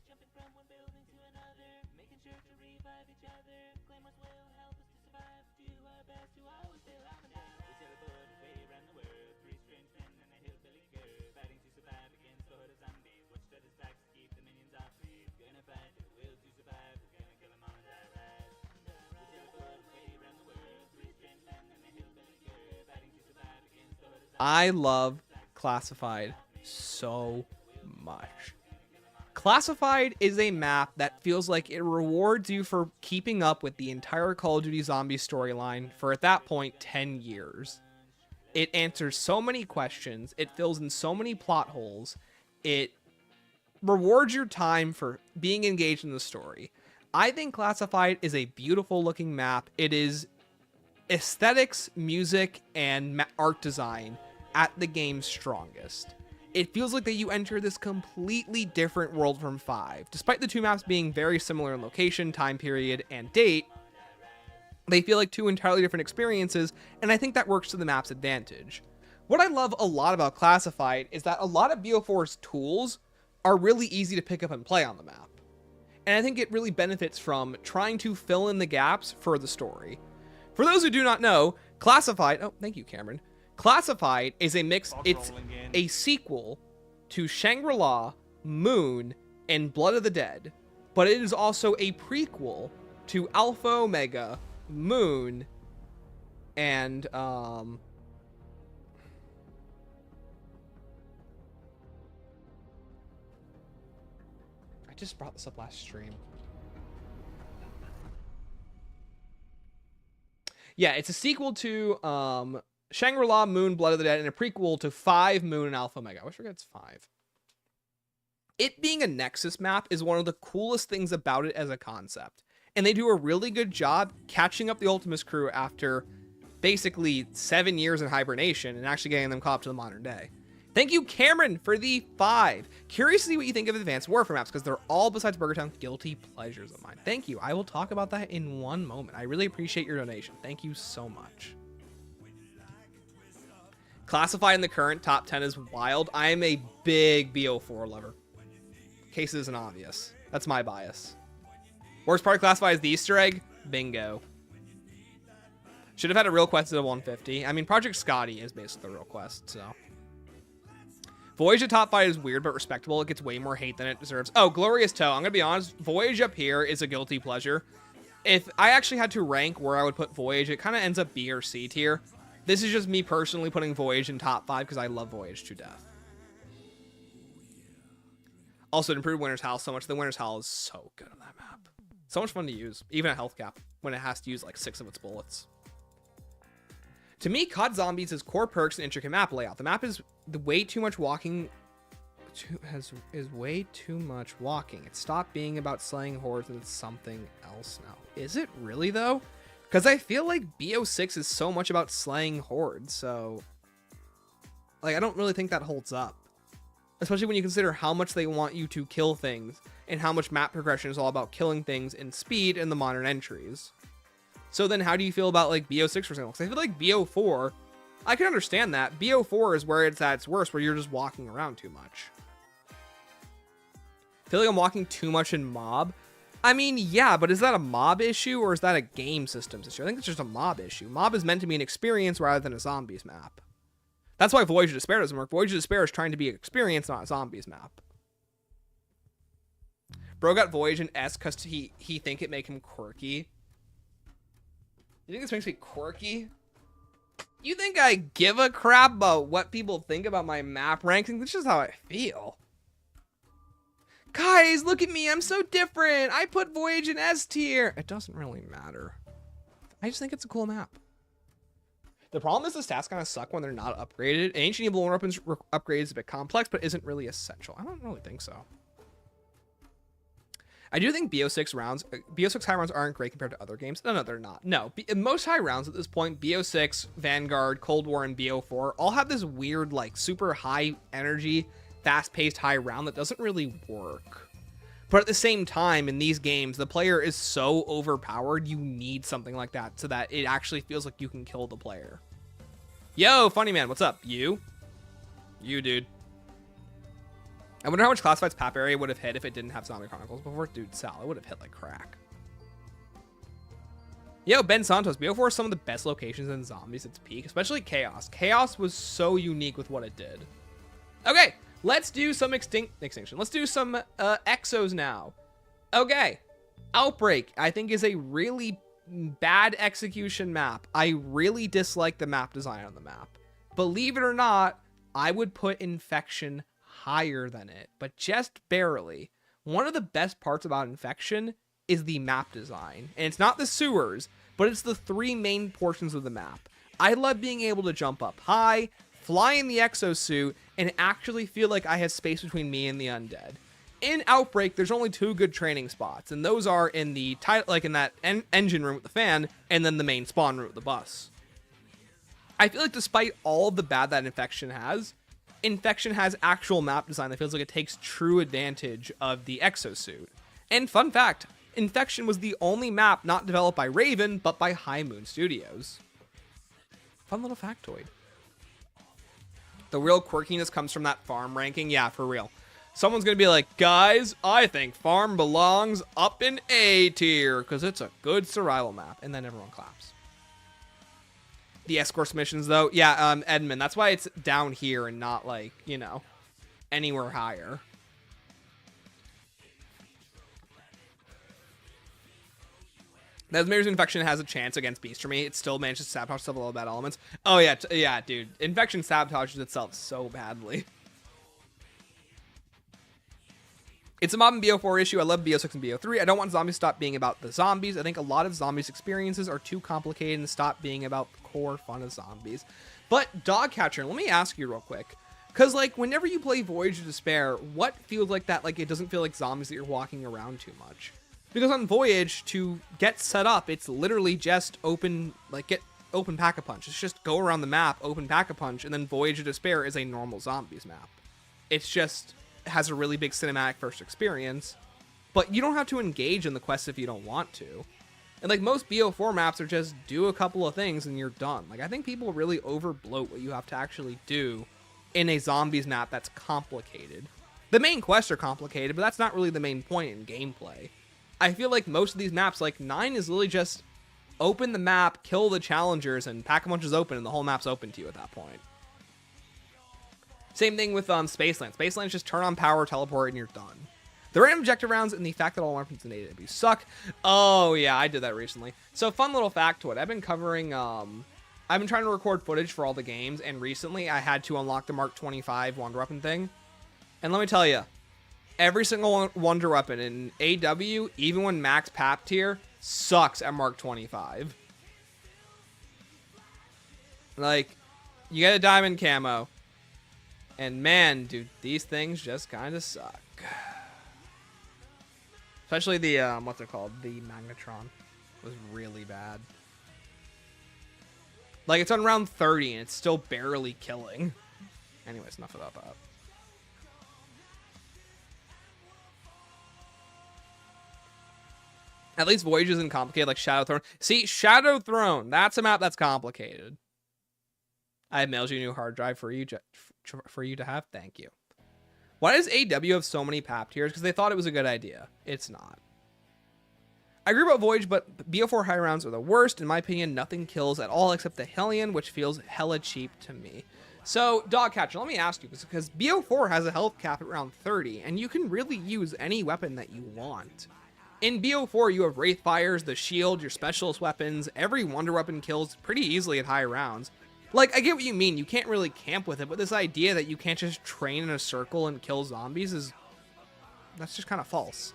I love Classified so much. Classified is a map that feels like it rewards you for keeping up with the entire Call of Duty Zombies storyline for, at that point, 10 years. It answers so many questions. It fills in so many plot holes. It rewards your time for being engaged in the story. I think Classified is a beautiful looking map. It is aesthetics, music, and art design at the game's strongest. It feels like that you enter this completely different world from 5. Despite the two maps being very similar in location, time period, and date, they feel like two entirely different experiences, and I think that works to the map's advantage. What I love a lot about Classified is that a lot of BO4's tools are really easy to pick up and play on the map. And I think it really benefits from trying to fill in the gaps for the story. For those who do not know, Classified... Oh, thank you, Cameron. Classified is a mix... It's a sequel to Shangri-La, Moon, and Blood of the Dead. But it is also a prequel to Alpha Omega, Moon, and... I just brought this up last stream. Yeah, it's a sequel to Shangri-La, Moon, Blood of the Dead, and a prequel to 5, Moon, and Alpha Omega. I wish I forget it's 5. It being a Nexus map is one of the coolest things about it as a concept. And they do a really good job catching up the Ultimus crew after basically 7 years in hibernation and actually getting them caught up to the modern day. Thank you, Cameron, for the 5. Curious to see what you think of Advanced Warfare maps, because they're all, besides Burger Town, guilty pleasures of mine. Thank you. I will talk about that in one moment. I really appreciate your donation. Thank you so much. Classified in the current top 10 is wild. I am a big BO4 lover. Case isn't obvious. That's my bias. Worst part of Classified is the Easter egg. Bingo. Should have had a real quest at 150. I mean, Project Scotty is basically the real quest, so... Voyage at top 5 is weird but respectable. It gets way more hate than it deserves. Oh, Glorious Toe. I'm gonna be honest. Voyage up here is a guilty pleasure. If I actually had to rank where I would put Voyage, it kind of ends up B or C tier. This is just me personally putting Voyage in top 5 because I love Voyage to death. Also, it improved Winter's Howl so much. The Winter's Howl is so good on that map. So much fun to use, even at health cap, when it has to use like 6 of its bullets. To me, COD Zombies is core perks and intricate map layout. The map is way too much walking. Is way too much walking. It stopped being about slaying hordes and it's something else now. Is it really though? Because I feel like BO6 is so much about slaying hordes, so like I don't really think that holds up. Especially when you consider how much they want you to kill things and how much map progression is all about killing things and speed in the modern entries. So then how do you feel about like BO6 for example? Because I feel like BO4, I can understand that. BO4 is where it's at its worst, where you're just walking around too much. I feel like I'm walking too much in Mob. I mean, yeah, but is that a Mob issue or is that a game systems issue? I think it's just a Mob issue. Mob is meant to be an experience rather than a Zombies map. That's why Voyage of Despair doesn't work. Voyage of Despair is trying to be an experience, not a Zombies map. Bro got Voyage in S because he think it make him quirky. You think this makes me quirky? You think I give a crap about what people think about my map ranking? That's just how I feel. Guys, look at me. I'm so different. I put Voyage in S tier. It doesn't really matter. I just think it's a cool map. The problem is the stats kind of suck when they're not upgraded. Ancient Evil Weapons upgrade is a bit complex, but isn't really essential. I don't really think so. I do think BO6 rounds, BO6 high rounds aren't great compared to other games. No, they're not. No, most high rounds at this point, BO6, Vanguard, Cold War, and BO4 all have this weird, like, super high energy, fast-paced high round that doesn't really work. But at the same time, in these games, the player is so overpowered, you need something like that so that it actually feels like you can kill the player. Yo, funny man, what's up? You, dude. I wonder how much Classified's Pap area would have hit if it didn't have Zombie Chronicles before. Dude, Sal, it would have hit like crack. Yo, Ben Santos, BO4 is some of the best locations in Zombies at its peak, especially Chaos. Chaos was so unique with what it did. Okay, let's do some extinction. Let's do some exos now. Okay, Outbreak, I think, is a really bad execution map. I really dislike the map design on the map. Believe it or not, I would put Infection higher than it, but just barely. One of the best parts about Infection is the map design, and it's not the sewers, but it's the three main portions of the map. I love being able to jump up high, fly in the exosuit, and actually feel like I have space between me and the undead. In Outbreak, there's only two good training spots, and those are in the like in that engine room with the fan, and then the main spawn room with the bus. I feel like despite all the bad that Infection has actual map design that feels like it takes true advantage of the exosuit. And fun fact, Infection was the only map not developed by Raven, but by High Moon Studios. Fun little factoid. The real quirkiness comes from that farm ranking. Yeah, for real. Someone's going to be like, guys, I think farm belongs up in A tier because it's a good survival map. And then everyone claps. The escort missions, though. Yeah, Edmund, that's why it's down here and not, like, you know, anywhere higher. As Mayor's Infection has a chance against Beast for me, it still manages to sabotage several bad elements. Oh, yeah, yeah, dude. Infection sabotages itself so badly. It's a mob and BO4 issue. I love BO6 and BO3. I don't want zombies to stop being about the zombies. I think a lot of zombies experiences are too complicated and stop being about the core fun of zombies. But Dogcatcher, let me ask you real quick. Because, like, whenever you play Voyage of Despair, what feels like that? Like, it doesn't feel like zombies that you're walking around too much. Because on Voyage, to get set up, it's literally just open, like, get open Pack-a-Punch. It's just go around the map, open Pack-a-Punch, and then Voyage of Despair is a normal zombies map. It's just has a really big cinematic first experience, but you don't have to engage in the quest if you don't want to. And like most BO4 maps are just do a couple of things and you're done. Like I think people really overbloat what you have to actually do in a zombies map that's complicated. The main quests are complicated, but that's not really the main point in gameplay. I feel like most of these maps, like 9 is literally just open the map, kill the challengers, and Pack-a-Punch is open and the whole map's open to you at that point. Same thing with Spaceland. Spaceland just turn on power, teleport, and you're done. The random objective rounds and the fact that all weapons in AW suck. Oh yeah, I did that recently. So fun little factoid. I've been covering, I've been trying to record footage for all the games, and recently I had to unlock the Mark 25 Wonder Weapon thing. And let me tell you, every single Wonder Weapon in AW, even when max PAP tier, sucks at Mark 25. Like, you get a diamond camo. And man, dude, these things just kind of suck. Especially the, what's it called? The Magnetron was really bad. Like, it's on round 30 and it's still barely killing. Anyways, enough about that. At least Voyage isn't complicated like Shadow Throne. See, Shadow Throne, that's a map that's complicated. I have mailed you a new hard drive for you to have. Thank you. Why does AW have so many PAP tiers? Because they thought it was a good idea. It's not. I agree about Voyage, but BO4 high rounds are the worst. In my opinion, nothing kills at all except the Hellion, which feels hella cheap to me. So, Dogcatcher, let me ask you, because BO4 has a health cap at round 30, and you can really use any weapon that you want. In BO4, you have Wraith Fires, the shield, your specialist weapons. Every wonder weapon kills pretty easily at high rounds. Like, I get what you mean. You can't really camp with it, but this idea that you can't just train in a circle and kill zombies is... that's just kind of false.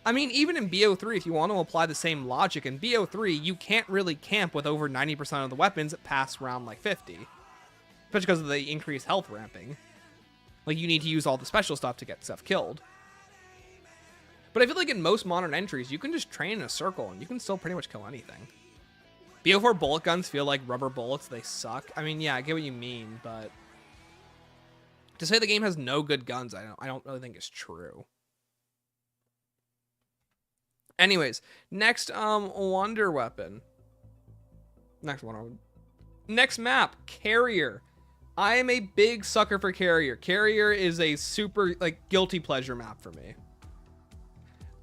I mean, even in BO3, if you want to apply the same logic, in BO3, you can't really camp with over 90% of the weapons past round, like, 50. Especially because of the increased health ramping. Like, you need to use all the special stuff to get stuff killed. But I feel like in most modern entries, you can just train in a circle, and you can still pretty much kill anything. BO4 bullet guns feel like rubber bullets. They suck. I mean, yeah, I get what you mean, but... to say the game has no good guns, I don't really think is true. Anyways, next wonder weapon. Next map, Carrier. I am a big sucker for Carrier. Carrier is a super, like, guilty pleasure map for me.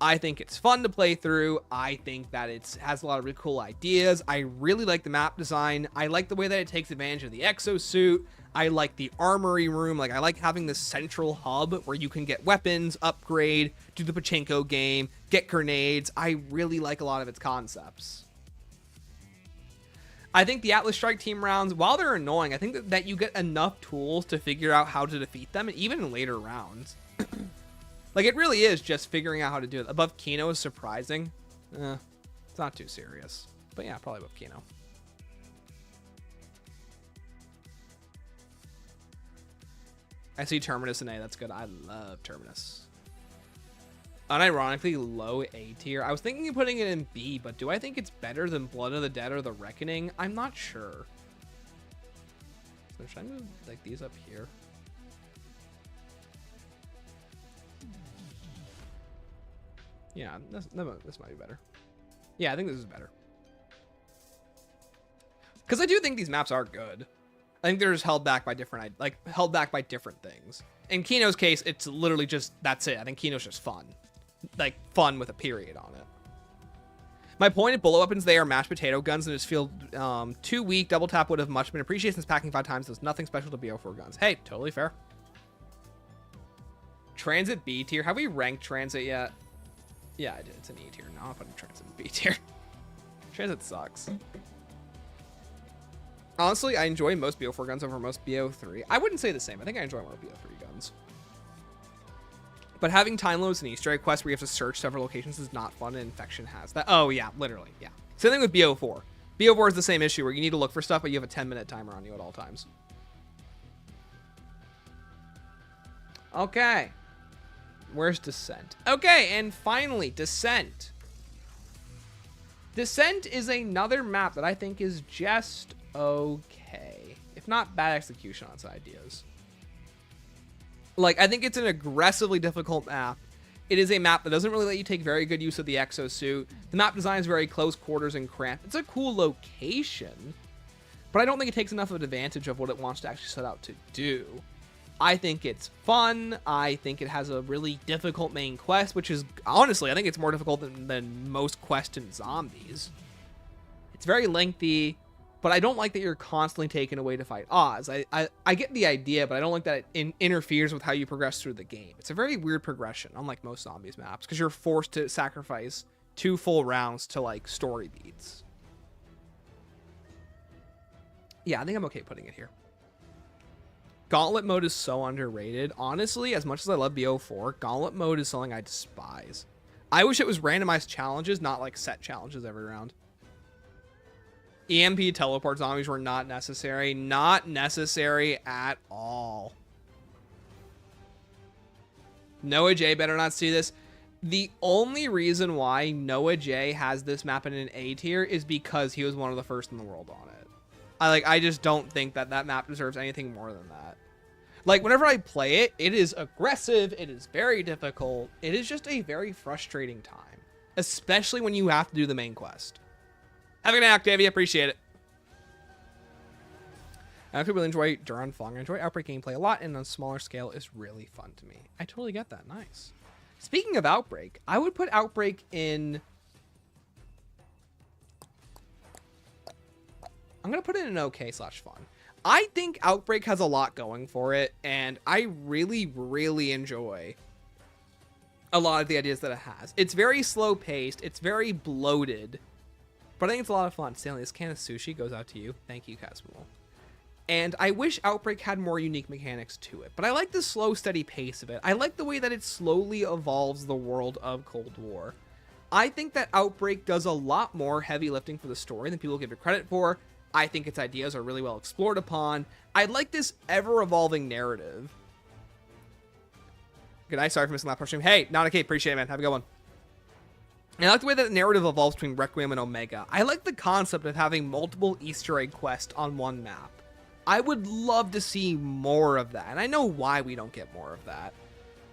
I think it's fun to play through. I think that it has a lot of really cool ideas. I really like the map design. I like the way that it takes advantage of the exosuit. I like the armory room. Like, I like having this central hub where you can get weapons, upgrade, do the pachinko game, get grenades. I really like a lot of its concepts. I think the Atlas Strike team rounds, while they're annoying, I think that you get enough tools to figure out how to defeat them, even in later rounds. Like, it really is just figuring out how to do it. Above Kino is surprising. It's not too serious. But yeah, probably above Kino. I see Terminus in A. That's good. I love Terminus. Unironically, low A tier. I was thinking of putting it in B, but do I think it's better than Blood of the Dead or The Reckoning? I'm not sure. So should I move, like, these up here? Yeah, this might be better. Yeah, I think this is better. Because I do think these maps are good. I think they're just held back by different things. In Kino's case, it's literally just, that's it. I think Kino's just fun. Like, fun with a period on it. My point at bullet weapons, they are mashed potato guns and just feel too weak. Double tap would have much been appreciated since packing 5 times. There's nothing special to BO4 guns. Hey, totally fair. Transit B tier. Have we ranked Transit yet? Yeah, I did. It's an E tier. No, I'm putting Transit in B tier. Transit sucks. Honestly, I enjoy most BO4 guns over most BO3. I wouldn't say the same. I think I enjoy more BO3 guns. But having time limits and Easter egg quests where you have to search several locations is not fun, and Infection has that. Oh, yeah, literally, yeah. Same thing with BO4. BO4 is the same issue where you need to look for stuff, but you have a 10-minute timer on you at all times. Okay. Where's Descent? Okay, and finally, Descent. Descent is another map that I think is just okay. If not bad execution on its ideas. Like, I think it's an aggressively difficult map. It is a map that doesn't really let you take very good use of the exosuit. The map design is very close quarters and cramped. It's a cool location, but I don't think it takes enough of an advantage of what it wants to actually set out to do. I think it's fun. I think it has a really difficult main quest, which is, honestly, I think it's more difficult than most quests in Zombies. It's very lengthy, but I don't like that you're constantly taken away to fight Oz. I get the idea, but I don't like that it interferes with how you progress through the game. It's a very weird progression, unlike most Zombies maps, because you're forced to sacrifice 2 full rounds to, like, story beats. Yeah, I think I'm okay putting it here. Gauntlet mode is so underrated. Honestly, as much as I love BO4, Gauntlet mode is something I despise. I wish it was randomized challenges, not like set challenges every round. EMP teleport zombies were not necessary. Not necessary at all. Noah J better not see this. The only reason why Noah J has this map in an A tier is because he was one of the first in the world on it. I just don't think that that map deserves anything more than that. Like, whenever I play it, it is aggressive, it is very difficult, it is just a very frustrating time. Especially when you have to do the main quest. Have a good night, Octavia, appreciate it. I actually really enjoy Duran Fong. I enjoy Outbreak gameplay a lot, and on a smaller scale is really fun to me. I totally get that, nice. Speaking of Outbreak, I would put Outbreak in... I'm going to put it in okay/fun. I think Outbreak has a lot going for it, and I really, really enjoy a lot of the ideas that it has. It's very slow paced. It's very bloated, but I think it's a lot of fun. Stanley, this can of sushi goes out to you. Thank you, Casmul. And I wish Outbreak had more unique mechanics to it, but I like the slow, steady pace of it. I like the way that it slowly evolves the world of Cold War. I think that Outbreak does a lot more heavy lifting for the story than people give it credit for. I think its ideas are really well explored upon. I like this ever-evolving narrative. Good night, sorry for missing that part stream. Hey, not okay, appreciate it, man. Have a good one. And I like the way that the narrative evolves between Requiem and Omega. I like the concept of having multiple Easter egg quests on one map. I would love to see more of that. And I know why we don't get more of that.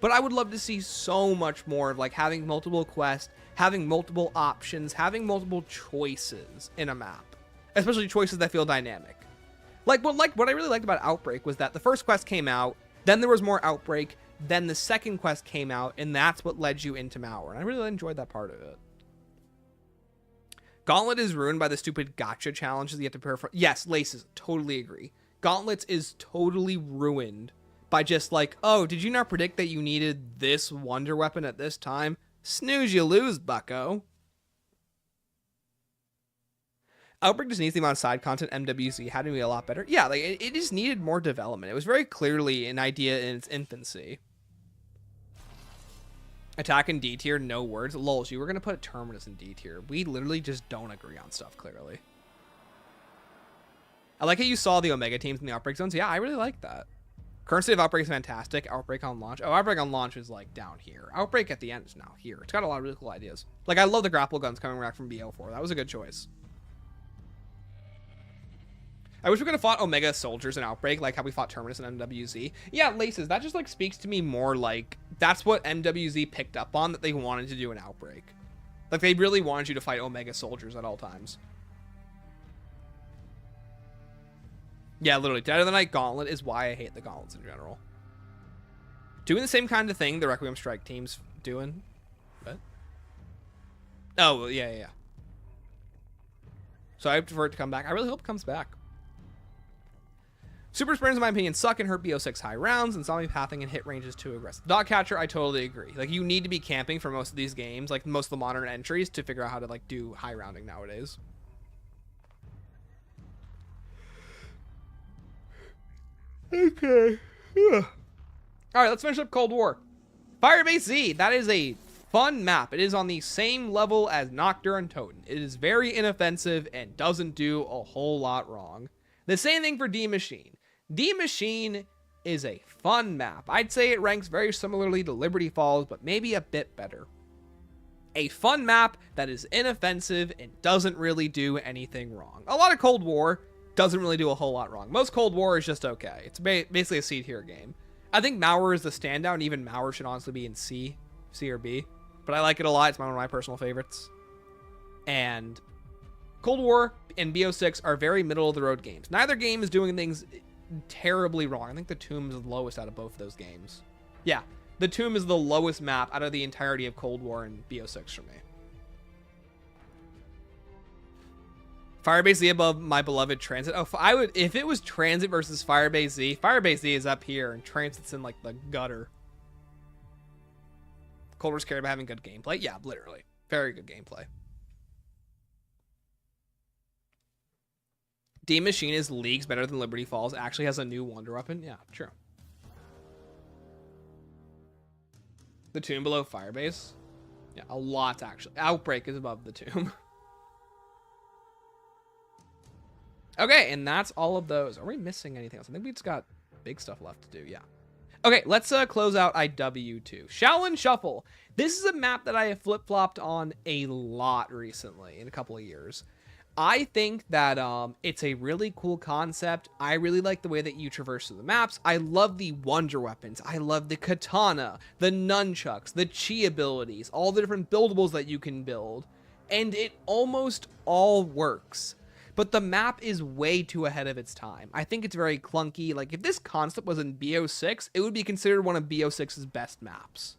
But I would love to see so much more of like having multiple quests, having multiple options, having multiple choices in a map. Especially choices that feel dynamic. What I really liked about Outbreak was that the first quest came out, then there was more Outbreak, then the second quest came out, and that's what led you into Mauer. And I really enjoyed that part of it. Gauntlet is ruined by the stupid gotcha challenges you have to prepare for. Yes, Laces, totally agree. Gauntlets is totally ruined by just like, oh, did you not predict that you needed this wonder weapon at this time? Snooze, you lose, bucko. Outbreak just needs the amount of side content MWZ had to be a lot better. Yeah, like it just needed more development. It was very clearly an idea in its infancy. Attack in D tier, no words. Lols, you were going to put Terminus in D tier. We literally just don't agree on stuff, clearly. I like how you saw the Omega teams in the Outbreak zones. Yeah, I really like that. Current state of Outbreak is fantastic. Outbreak on launch. Oh, Outbreak on launch is like down here. Outbreak at the end is now here. It's got a lot of really cool ideas. Like, I love the grapple guns coming back from BO4. That was a good choice. I wish we could have fought Omega soldiers in Outbreak, like how we fought Terminus and MWZ. Yeah, Laces, that just like speaks to me more like that's what MWZ picked up on that they wanted to do in Outbreak. Like, they really wanted you to fight Omega soldiers at all times. Yeah, literally, Dead of the Night Gauntlet is why I hate the Gauntlets in general. Doing the same kind of thing the Requiem Strike team's doing. What? Oh, yeah. So I prefer it to come back. I really hope it comes back. Super Sprinters, in my opinion, suck and hurt BO6 high rounds, and zombie pathing and hit range is too aggressive. Dog Catcher, I totally agree. Like, you need to be camping for most of these games, like most of the modern entries, to figure out how to, like, do high rounding nowadays. Okay. Yeah. All right, let's finish up Cold War. Firebase Z, that is a fun map. It is on the same level as Nocturne and Toten. It is very inoffensive and doesn't do a whole lot wrong. The same thing for D Machine. D Machine is a fun map. I'd say it ranks very similarly to Liberty Falls, but maybe a bit better. A fun map that is inoffensive and doesn't really do anything wrong. A lot of Cold War doesn't really do a whole lot wrong. Most Cold War is just okay. It's basically a C tier game. I think Mauer is the standout, and even Mauer should honestly be in C or B. But I like it a lot. It's one of my personal favorites. And Cold War and BO6 are very middle-of-the-road games. Neither game is doing things terribly wrong. I think the Tomb is the lowest out of both of those games. Yeah, the Tomb is the lowest map out of the entirety of Cold War and BO6 for me. Firebase Z above my beloved Transit. Oh, I would, if it was Transit versus Firebase Z. Firebase Z is up here and Transit's in like the gutter. Cold War's cared about having good gameplay. Yeah, literally, very good gameplay. D Machine is leagues better than Liberty Falls. Actually has a new wonder weapon. Yeah, true. The Tomb below Firebase. Yeah, a lot actually. Outbreak is above the Tomb. Okay, and that's all of those. Are we missing anything else? I think we just got big stuff left to do. Yeah. Okay, let's close out IW2. Shaolin Shuffle. This is a map that I have flip-flopped on a lot recently, in a couple of years. I think that it's a really cool concept. I really like the way that you traverse through the maps. I love the wonder weapons. I love the katana, the nunchucks, the chi abilities, all the different buildables that you can build. And it almost all works. But the map is way too ahead of its time. I think it's very clunky. Like, if this concept was in BO6, it would be considered one of BO6's best maps.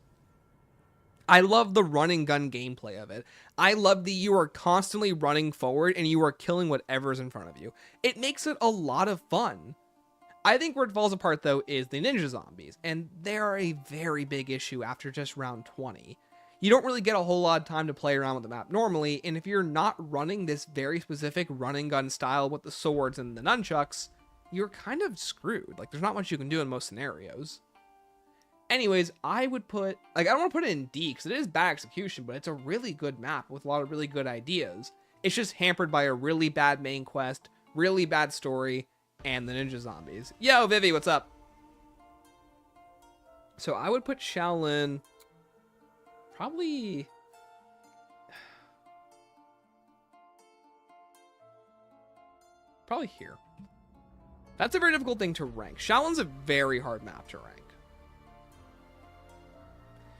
I love the run and gun gameplay of it. I love that you are constantly running forward and you are killing whatever's in front of you. It makes it a lot of fun. I think where it falls apart, though, is the ninja zombies. And they are a very big issue after just round 20. You don't really get a whole lot of time to play around with the map normally. And if you're not running this very specific running gun style with the swords and the nunchucks, you're kind of screwed. Like, there's not much you can do in most scenarios. Anyways, I would put, like, I don't want to put it in D because it is bad execution, but it's a really good map with a lot of really good ideas. It's just hampered by a really bad main quest, really bad story, and the ninja zombies. Yo, Vivi, what's up? So I would put Shaolin probably... probably here. That's a very difficult thing to rank. Shaolin's a very hard map to rank.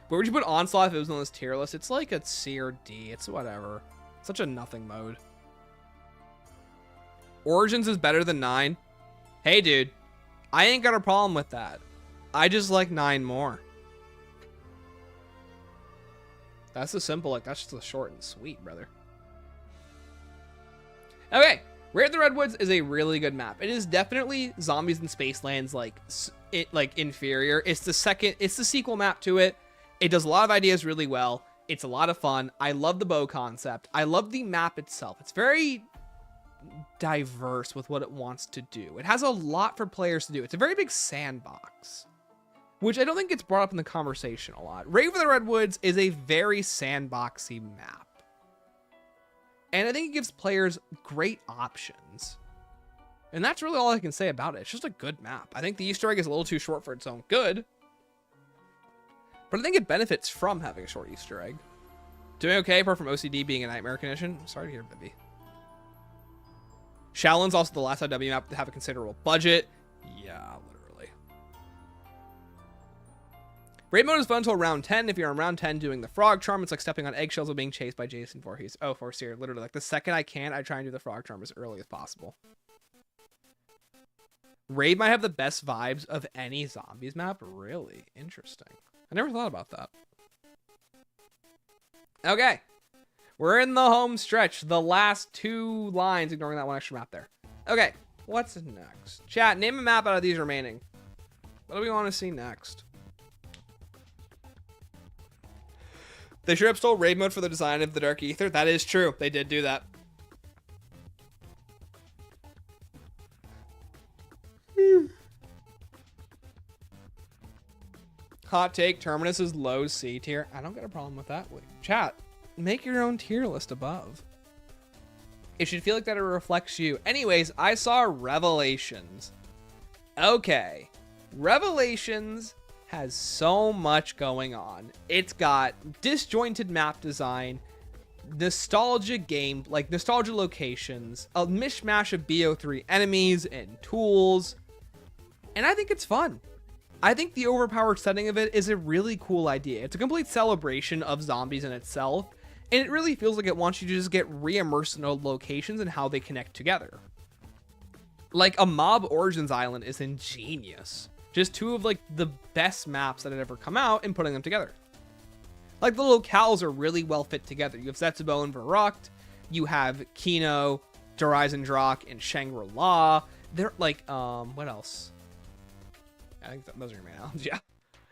Where would you put Onslaught if it was on this tier list? It's like a C or D. It's whatever. Such a nothing mode. Origins is better than 9. Hey, dude. I ain't got a problem with that. I just like 9 more. That's a simple, like, that's just a short and sweet, brother. Okay. Raid of the Redwoods is a really good map. It is definitely Zombies in Spaceland's, like, inferior. It's the sequel map to it. It does a lot of ideas really well. It's a lot of fun. I love the bow concept. I love the map itself. It's very diverse with what it wants to do. It has a lot for players to do. It's a very big sandbox, which I don't think gets brought up in the conversation a lot. Raid of the Redwoods is a very sandboxy map. And I think it gives players great options. And that's really all I can say about it. It's just a good map. I think the Easter egg is a little too short for its own good. But I think it benefits from having a short Easter egg. Doing okay apart from OCD being a nightmare condition. I'm sorry to hear, baby. Shaolin's also the last IW map to have a considerable budget. Yeah, literally. Raid mode is fun until round 10. If you're on round 10 doing the frog charm, it's like stepping on eggshells or being chased by Jason Voorhees. Oh, Forseer. Literally, like the second I can, I try and do the frog charm as early as possible. Raid might have the best vibes of any zombies map. Really interesting. I never thought about that. Okay. We're in the home stretch. The last 2 lines, ignoring that one extra map there. Okay. What's next? Chat, name a map out of these remaining. What do we want to see next? They should have stole raid mode for the design of the Dark Ether. That is true. They did do that. Hot take, Terminus is low C tier. I don't get a problem with that. Wait, chat, make your own tier list above. It should feel like that it reflects you. Anyways, I saw Revelations. Okay. Revelations has so much going on. It's got disjointed map design, nostalgia game, like nostalgia locations, a mishmash of BO3 enemies and tools. And I think it's fun. I think the overpowered setting of it is a really cool idea. It's a complete celebration of zombies in itself, and it really feels like it wants you to just get re-immersed in old locations and how they connect together. Like, a Mob Origins Island is ingenious. Just 2 of, like, the best maps that had ever come out and putting them together. Like, the locales are really well fit together. You have Setsubo and Verrucht. You have Kino, Darizen Drak, and Shangri-La. They're, like, what else? I think those are your main islands, yeah.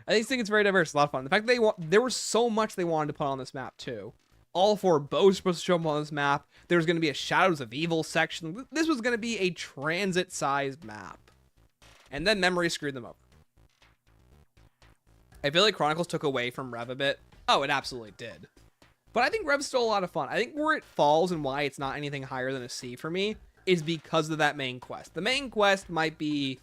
I just think it's very diverse, a lot of fun. The fact that there was so much they wanted to put on this map, too. All 4 bows supposed to show up on this map. There was going to be a Shadows of Evil section. This was going to be a transit-sized map. And then Memory screwed them up. I feel like Chronicles took away from Rev a bit. Oh, it absolutely did. But I think Rev's still a lot of fun. I think where it falls and why it's not anything higher than a C for me is because of that main quest. The main quest might be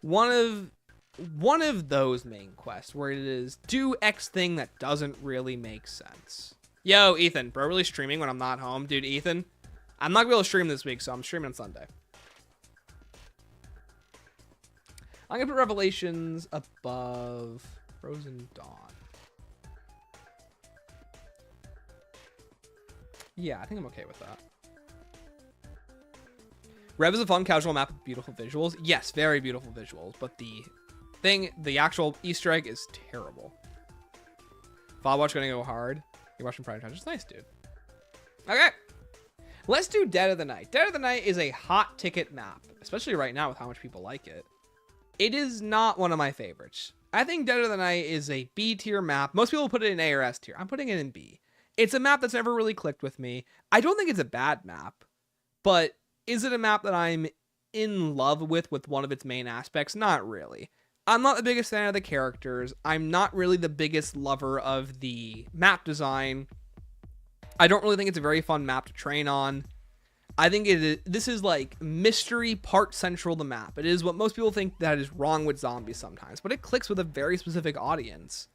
one of those main quests where it is do X thing that doesn't really make sense. Yo, Ethan, bro, really streaming when I'm not home? Dude, Ethan, I'm not gonna be able to stream this week, so I'm streaming on Sunday. I'm gonna put Revelations above Frozen Dawn. Yeah, I think I'm okay with that. Rev is a fun casual map with beautiful visuals. Yes, very beautiful visuals, but the actual Easter egg is terrible. Fobwatch gonna go hard. You're watching Prime Time. Just nice, dude. Okay. Let's do Dead of the Night. Dead of the Night is a hot ticket map, especially right now with how much people like it. It is not one of my favorites. I think Dead of the Night is a B tier map. Most people put it in A or S tier. I'm putting it in B. It's a map that's never really clicked with me. I don't think it's a bad map, but is it a map that I'm in love with one of its main aspects? Not really. I'm not the biggest fan of the characters. I'm not really the biggest lover of the map design. I don't really think it's a very fun map to train on. I think this is like mystery part central to the map. It is what most people think that is wrong with zombies sometimes, but it clicks with a very specific audience.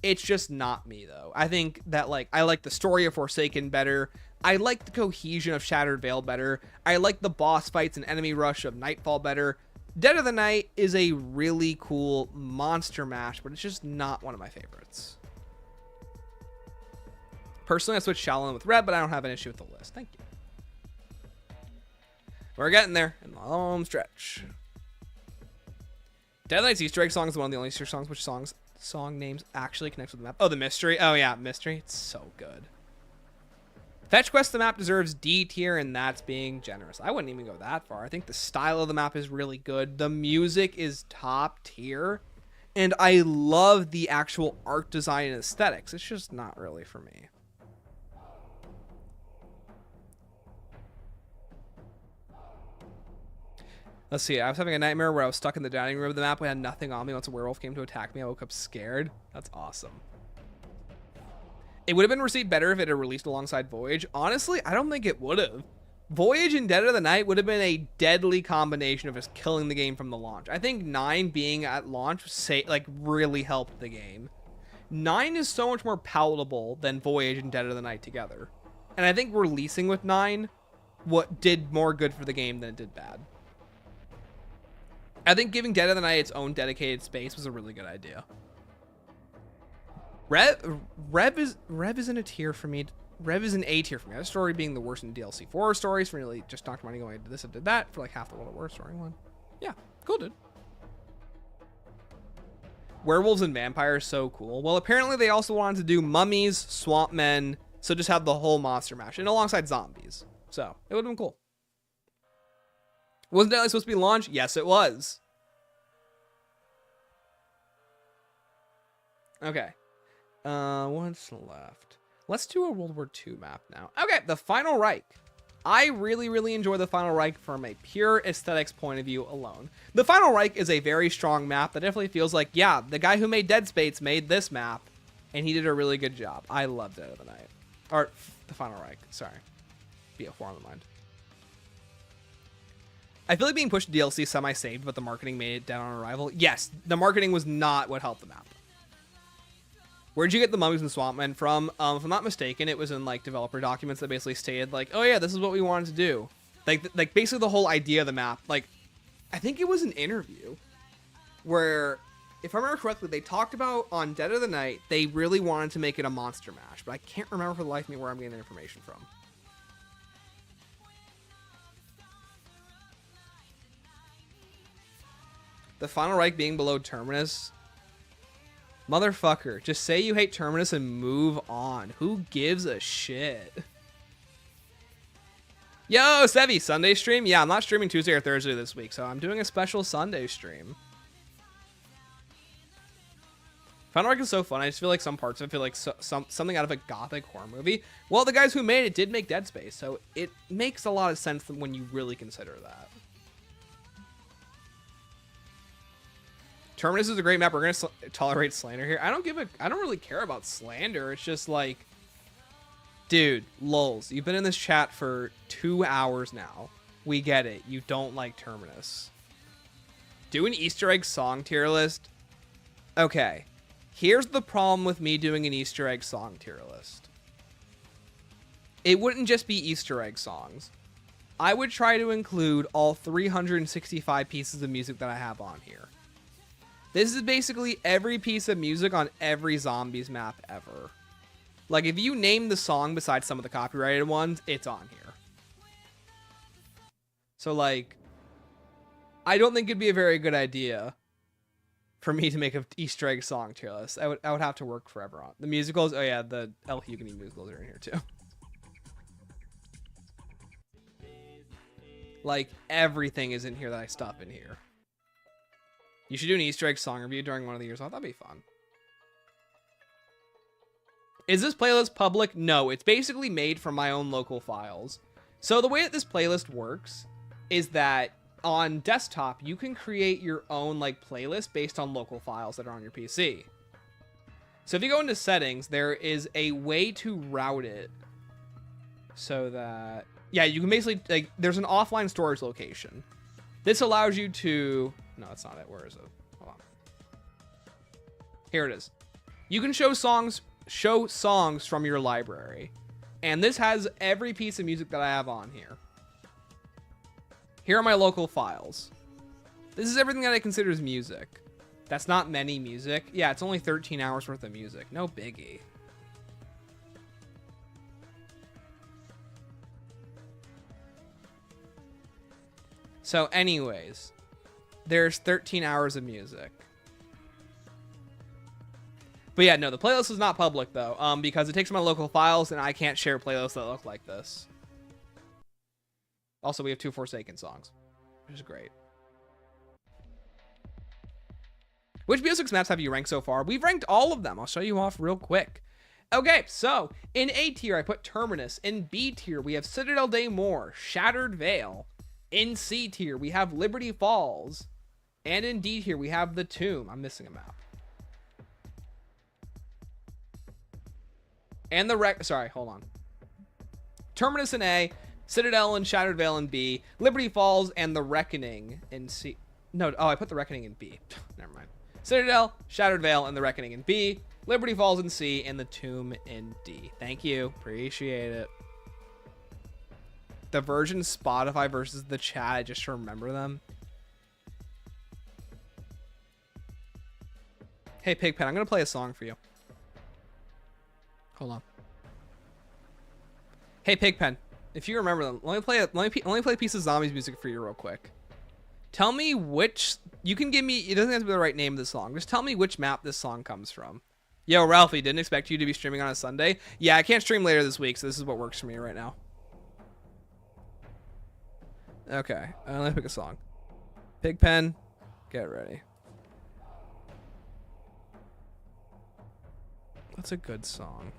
It's just not me though. I think that I like the story of Forsaken better. I like the cohesion of Shattered Veil better. I like the boss fights and enemy rush of Nightfall better. Dead of the Night is a really cool monster mash, but it's just not one of my favorites. Personally, I switched Shallow with Red, but I don't have an issue with the list. Thank you. We're getting there in the home stretch. Dead of the Night's Easter egg song is one of the only Easter songs which song names actually connects with the map. Oh, the mystery. Oh yeah, mystery. It's so good. Fetch Quest the map deserves D tier, and that's being generous. I wouldn't even go that far. I think the style of the map is really good. The music is top tier, and I love the actual art design and aesthetics. It's just not really for me. Let's see. I was having a nightmare where I was stuck in the dining room of the map. We had nothing on me. Once a werewolf came to attack me, I woke up scared. That's awesome. It would have been received better if it had released alongside Voyage. Honestly, I don't think it would have. Voyage and Dead of the Night would have been a deadly combination of just killing the game from the launch. I think 9 being at launch really helped the game. 9 is so much more palatable than Voyage and Dead of the Night together. And I think releasing with 9 did more good for the game than it did bad. I think giving Dead of the Night its own dedicated space was a really good idea. Rev is in a tier for me. Rev is an A tier for me. That story being the worst in DLC. 4 stories for really just Dr. Money going, I did this, I did that for like half the World at War story one. Yeah, cool, dude. Werewolves and vampires, so cool. Well, apparently they also wanted to do mummies, swamp men, so just have the whole monster mash, and alongside zombies. So it would have been cool. Wasn't that supposed to be launched? Yes, it was. Okay. What's left? Let's do a World War II map now. Okay, the Final Reich. I really, really enjoy the Final Reich from a pure aesthetics point of view alone. The Final Reich is a very strong map that definitely feels like, yeah, the guy who made Dead Space made this map, and he did a really good job. I love Dead of the Night. Or, the Final Reich, sorry. BO4 on the mind. I feel like being pushed to DLC semi-saved, but the marketing made it dead on arrival. Yes, the marketing was not what helped the map. Where'd you get the mummies and swamp men from? If I'm not mistaken, it was in like developer documents that basically stated like, oh yeah, this is what we wanted to do. Like basically the whole idea of the map. Like, I think it was an interview where, if I remember correctly, they talked about on Dead of the Night, they really wanted to make it a monster mash, but I can't remember for the life of me where I'm getting the information from. The Final Reich being below Terminus. Motherfucker, just say you hate Terminus and move on. Who gives a shit? Yo, Sevi, Sunday stream? Yeah, I'm not streaming Tuesday or Thursday this week, so I'm doing a special Sunday stream. Final Reich is so fun. I just feel like some parts of it feel like something out of a gothic horror movie. Well, the guys who made it did make Dead Space, so it makes a lot of sense when you really consider that. Terminus is a great map. We're gonna tolerate slander here. I don't really care about slander. It's just like, dude, lols. You've been in this chat for 2 hours now. We get it. You don't like Terminus. Do an Easter egg song tier list. Okay. Here's the problem with me doing an Easter egg song tier list. It wouldn't just be Easter egg songs. I would try to include all 365 pieces of music that I have on here. This is basically every piece of music on every zombies map ever. Like, if you name the song besides some of the copyrighted ones, it's on here. So, like, I don't think it'd be a very good idea for me to make an Easter egg song tier list. I would have to work forever on the musicals. Oh yeah, the El Hugany musicals are in here too. Like, everything is in here that I stuff in here. You should do an Easter egg song review during one of the years. I thought that'd be fun. Is this playlist public? No, it's basically made from my own local files. So the way that this playlist works is that on desktop, you can create your own like playlist based on local files that are on your PC. So if you go into settings, there is a way to route it so that, yeah, you can basically, like, there's an offline storage location. This allows you to, no, that's not it. Where is it? Hold on. Here it is. You can show songs from your library. And this has every piece of music that I have on here. Here are my local files. This is everything that I consider as music. That's not many music. Yeah, it's only 13 hours worth of music. No biggie. So anyways, there's 13 hours of music. But yeah, no, the playlist is not public though, because it takes my local files and I can't share playlists that look like this. Also, we have 2 Forsaken songs, which is great. Which BO6 maps have you ranked so far? We've ranked all of them. I'll show you off real quick. Okay, so in A tier, I put Terminus. In B tier, we have Citadel Day More, Shattered Veil. In C tier, we have Liberty Falls. And in D tier, we have The Tomb. I'm missing a map. And sorry, hold on. Terminus in A, Citadel and Shattered Veil in B, Liberty Falls and The Reckoning in C. No, oh, I put The Reckoning in B. Never mind. Citadel, Shattered Veil, and The Reckoning in B, Liberty Falls in C, and The Tomb in D. Thank you. Appreciate it. The version Spotify versus the chat, I just remember them. Hey, Pigpen, I'm going to play a song for you. Hold on. Hey, Pigpen, if you remember them, let me play a piece of Zombies music for you real quick. Tell me which, you can give me, it doesn't have to be the right name of the song. Just tell me which map this song comes from. Yo, Ralphie, didn't expect you to be streaming on a Sunday. Yeah, I can't stream later this week, so this is what works for me right now. Okay, let me pick a song. Pigpen, get ready. What's a good song?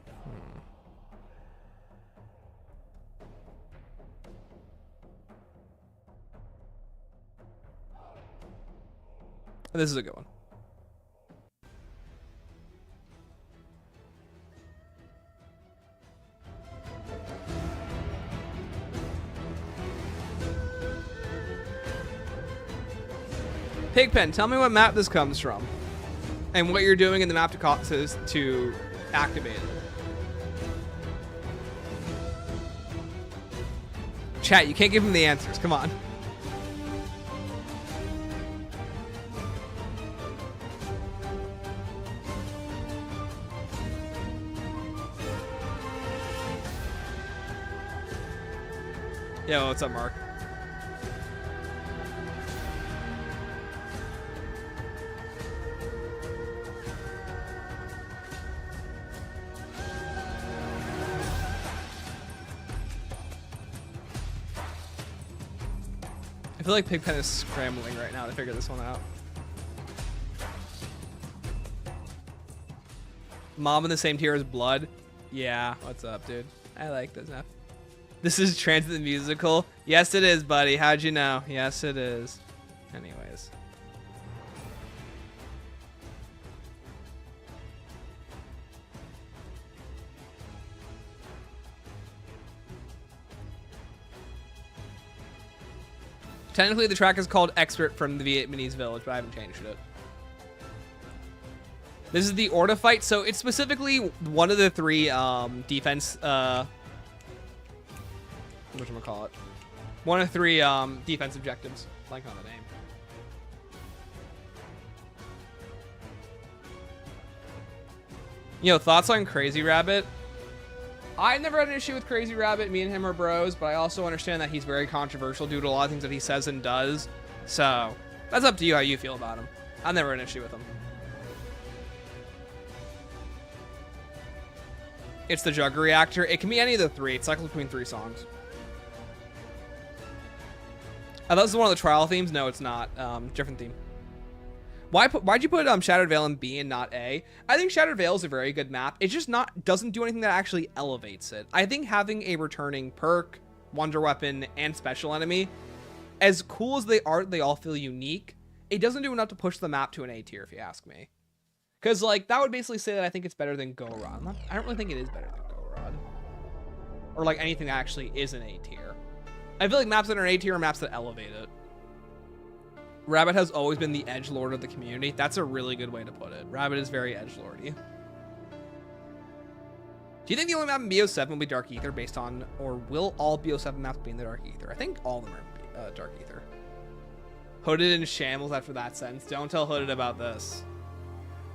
This is a good one. Pigpen, tell me what map this comes from, and what you're doing in the map to activate it. Chat, you can't give him the answers. Come on. Yo, what's up, Mark? I feel like Pigpen is scrambling right now to figure this one out. Mom in the same tier as Blood? Yeah, what's up, dude? I like this map. This is Transit the Musical? Yes, it is, buddy. How'd you know? Yes, it is. Anyways. Technically, the track is called Expert from the Vietnamese Village, but I haven't changed it. This is the Orta fight, so it's specifically one of the 3 defense, whatchamacallit? One of 3 defense objectives. Blank on the name. Yo, thoughts on Crazy Rabbit? I never had an issue with Crazy Rabbit. Me and him are bros, but I also understand that he's very controversial due to a lot of things that he says and does. So, that's up to you how you feel about him. I've never had an issue with him. It's the Jug Reactor. It can be any of the 3. It cycles between 3 songs. Oh, that was one of the trial themes? No, it's not. Different theme. Why'd you put Shattered Veil in B and not A? I think Shattered Veil is a very good map. It's just doesn't do anything that actually elevates it. I think having a returning perk, wonder weapon, and special enemy, as cool as they are, they all feel unique. It doesn't do enough to push the map to an A tier, if you ask me. Because, like, that would basically say that I think it's better than Go Rod. I don't really think it is better than Go Rod. Or, like, anything that actually is an A tier. I feel like maps that are an A tier are maps that elevate it. Rabbit has always been the edgelord of the community. That's a really good way to put it. Rabbit is very edgelordy. Do you think the only map in BO7 will be Dark Ether based on, or will all BO7 maps be in the Dark Ether? I think all of them are Dark Ether. Hooded in shambles after that sentence. Don't tell Hooded about this.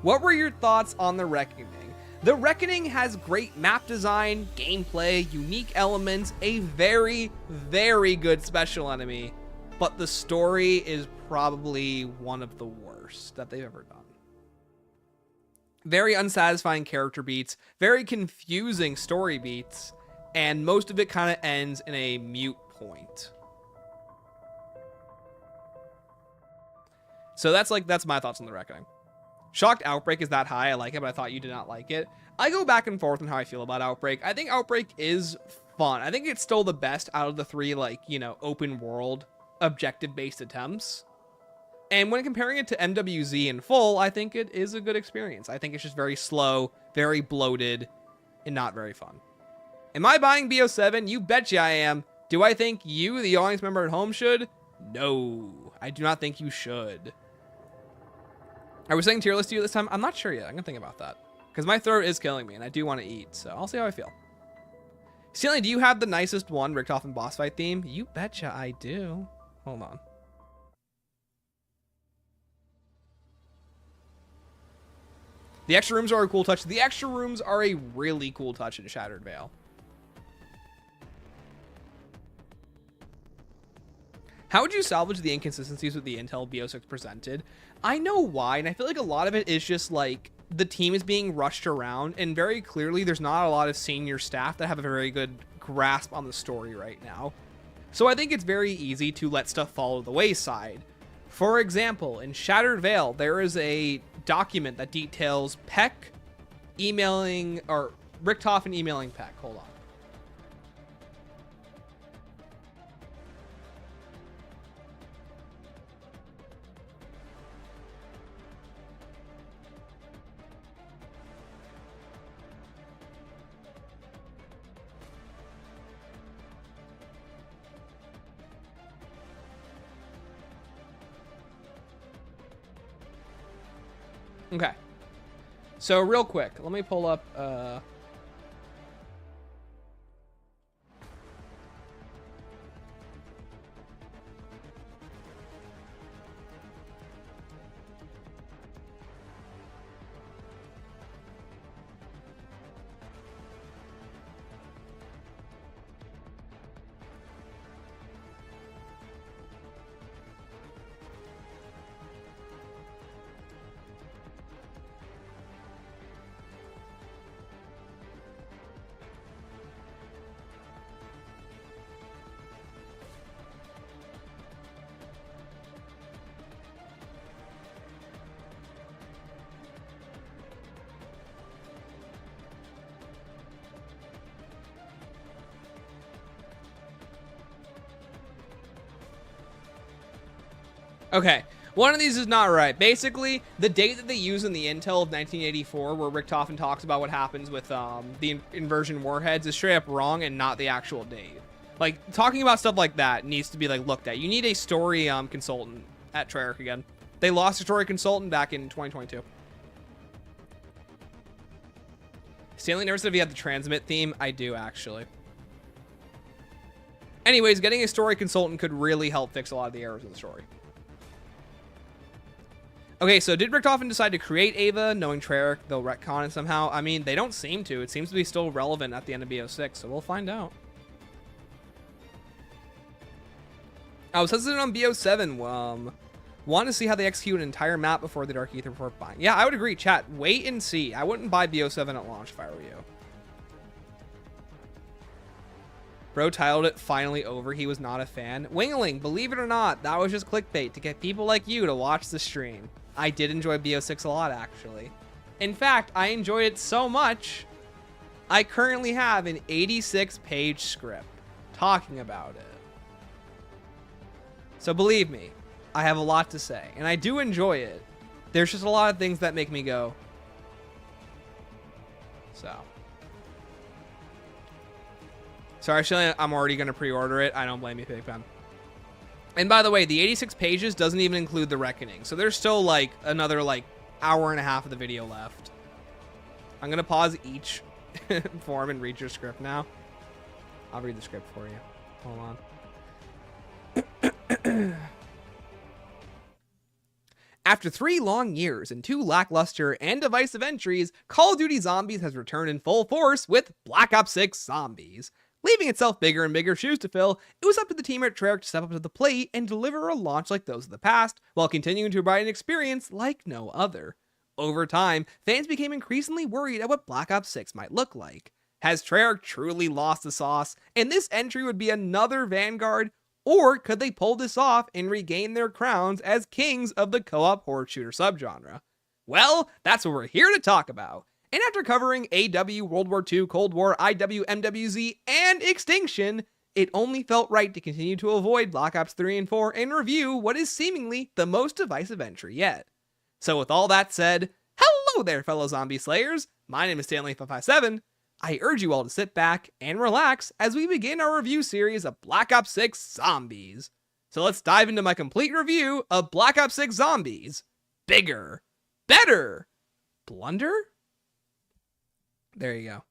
What were your thoughts on The Reckoning? The Reckoning has great map design, gameplay, unique elements, a very, very good special enemy, but the story is probably one of the worst that they've ever done. Very unsatisfying character beats, very confusing story beats, and most of it kind of ends in a mute point. So that's my thoughts on The Reckoning. Shocked Outbreak is that high. I like it, but I thought you did not like it. I go back and forth on how I feel about Outbreak. I think Outbreak is fun. I think it's still the best out of the three, like, you know, open world, objective-based attempts. And when comparing it to MWZ in full, I think it is a good experience. I think it's just very slow, very bloated, and not very fun. Am I buying BO7? You betcha I am. Do I think you, the audience member at home, should? No, I do not think you should. Are we saying tier list to you this time? I'm not sure yet. I'm gonna think about that. Because my throat is killing me and I do want to eat, so I'll see how I feel. Stanley, do you have the nicest one, Richtofen boss fight theme? You betcha I do. Hold on. The extra rooms are a cool touch. The extra rooms are a really cool touch in Shattered Veil. How would you salvage the inconsistencies with the intel BO6 presented? I know why, and I feel like a lot of it is just like the team is being rushed around, and very clearly there's not a lot of senior staff that have a very good grasp on the story right now. So I think it's very easy to let stuff fall to the wayside. For example, in Shattered Veil, there is a document that details Peck emailing, or Richtofen emailing Peck. Hold on. Okay, so real quick, let me pull up, okay, one of these is not right. Basically, the date that they use in the intel of 1984, where Richtofen talks about what happens with the inversion warheads, is straight up wrong and not the actual date. Like, talking about stuff like that needs to be like looked at. You need a story consultant at Treyarch again. They lost a story consultant back in 2022. Stanley never said if he had the transmit theme. I do, actually. Anyways, getting a story consultant could really help fix a lot of the errors in the story. Okay, so did Richtofen decide to create Ava, knowing Treyarch, they'll retcon it somehow? I mean, they don't seem to. It seems to be still relevant at the end of BO6, so we'll find out. I was hesitant on BO7. Want to see how they execute an entire map before the Dark Ether before buying. Yeah, I would agree, chat. Wait and see. I wouldn't buy BO7 at launch if I were you. Bro titled it finally over. He was not a fan. Wingling, believe it or not, that was just clickbait to get people like you to watch the stream. I did enjoy BO6 a lot, actually. In fact, I enjoyed it so much, I currently have an 86-page script talking about it. So believe me, I have a lot to say, and I do enjoy it. There's just a lot of things that make me go. So. Sorry, Shelly, I'm already going to pre-order it. I don't blame you, Big Ben. And by the way, the 86 pages doesn't even include the Reckoning. So there's still like another like hour and a half of the video left. I'm going to pause each form and read your script now. I'll read the script for you. Hold on. After 3 long years and 2 lackluster and divisive entries, Call of Duty Zombies has returned in full force with Black Ops 6 Zombies. Leaving itself bigger and bigger shoes to fill, it was up to the team at Treyarch to step up to the plate and deliver a launch like those of the past, while continuing to provide an experience like no other. Over time, fans became increasingly worried at what Black Ops 6 might look like. Has Treyarch truly lost the sauce, and this entry would be another Vanguard? Or could they pull this off and regain their crowns as kings of the co-op horde shooter subgenre? Well, that's what we're here to talk about. And after covering AW, World War II, Cold War, IW, MWZ, and Extinction, it only felt right to continue to avoid Black Ops 3 and 4 and review what is seemingly the most divisive entry yet. So with all that said, hello there fellow zombie slayers, my name is Stanley557. I urge you all to sit back and relax as we begin our review series of Black Ops 6 Zombies. So let's dive into my complete review of Black Ops 6 Zombies. Bigger, better, blunder? There you go.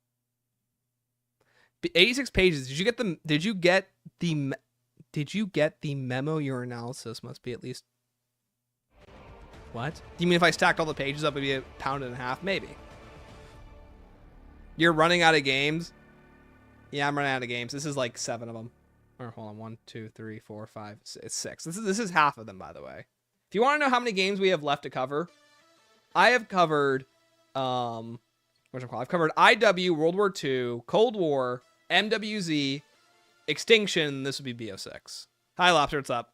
86 pages. Did you get the memo? Your analysis must be at least. What? Do you mean if I stacked all the pages up, it'd be a pound and a half? Maybe. You're running out of games? Yeah, I'm running out of games. This is like 7 of them. Or hold on, 1, 2, 3, 4, 5, 6. This is half of them, by the way. If you want to know how many games we have left to cover, I have covered I've covered IW, World War II, Cold War, MWZ, Extinction. This would be BO6. Hi, Lobster. What's up?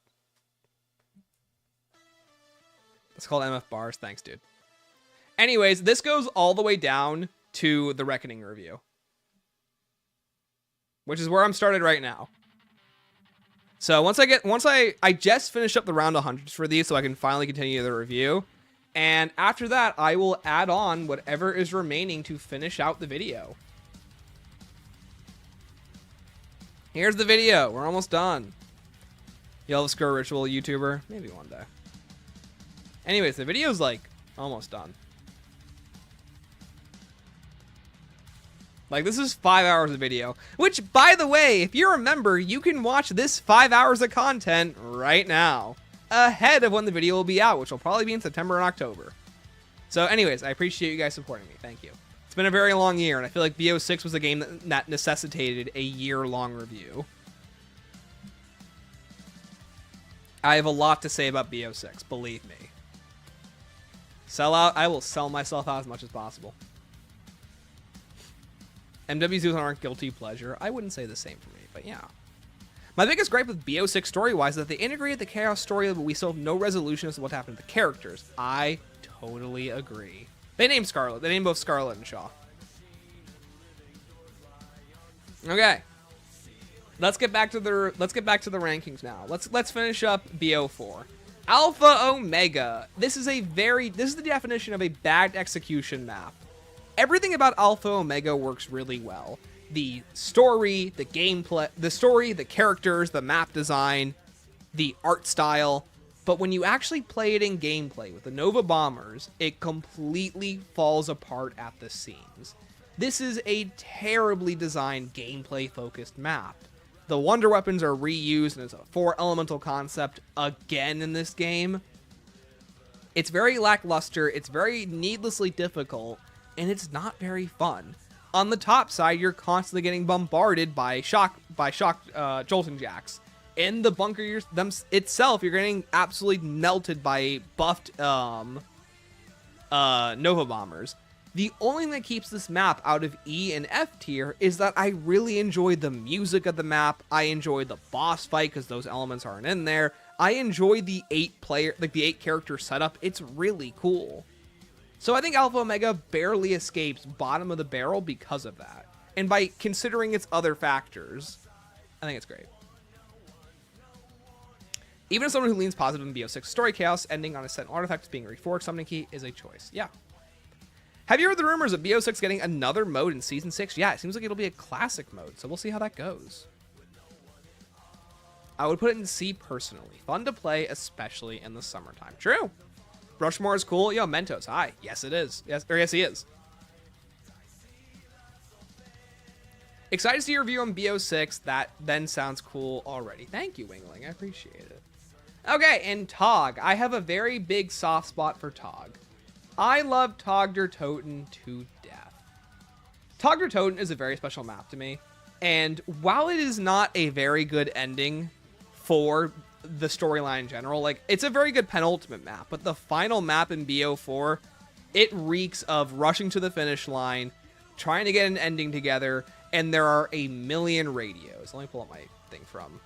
It's called MF Bars. Thanks, dude. Anyways, this goes all the way down to the Reckoning review, which is where I'm started right now. So once I just finished up the round 100s for these, so I can finally continue the review. And after that, I will add on whatever is remaining to finish out the video. Here's the video. We're almost done. Yellow Scar Ritual YouTuber. Maybe one day. Anyways, the video's like almost done. Like, this is 5 hours of video. Which, by the way, if you remember, you can watch this 5 hours of content right now, ahead of when the video will be out, which will probably be in September and October. So anyways, I appreciate you guys supporting me. Thank you. It's been a very long year, and I feel like BO6 was a game that necessitated a year-long review. I have a lot to say about BO6, believe me. Sell out. I will sell myself out as much as possible. MWZs aren't guilty pleasure. I wouldn't say the same for me, but yeah. My biggest gripe with BO6 story-wise is that they integrated the Chaos story, but we still have no resolution as to what happened to the characters. I totally agree. They named Scarlet. They named both Scarlet and Shaw. Okay. Let's get back to the rankings now. Let's finish up BO4. Alpha Omega. This is the definition of a bad execution map. Everything about Alpha Omega works really well. The story, the gameplay, the characters, the map design, the art style. But when you actually play it in gameplay with the Nova Bombers, it completely falls apart at the seams. This is a terribly designed gameplay-focused map. The wonder weapons are reused, and it's a 4 elemental concept again in this game. It's very lackluster, it's very needlessly difficult, and it's not very fun. On the top side, you're constantly getting bombarded by shock jolting jacks. In the bunker itself, you're getting absolutely melted by buffed Nova Bombers. The only thing that keeps this map out of E and F tier is that I really enjoy the music of the map. I enjoy the boss fight because those elements aren't in there. I enjoy the 8 character setup. It's really cool. So I think Alpha Omega barely escapes bottom of the barrel because of that. And by considering its other factors, I think it's great. Even as someone who leans positive in BO6, Story Chaos ending on a set artifact being reforged summoning key is a choice. Yeah. Have you heard the rumors of BO6 getting another mode in Season 6? Yeah, it seems like it'll be a classic mode, so we'll see how that goes. I would put it in C personally. Fun to play, especially in the summertime. True. Rushmore is cool. Yo, Mentos, hi. Yes, it is. Yes, he is. Excited to see your review on BO6. That then sounds cool already. Thank you, Wingling. I appreciate it. Okay, and Tog. I have a very big soft spot for Tog. I love Tog der Toten to death. Tog der Toten is a very special map to me. And while it is not a very good ending for the storyline in general, like, it's a very good penultimate map, but the final map in BO4, it reeks of rushing to the finish line, trying to get an ending together, and there are a million radios. Let me pull up my thing from,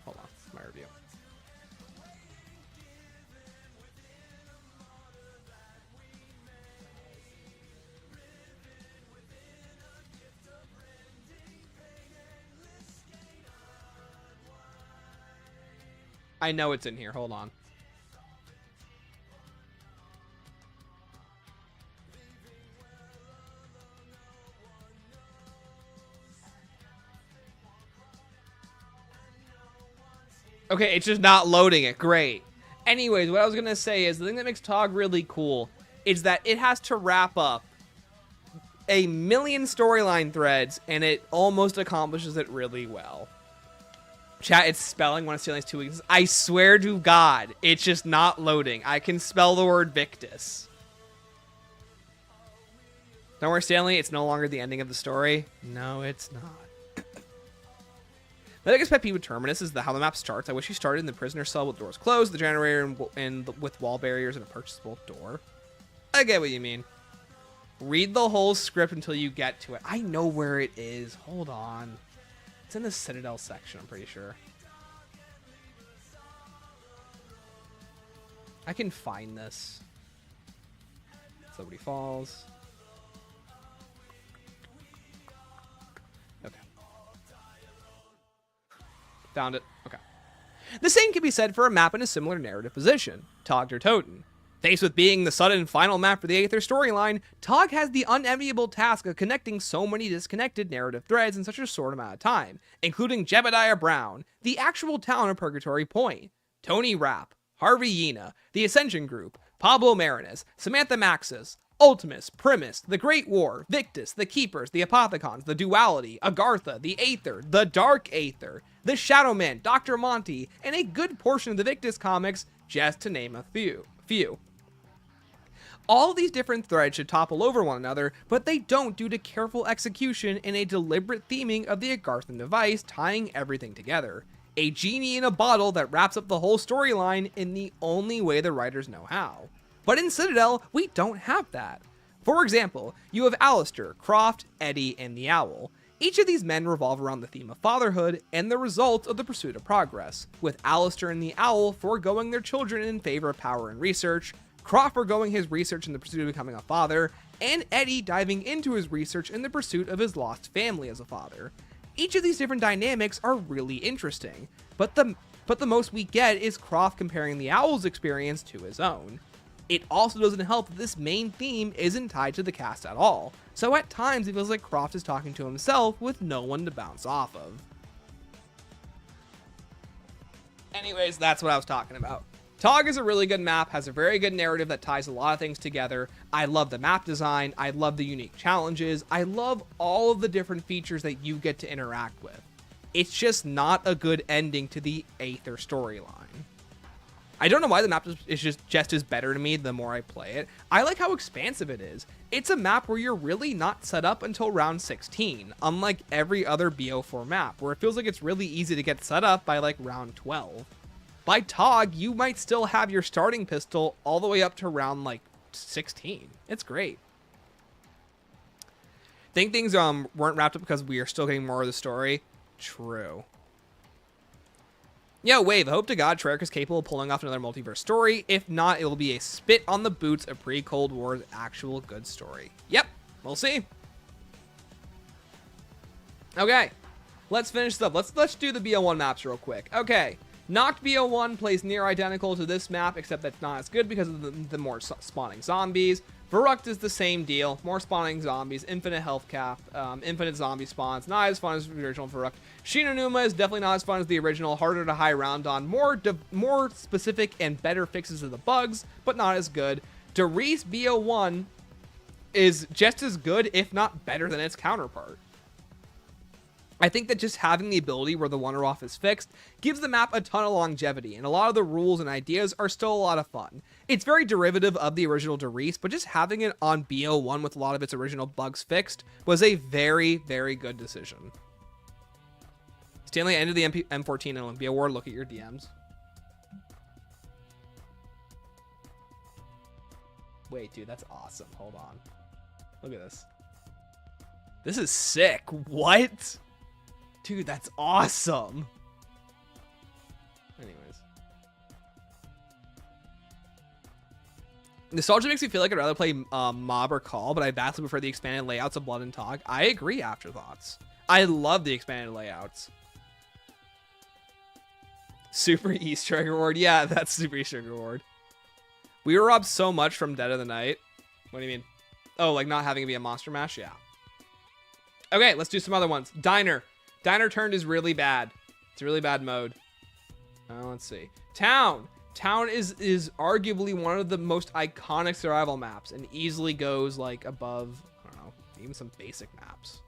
hold on, my review. I know it's in here. Hold on. Okay, it's just not loading it. Great. Anyways, what I was going to say is the thing that makes Tog really cool is that it has to wrap up a million storyline threads, and it almost accomplishes it really well. Chat, it's spelling when it's stealing 2 weeks. I swear to God, it's just not loading. I can spell the word Victus. Don't worry, Stanley, it's no longer the ending of the story. No, it's not. My biggest pet peeve with Terminus is how the map starts. I wish you started in the prisoner cell with doors closed, the generator with wall barriers and a purchasable door. I get what you mean. Read the whole script until you get to it. I know where it is. Hold on. It's in the Citadel section, I'm pretty sure. I can find this. Somebody falls. Okay. Found it. Okay. The same can be said for a map in a similar narrative position, Tog der Toten. Faced with being the sudden final map for the Aether storyline, Tog has the unenviable task of connecting so many disconnected narrative threads in such a short amount of time, including Jebediah Brown, the actual town of Purgatory Point, Tony Rapp, Harvey Yena, the Ascension Group, Pablo Marinus, Samantha Maxis, Ultimus, Primus, the Great War, Victus, the Keepers, the Apothecons, the Duality, Agartha, the Aether, the Dark Aether, the Shadowman, Dr. Monty, and a good portion of the Victus comics, just to name a few. All these different threads should topple over one another, but they don't due to careful execution and a deliberate theming of the Agarthan device tying everything together. A genie in a bottle that wraps up the whole storyline in the only way the writers know how. But in Citadel, we don't have that. For example, you have Alistair, Croft, Eddie, and the Owl. Each of these men revolve around the theme of fatherhood and the result of the pursuit of progress, with Alistair and the Owl foregoing their children in favor of power and research, Croft foregoing his research in the pursuit of becoming a father, and Eddie diving into his research in the pursuit of his lost family as a father. Each of these different dynamics are really interesting, but the most we get is Croft comparing the Owl's experience to his own. It also doesn't help that this main theme isn't tied to the cast at all, so at times it feels like Croft is talking to himself with no one to bounce off of. Anyways, that's what I was talking about. Tog is a really good map, has a very good narrative that ties a lot of things together. I love the map design, I love the unique challenges, I love all of the different features that you get to interact with. It's just not a good ending to the Aether storyline. I don't know why the map is just as better to me the more I play it. I like how expansive it is. It's a map where you're really not set up until round 16, unlike every other BO4 map, where it feels like it's really easy to get set up by like round 12. By Tog, you might still have your starting pistol all the way up to round like 16. It's great. Think things weren't wrapped up because we are still getting more of the story. True. Yo, Wave, I hope to God Treyarch is capable of pulling off another multiverse story. If not, it will be a spit on the boots of pre-Cold War's actual good story. Yep, we'll see. Okay, let's finish this up. Let's do the BO1 maps real quick. Okay, Noct BO1 plays near identical to this map, except that's not as good because of the more spawning zombies. Verrucht is the same deal. More spawning zombies, infinite health cap, infinite zombie spawns. Not as fun as the original Verrucht. Shinonuma is definitely not as fun as the original. Harder to high round on. More specific and better fixes of the bugs, but not as good. Darius BO1 is just as good, if not better than its counterpart. I think that just having the ability where the one-off is fixed gives the map a ton of longevity, and a lot of the rules and ideas are still a lot of fun. It's very derivative of the original Darius, but just having it on BO1 with a lot of its original bugs fixed was a very, very good decision. Stanley, ended the M14 and Olympia War. Look at your DMs. Wait, dude, that's awesome. Hold on. Look at this. This is sick. What? Dude, that's awesome. Anyways. Nostalgia makes me feel like I'd rather play Mob or Call, but I vastly prefer the expanded layouts of Blood and Tog. I agree, Afterthoughts. I love the expanded layouts. Super Easter egg reward. Yeah, that's Super Easter egg reward. We were robbed so much from Dead of the Night. What do you mean? Oh, like not having it be a monster mash? Yeah. Okay, let's do some other ones. Diner. Diner Turned is really bad. It's a really bad mode. Let's see. Town. Town is arguably one of the most iconic survival maps and easily goes like above, I don't know, even some basic maps.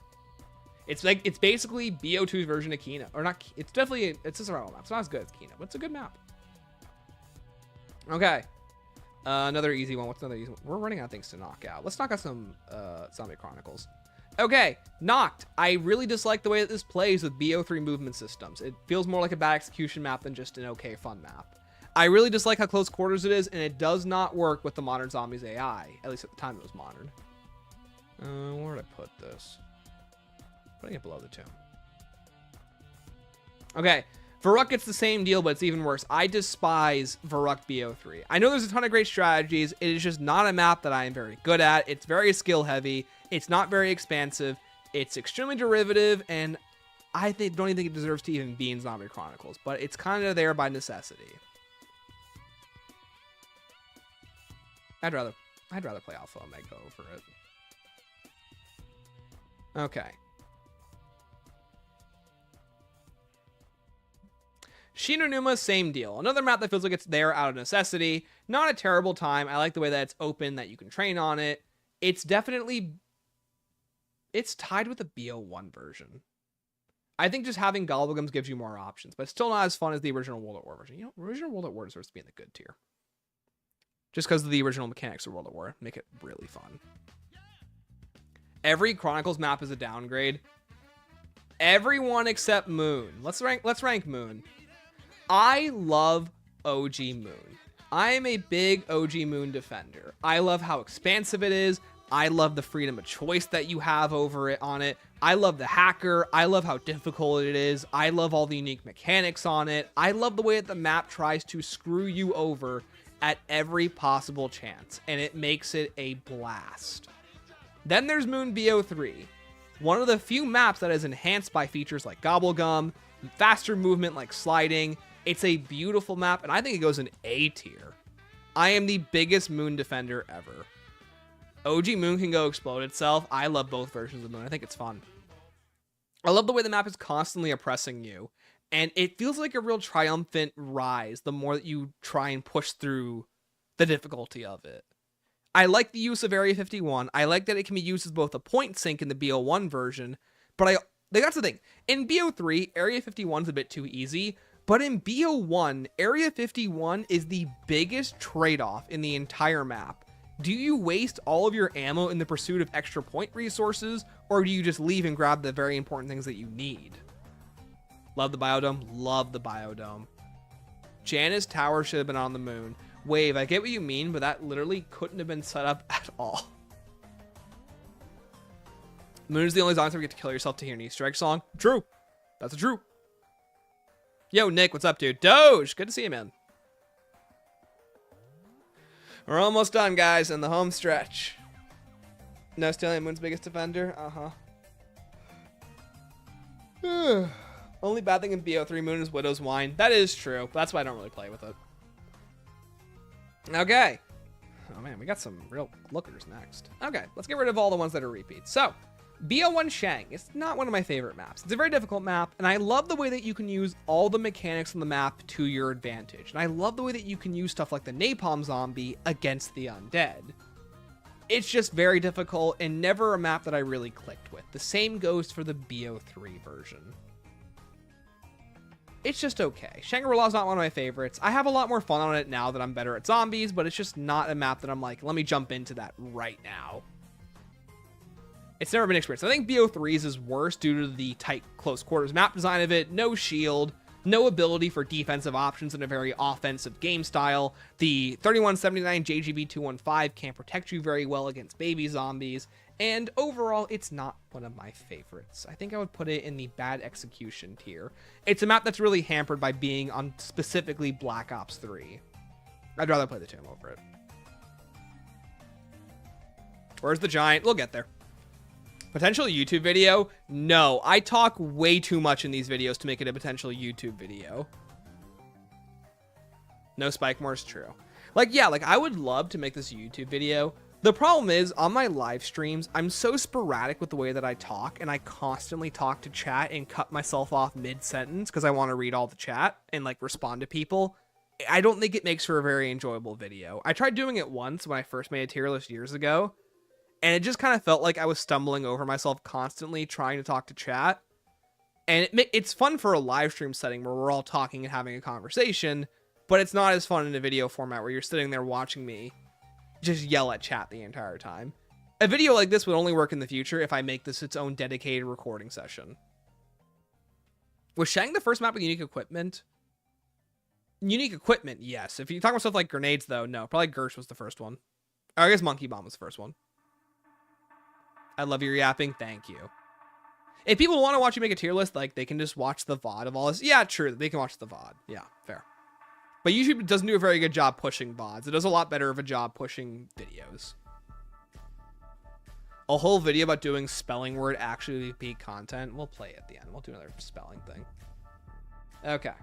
It's like, it's basically BO2's version of Kena. Or not, it's definitely, it's a survival map. It's not as good as Kena, but it's a good map. Okay. Another easy one. What's another easy one? We're running out of things to knock out. Let's knock out some Zombie Chronicles. Okay, Noct. I really dislike the way that this plays with BO3 movement systems. It feels more like a bad execution map than just an okay fun map. I really dislike how close quarters it is, and it does not work with the modern zombies AI. At least at the time it was modern. Where did I put this? Putting it below the tomb. Okay, Verrucht gets the same deal, but it's even worse. I despise Verrucht BO3. I know there's a ton of great strategies. It is just not a map that I am very good at. It's very skill heavy. It's not very expansive. It's extremely derivative, and I don't even think it deserves to even be in Zombie Chronicles, but it's kind of there by necessity. I'd rather play Alpha Omega over it. Okay. Shinonuma, same deal. Another map that feels like it's there out of necessity. Not a terrible time. I like the way that it's open, that you can train on it. It's definitely... It's tied with the BO1 version. I think just having Gobblegums gives you more options, but it's still not as fun as the original World at War version. You know, original World at War deserves to be in the good tier. Just because of the original mechanics of World at War. Make it really fun. Every Chronicles map is a downgrade. Everyone except Moon. Let's rank Moon. I love OG Moon. I am a big OG Moon defender. I love how expansive it is. I love the freedom of choice that you have over it on it. I love the hacker. I love how difficult it is. I love all the unique mechanics on it. I love the way that the map tries to screw you over at every possible chance, and it makes it a blast. Then there's Moon BO3, one of the few maps that is enhanced by features like Gobblegum, faster movement like sliding. It's a beautiful map, and I think it goes in A tier. I am the biggest Moon defender ever. OG Moon can go explode itself. I love both versions of Moon. I think it's fun. I love the way the map is constantly oppressing you, and it feels like a real triumphant rise the more that you try and push through the difficulty of it. I like the use of Area 51. I like that it can be used as both a point sink in the BO1 version, but that's the thing. In BO3, Area 51 is a bit too easy, but in BO1, Area 51 is the biggest trade-off in the entire map. Do you waste all of your ammo in the pursuit of extra point resources, or do you just leave and grab the very important things that you need? Love the biodome. Love the biodome. Janus Tower should have been on the moon. Wave, I get what you mean, but that literally couldn't have been set up at all. Moon is the only zombie you get to kill yourself to hear an Easter egg song. True. That's true. Yo, Nick, what's up, dude? Doge, good to see you, man. We're almost done, guys, in the home stretch. No stealing Moon's biggest defender? Only bad thing in BO3 Moon is Widow's Wine. That is true. That's why I don't really play with it. Okay. Oh, man, we got some real lookers next. Okay, let's get rid of all the ones that are repeats. So, BO1 Shang is not one of my favorite maps. It's a very difficult map, and I love the way that you can use all the mechanics on the map to your advantage. And I love the way that you can use stuff like the Napalm Zombie against the undead. It's just very difficult and never a map that I really clicked with. The same goes for the BO3 version. It's just okay. Shangri-La is not one of my favorites. I have a lot more fun on it now that I'm better at zombies, but it's just not a map that I'm like, let me jump into that right now. It's never been experienced. I think BO3's is worse due to the tight close quarters map design of it. No shield, no ability for defensive options in a very offensive game style. The 3179 JGB 215 can't protect you very well against baby zombies. And overall, it's not one of my favorites. I think I would put it in the bad execution tier. It's a map that's really hampered by being on specifically Black Ops 3. I'd rather play the TAM over it. Where's the giant? We'll get there. Potential YouTube video? No, I talk way too much in these videos to make it a potential YouTube video. No spike more is true. Like, yeah, like I would love to make this YouTube video. The problem is on my live streams, I'm so sporadic with the way that I talk, and I constantly talk to chat and cut myself off mid-sentence because I want to read all the chat and like respond to people. I don't think it makes for a very enjoyable video. I tried doing it once when I first made a tier list years ago, and it just kind of felt like I was stumbling over myself constantly trying to talk to chat. And it's fun for a live stream setting where we're all talking and having a conversation, but it's not as fun in a video format where you're sitting there watching me just yell at chat the entire time. A video like this would only work in the future if I make this its own dedicated recording session. Was Shang the first map with unique equipment? Unique equipment, yes. If you talk about stuff like grenades, though, no. Probably Gersh was the first one. Or I guess Monkey Bomb was the first one. I love your yapping. Thank you. If people want to watch you make a tier list, like, they can just watch the VOD of all this. Yeah, true. They can watch the VOD. Yeah, fair. But YouTube doesn't do a very good job pushing VODs. It does a lot better of a job pushing videos. A whole video about doing spelling word actually repeat content. We'll play at the end. We'll do another spelling thing. Okay.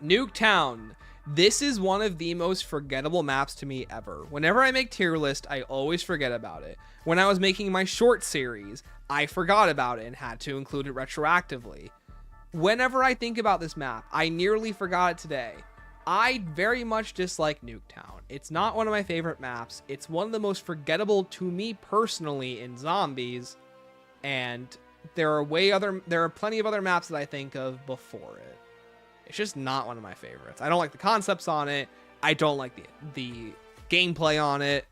Nuketown. This is one of the most forgettable maps to me ever. Whenever I make tier list, I always forget about it. When I was making my short series, I forgot about it and had to include it retroactively. Whenever I think about this map, I nearly forgot it today. I very much dislike Nuketown. It's not one of my favorite maps. It's one of the most forgettable to me personally in zombies, and there are plenty of other maps that I think of before it. It's just not one of my favorites. I don't like the concepts on it. I don't like the gameplay on it.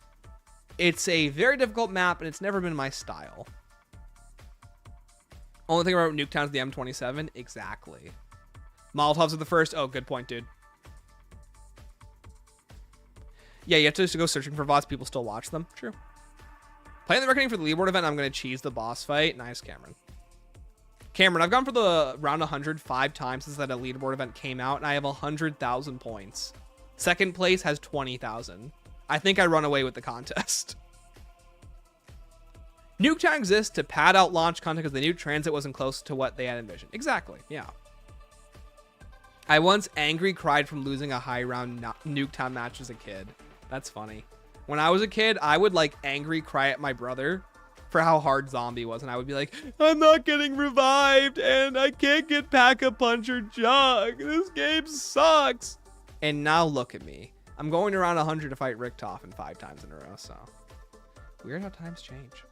It's a very difficult map, and it's never been my style. Only thing about Nuketown is the M27. Exactly. Molotovs are the first. Oh, good point, dude. Yeah, you have to go searching for VODs. People still watch them. True. Playing the reckoning for the leaderboard event, I'm going to cheese the boss fight. Nice, Cameron. Cameron, I've gone for the round 100 5 times since that leaderboard event came out, and I have 100,000 points. Second place has 20,000. I think I run away with the contest. Nuketown exists to pad out launch content because the new transit wasn't close to what they had envisioned. Exactly, yeah. I once angry cried from losing a high round Nuketown match as a kid. That's funny. When I was a kid, I would like angry cry at my brother for how hard zombie was, and I would be like, I'm not getting revived and I can't get Pack-a-Punch Jug. This game sucks. And now look at me. I'm going around 100 to fight Richtofen 5 times in a row, so weird how times change.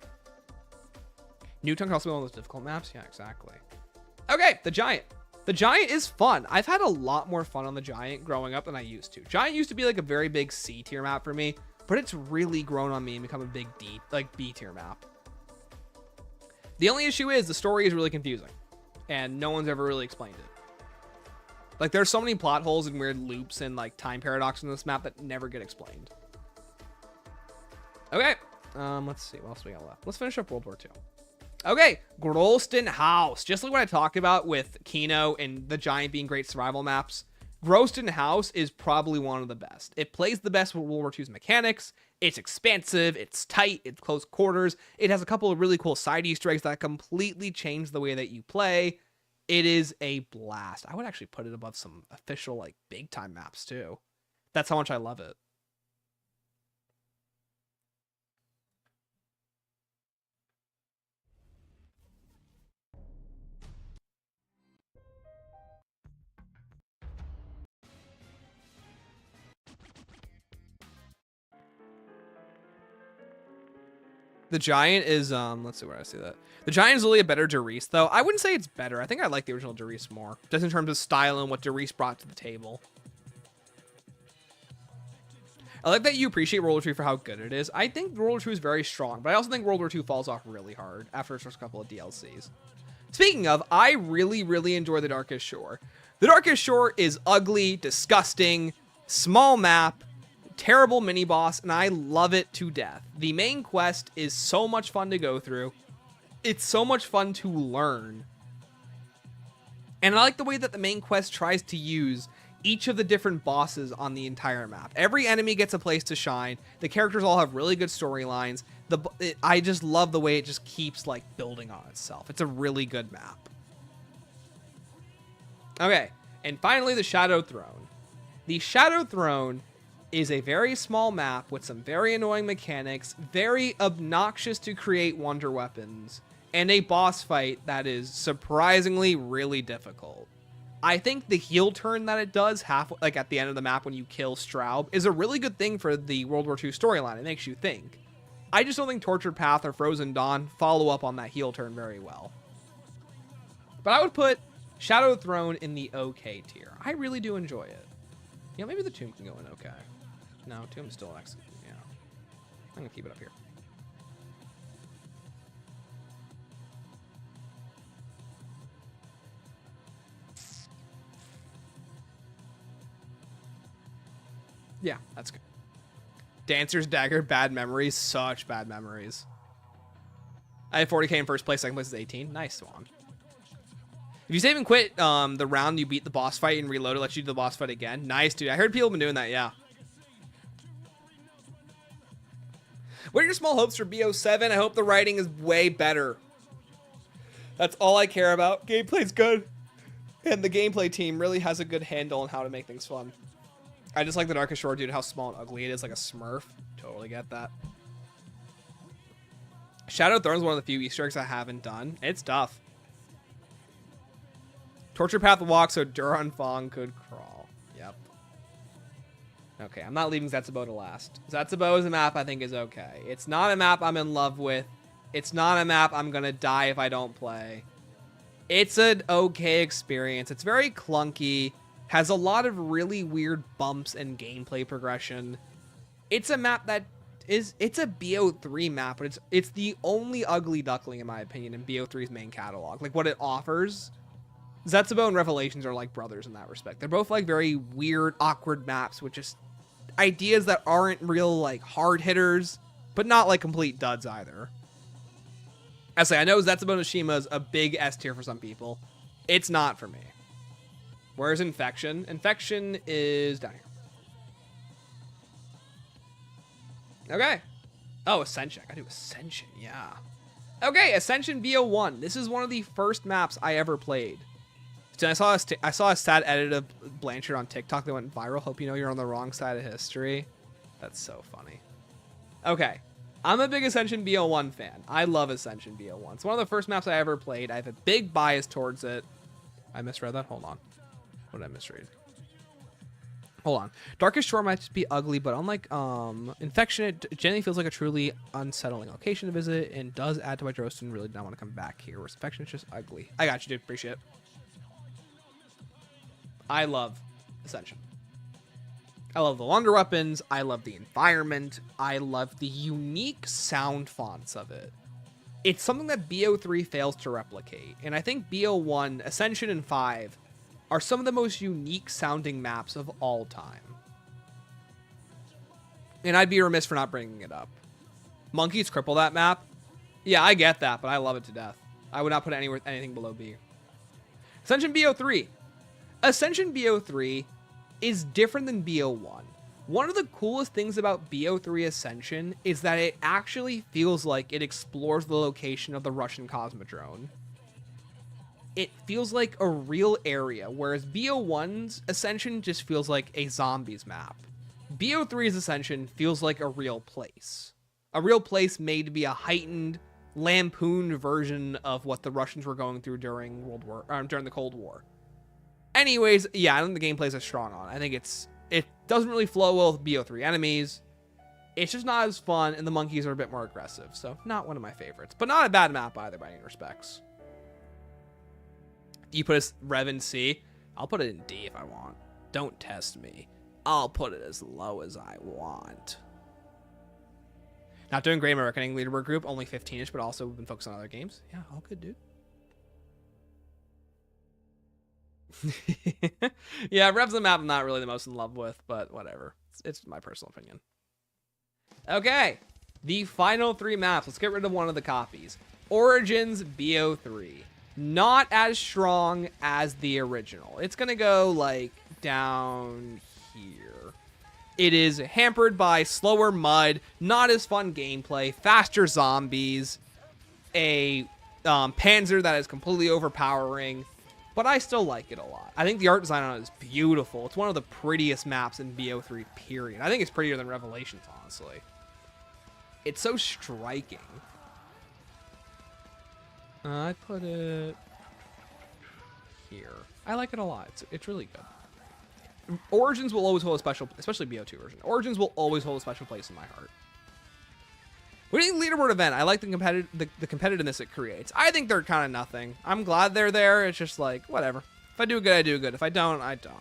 Nuketown can also be one of those difficult maps. Yeah, exactly. Okay, the Giant. The Giant is fun. I've had a lot more fun on the Giant growing up than I used to. Giant used to be like a very big C tier map for me, but it's really grown on me and become a big D, like B tier map. The only issue is the story is really confusing, and no one's ever really explained it. Like, there's so many plot holes and weird loops and like time paradoxes in this map that never get explained. Okay, Let's see. What else we got left? Let's finish up World War II. Okay, Grolston House. Just like what I talked about with Kino and the Giant being great survival maps, Grolston House is probably one of the best. It plays the best with World War II's mechanics. It's expansive, it's tight, it's close quarters. It has a couple of really cool side Easter eggs that completely change the way that you play. It is a blast. I would actually put it above some official, like, big time maps too. That's how much I love it. The Giant is, let's see where I see that. The Giant is really a better Derice, though. I wouldn't say it's better. I think I like the original Derice more, just in terms of style and what Derice brought to the table. I like that you appreciate World War II for how good it is. I think World War II is very strong, but I also think World War II falls off really hard after its first couple of DLCs. Speaking of, I really, really enjoy The Darkest Shore. The Darkest Shore is ugly, disgusting, small map, terrible mini boss, and I love it to death. The main quest is so much fun to go through. It's so much fun to learn. And I like the way that the main quest tries to use each of the different bosses on the entire map. Every enemy gets a place to shine. The characters all have really good storylines. I just love the way it just keeps like building on itself. It's a really good map. Okay, and finally the Shadow Throne. The Shadow Throne is a very small map with some very annoying mechanics, very obnoxious to create wonder weapons, and a boss fight that is surprisingly really difficult. I think the heel turn that it does like at the end of the map when you kill Straub is a really good thing for the World War II storyline. It makes you think. I just don't think Tortured Path or Frozen Dawn follow up on that heel turn very well. But I would put Shadow Throne in the okay tier. I really do enjoy it. You know, maybe the Tomb can go in okay. No, Tomb's still excellent. Yeah. I'm gonna keep it up here. Yeah, that's good. Dancer's Dagger, bad memories. Such bad memories. I have 40k in first place, second place is 18. Nice one. If you save and quit the round you beat the boss fight and reload it, lets you do the boss fight again. Nice, dude. I heard people have been doing that, yeah. What are your small hopes for BO7? I hope the writing is way better. That's all I care about. Gameplay's good. And the gameplay team really has a good handle on how to make things fun. I just like the Darkest Shore, dude, how small and ugly it is, like a Smurf. Totally get that. Shadow Throne is one of the few Easter eggs I haven't done. It's tough. Torture Path walk so Duran Fong could crawl. Yep. Okay, I'm not leaving Zetsubo to last. Zetsubo is a map I think is okay. It's not a map I'm in love with. It's not a map I'm gonna die if I don't play. It's an okay experience. It's very clunky. Has a lot of really weird bumps and gameplay progression. It's a map that it's a BO3 map, but it's the only ugly duckling in my opinion in BO3's main catalog. Like what it offers. Zetsubo and Revelations are like brothers in that respect. They're both like very weird, awkward maps with just ideas that aren't real like hard hitters, but not like complete duds either. I say I know Zetsubo Nishima is a big S tier for some people. It's not for me. Where's Infection? Infection is down here. Okay. Oh, Ascension. I do Ascension, yeah. Okay, Ascension BO1. This is one of the first maps I ever played. So I saw a sad edit of Blanchard on TikTok that went viral. Hope you know you're on the wrong side of history. That's so funny. Okay. I'm a big Ascension BO1 fan. I love Ascension BO1. It's one of the first maps I ever played. I have a big bias towards it. I misread that? Hold on. What did I misread? Hold on. Darkest Shore might just be ugly, but unlike Infection, it generally feels like a truly unsettling location to visit and does add to my roast and really don't want to come back here. Whereas Infection is just ugly. I got you, dude. Appreciate it. I love Ascension. I love the wonder weapons. I love the environment. I love the unique sound fonts of it. It's something that BO3 fails to replicate. And I think BO1, Ascension, and 5 are some of the most unique sounding maps of all time. And I'd be remiss for not bringing it up. Monkeys cripple that map. Yeah, I get that, but I love it to death. I would not put anything below B. Ascension BO3. Ascension BO3 is different than BO1. One of the coolest things about BO3 Ascension is that it actually feels like it explores the location of the Russian Cosmodrome. It feels like a real area, whereas BO1's Ascension just feels like a zombies map. BO3's Ascension feels like a real place. A real place made to be a heightened, lampooned version of what the Russians were going through during during the Cold War. Anyways, yeah, I don't think the gameplay is strong on. I think it doesn't really flow well with BO3 enemies. It's just not as fun, and the monkeys are a bit more aggressive, so not one of my favorites. But not a bad map either by any respects. You put a Rev in C, I'll put it in D if I want. Don't test me. I'll put it as low as I want. Not doing great in my reckoning leaderboard group, only 15-ish, but also been focused on other games. Yeah, all good, dude. Yeah, Rev's the map I'm not really the most in love with, but whatever. It's my personal opinion. Okay, the final 3 maps. Let's get rid of one of the copies. Origins BO3. Not as strong as the original. It's gonna go like down here. It is hampered by slower mud, not as fun gameplay, faster zombies, a panzer that is completely overpowering, but I still like it a lot. I think the art design on it is beautiful. It's one of the prettiest maps in BO3, period. I think it's prettier than Revelations, honestly. It's so striking. I put it here. I like it a lot. It's really good. Origins will always hold a special, especially BO2 version. Origins will always hold a special place in my heart. What do you think leaderboard event? I like the competitiveness it creates. I think they're kind of nothing. I'm glad they're there. It's just like, whatever. If I do good, I do good. If I don't, I don't.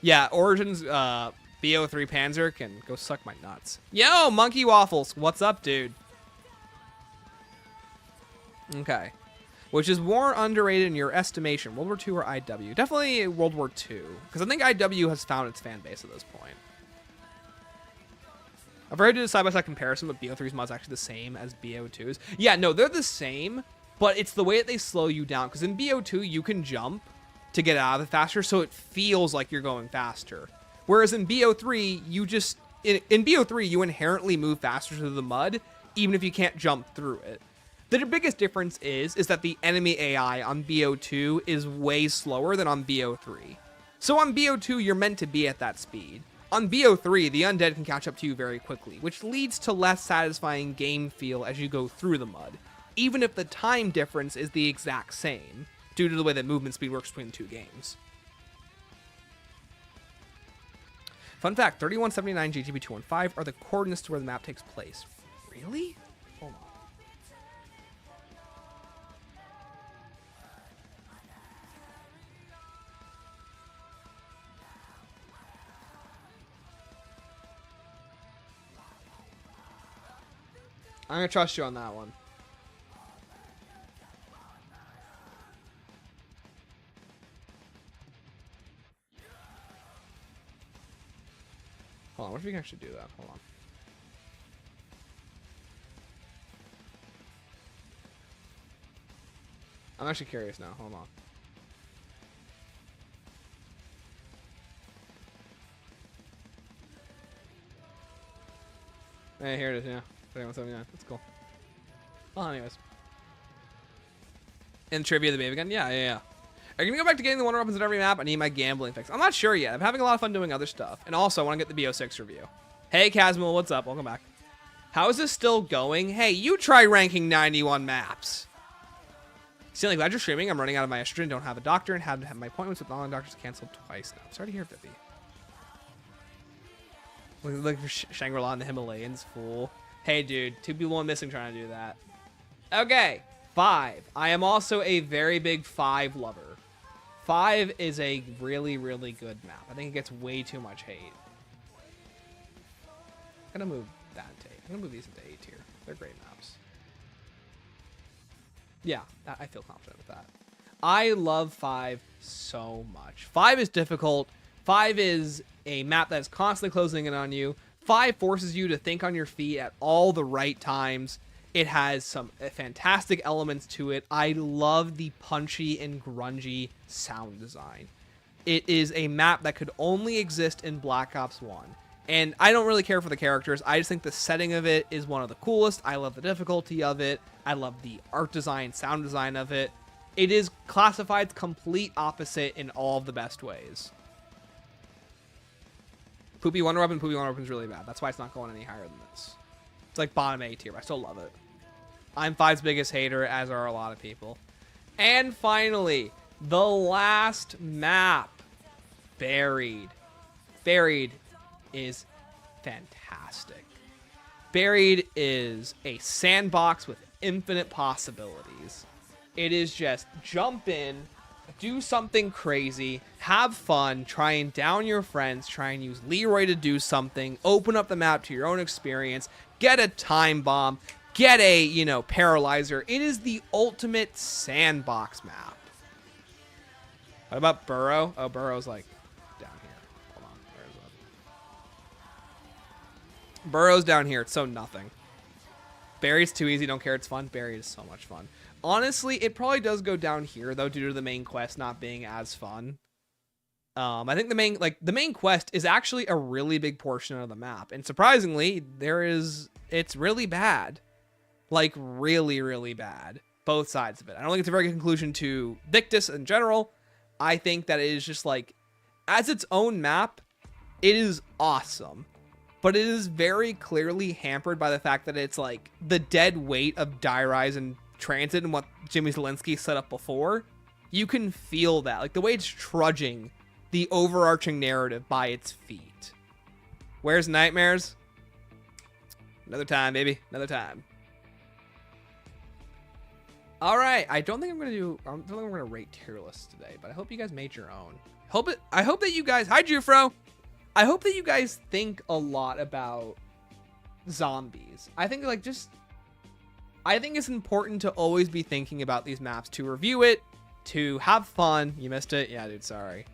Yeah, Origins BO3 Panzer can go suck my nuts. Yo, Monkey Waffles. What's up, dude? Okay. Which is more underrated in your estimation, World War II or IW? Definitely World War II, because I think IW has found its fan base at this point. I've already did a side-by-side comparison, but BO3's mod's actually the same as BO2's. Yeah, no, they're the same, but it's the way that they slow you down, because in BO2, you can jump to get out of it faster, so it feels like you're going faster. Whereas in BO3, you just... In BO3, you inherently move faster through the mud, even if you can't jump through it. The biggest difference is that the enemy AI on BO2 is way slower than on BO3. So on BO2, you're meant to be at that speed. On BO3, the undead can catch up to you very quickly, which leads to less satisfying game feel as you go through the mud, even if the time difference is the exact same, due to the way that movement speed works between the two games. Fun fact, 3179 GTB 215 are the coordinates to where the map takes place. Really? Hold on. I'm going to trust you on that one. Hold on, what if we can actually do that? Hold on. I'm actually curious now. Hold on. Hey, here it is, yeah. 3179. That's cool. Well, anyways. In trivia, the baby gun? Yeah. Are you gonna go back to getting the wonder weapons at every map? I need my gambling fix. I'm not sure yet. I'm having a lot of fun doing other stuff. And also, I want to get the BO6 review. Hey, Casmil, what's up? Welcome back. How is this still going? Hey, you try ranking 91 maps. Stanley, glad you're streaming. I'm running out of my estrogen. Don't have a doctor and had to have my appointments with online doctors canceled twice now. Sorry to hear, Vippy. Look for Shangri-La in the Himalayas, fool. Hey, dude, 2 people went missing trying to do that. Okay, 5. I am also a very big 5 lover. 5 is a really, really good map. I think it gets way too much hate. I'm gonna move that to 8. I'm gonna move these into A tier. They're great maps. Yeah, I feel confident with that. I love 5 so much. 5 is difficult. 5 is a map that's constantly closing in on you. 5 forces you to think on your feet at all the right times. It has some fantastic elements to it. I love the punchy and grungy sound design. It is a map that could only exist in Black Ops 1. And I don't really care for the characters. I just think the setting of it is one of the coolest. I love the difficulty of it. I love the art design, sound design of it. It is classified complete opposite in all of the best ways. Poopy Wonder Weapon is really bad. That's why it's not going any higher than this. It's like bottom A tier, but I still love it. I'm 5's biggest hater, as are a lot of people. And finally, the last map, Buried. Buried is fantastic. Buried is a sandbox with infinite possibilities. It is just jump in, do something crazy, have fun, try and down your friends, try and use Leroy to do something, open up the map to your own experience, get a time bomb, get a, paralyzer. It is the ultimate sandbox map. What about Burrow? Oh, Burrow's like down here. Hold on. Where is it? Burrow's down here. It's so nothing. Buried's too easy. Don't care. It's fun. Buried is so much fun. Honestly, it probably does go down here though, due to the main quest not being as fun. I think the main quest is actually a really big portion of the map, and surprisingly, it's really bad, like really, really bad. Both sides of it. I don't think it's a very good conclusion to Victus in general. I think that it is just like, as its own map, it is awesome. But it is very clearly hampered by the fact that it's like the dead weight of Die Rise and Transit and what Jimmy Zielinski set up before. You can feel that. Like the way it's trudging the overarching narrative by its feet. Where's Nightmares? Another time, baby. Another time. All right. I don't think I'm going to rate tier lists today, but I hope you guys made your own. I hope that you guys, hi Jufro. I hope that you guys think a lot about zombies. I think it's important to always be thinking about these maps, to review it, to have fun. You missed it? Yeah, dude, sorry.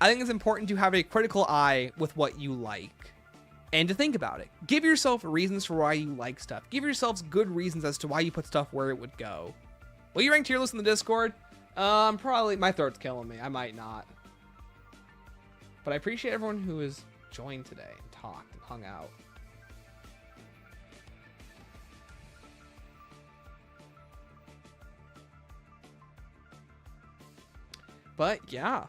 I think it's important to have a critical eye with what you like and to think about it. Give yourself reasons for why you like stuff. Give yourselves good reasons as to why you put stuff where it would go. Will you rank tier list in the Discord? Probably. My throat's killing me. I might not. But I appreciate everyone who has joined today and talked and hung out. But yeah,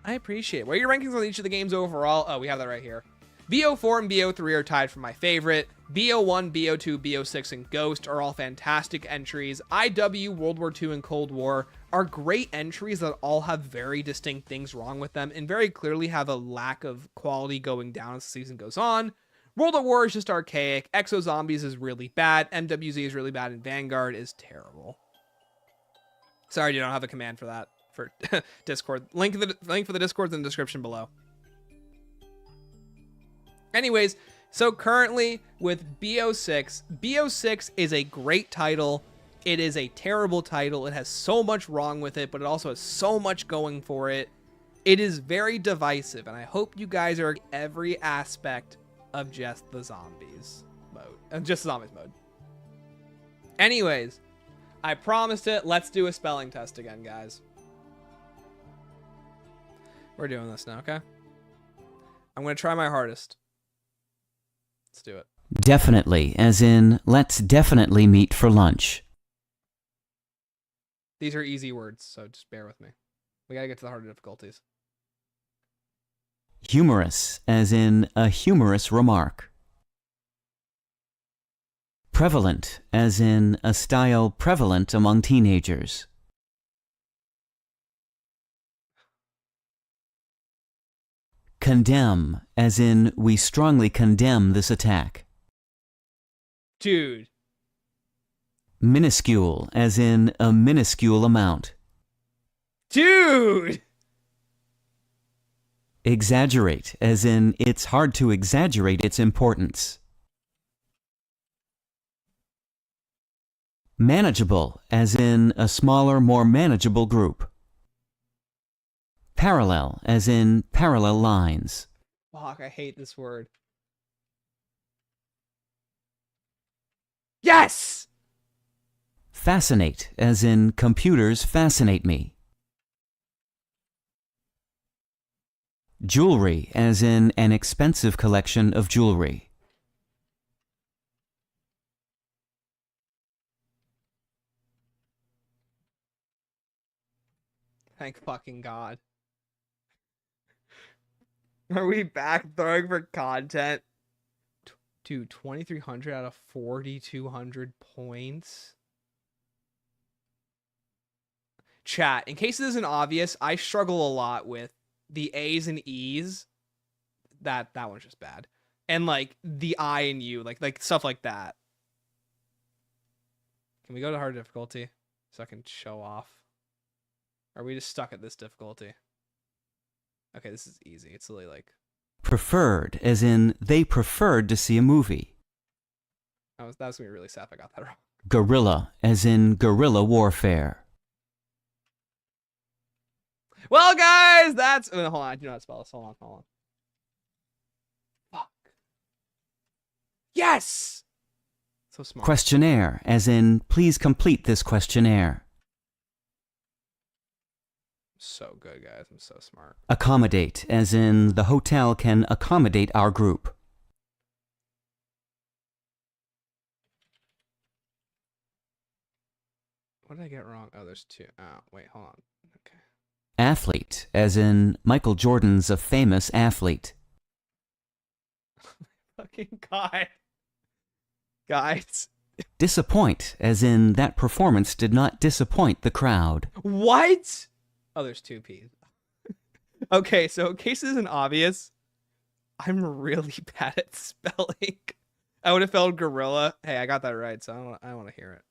I appreciate it. What are your rankings on each of the games overall? Oh, we have that right here. BO4 and BO3 are tied for my favorite. BO1, BO2, BO6, and Ghost are all fantastic entries. IW, World War II, and Cold War are great entries that all have very distinct things wrong with them and very clearly have a lack of quality going down as the season goes on. World at War is just archaic. Exo Zombies is really bad. MWZ is really bad. And Vanguard is terrible. Sorry, you don't have a command for that for Discord. Link for the Discord in the description below. Anyways, so currently with BO6, BO6 is a great title. It is a terrible title. It has so much wrong with it, but it also has so much going for it. It is very divisive, and I hope you guys are every aspect of just the zombies mode. Just zombies mode. Anyways, I promised it. Let's do a spelling test again, guys. We're doing this now, okay? I'm going to try my hardest. Let's do it. Definitely, as in, let's definitely meet for lunch. These are easy words, so just bear with me. We gotta get to the harder difficulties. Humorous, as in a humorous remark. Prevalent, as in a style prevalent among teenagers. Condemn, as in we strongly condemn this attack. Dude. Minuscule, as in a minuscule amount. Dude! Exaggerate, as in it's hard to exaggerate its importance. Manageable, as in a smaller, more manageable group. Parallel, as in parallel lines. Fuck, I hate this word. Yes! Fascinate, as in computers fascinate me. Jewelry, as in an expensive collection of jewelry. Thank fucking God. Are we back throwing for content? Dude, 2,300 out of 4,200 points. Chat, in case this isn't obvious, I struggle a lot with the A's and E's. That one's just bad. And like the I and U, like stuff like that. Can we go to hard difficulty so I can show off? Or are we just stuck at this difficulty? Okay, this is easy. It's really like... Preferred, as in they preferred to see a movie. That was gonna be really sad if I got that wrong. Guerrilla, as in guerrilla warfare. Well, guys, that's... hold on, I do not spell this. Hold on. Fuck. Yes! So smart. Questionnaire, as in please complete this questionnaire. So good, guys. I'm so smart. Accommodate, as in the hotel can accommodate our group. What did I get wrong? Oh, there's two. Oh, wait, hold on. Okay. Athlete, as in Michael Jordan's a famous athlete. Fucking God. Guys. Disappoint, as in that performance did not disappoint the crowd. What? Oh, there's two P's. Okay, so in case this isn't obvious, I'm really bad at spelling. I would have spelled gorilla. Hey, I got that right, so I want to hear it.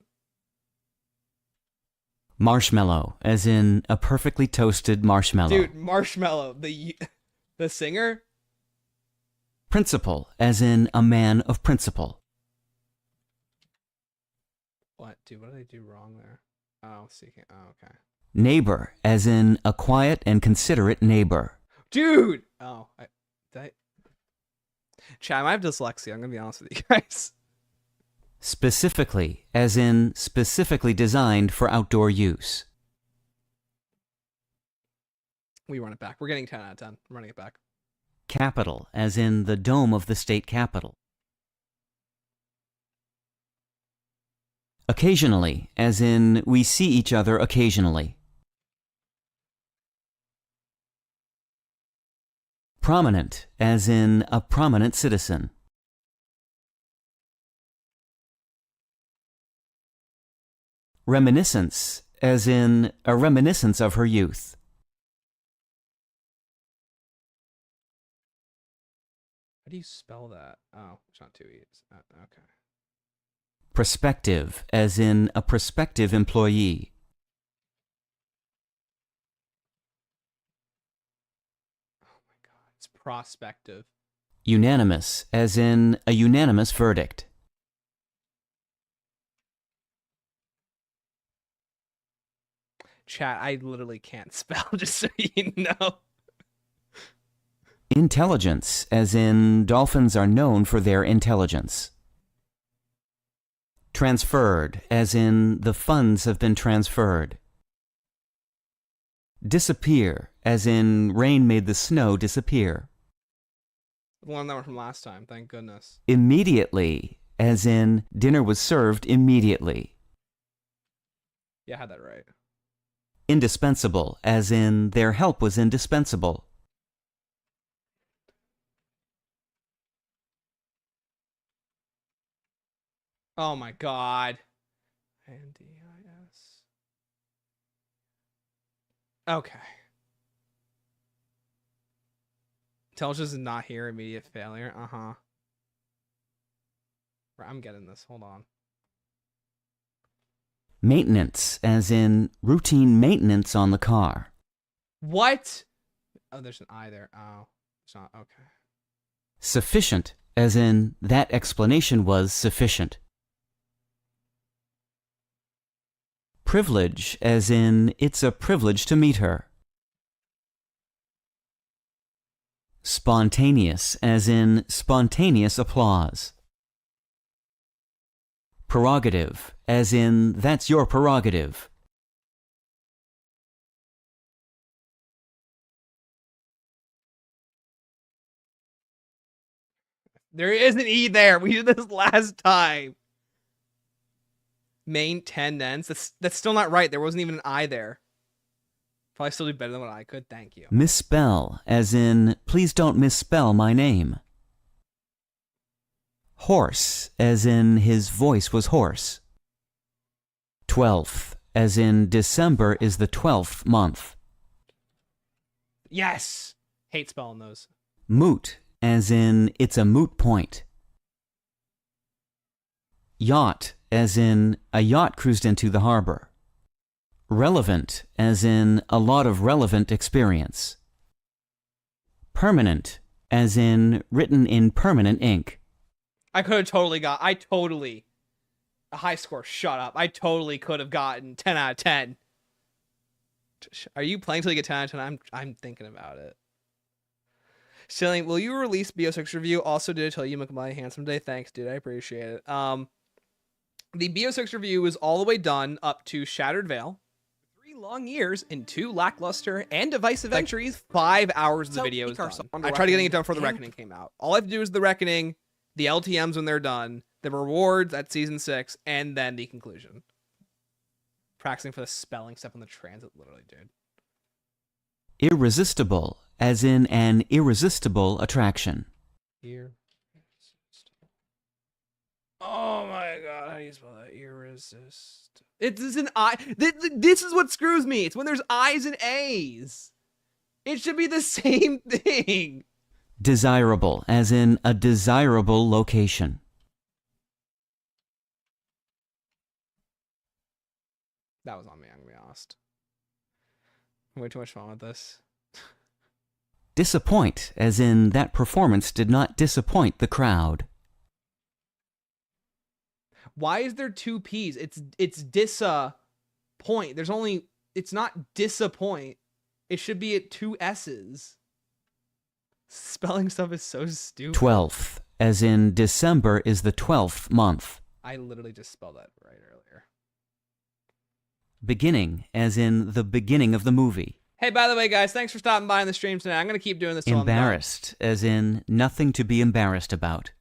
Marshmallow, as in a perfectly toasted marshmallow. Dude, Marshmallow, the singer? Principle, as in a man of principle. What? Dude, what did I do wrong there? Oh, seeking. Oh, okay. Neighbor, as in a quiet and considerate neighbor. Dude! Oh, Chat, I might have dyslexia. I'm going to be honest with you guys. Specifically, as in specifically designed for outdoor use. We run it back. We're getting 10 out of 10. I'm running it back. Capital, as in the dome of the state capitol. Occasionally, as in we see each other occasionally. Prominent, as in a prominent citizen. Reminiscence, as in a reminiscence of her youth. How do you spell that? Oh, it's not two E's. Okay. Prospective, as in a prospective employee. Oh my God. It's prospective. Unanimous, as in a unanimous verdict. Chat, I literally can't spell, just so you know. Intelligence, as in dolphins are known for their intelligence. Transferred, as in the funds have been transferred. Disappear, as in rain made the snow disappear. One that one from last time, thank goodness. Immediately, as in dinner was served immediately. Yeah, I had that right. Indispensable, as in their help was indispensable. Oh my God. NDIS. Okay. Intelligence is not here. Immediate failure. Uh-huh. I'm getting this. Hold on. Maintenance, as in routine maintenance on the car. What? Oh, there's an I there. Oh, it's not. Okay. Sufficient, as in that explanation was sufficient. Privilege, as in it's a privilege to meet her. Spontaneous, as in spontaneous applause. Prerogative, as in that's your prerogative. There is an E there. We did this last time. Main tenants. That's still not right. There wasn't even an I there. Probably still do better than what I could. Thank you. Misspell, as in please don't misspell my name. Hoarse, as in his voice was hoarse. 12th, as in December is the 12th month. Yes. Hate spelling those. Moot, as in it's a moot point. Yacht, as in a yacht cruised into the harbor. Relevant, as in a lot of relevant experience. Permanent, as in written in permanent ink. I could have totally got. A high score. Shut up. I totally could have gotten 10 out of 10. Are you playing till you get 10 out of 10? I'm thinking about it. Silling, will you release BO6 review? Also, did I tell you my handsome day? Thanks, dude. I appreciate it. The BO6 review is all the way done up to Shattered Veil. 3 long years and 2 lackluster and divisive entries. 5 hours of the video is done. I tried getting it done before The Reckoning came out. All I have to do is The Reckoning, the LTMs when they're done, the rewards at Season 6, and then the conclusion. Practicing for the spelling step on the transit, literally, dude. Irresistible, as in an irresistible attraction. Irresistible. Oh my god, how do you spell that? Irresistible. It's an I. This is what screws me. It's when there's I's and A's. It should be the same thing. Desirable, as in a desirable location. That was on me. I'm gonna be honest. Way too much fun with this. Disappoint, as in that performance did not disappoint the crowd. Why is there 2 P's? It's disappoint. There's only. It's not disappoint. It should be at 2 S's. Spelling stuff is so stupid. 12th, as in December is the 12th month. I literally just spelled that right earlier. Beginning, as in the beginning of the movie. Hey, by the way, guys, thanks for stopping by on the stream tonight. I'm going to keep doing this till I'm done. Embarrassed, as in nothing to be embarrassed about.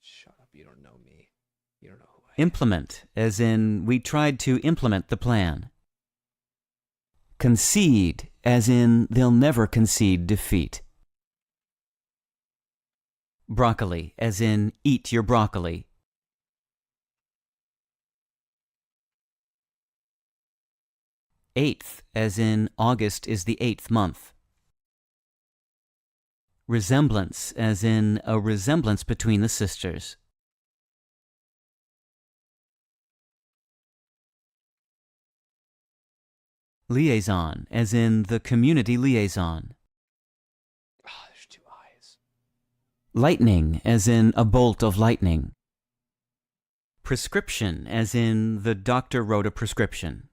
Shut up. You don't know me. You don't know who I am. Implement, as in we tried to implement the plan. Concede, as in they'll never concede defeat. Broccoli, as in eat your broccoli. Eighth, as in August is the 8th month. Resemblance, as in a resemblance between the sisters. Liaison, as in the community liaison. Oh, there's 2 I's. Lightning, as in a bolt of lightning. Prescription, as in the doctor wrote a prescription.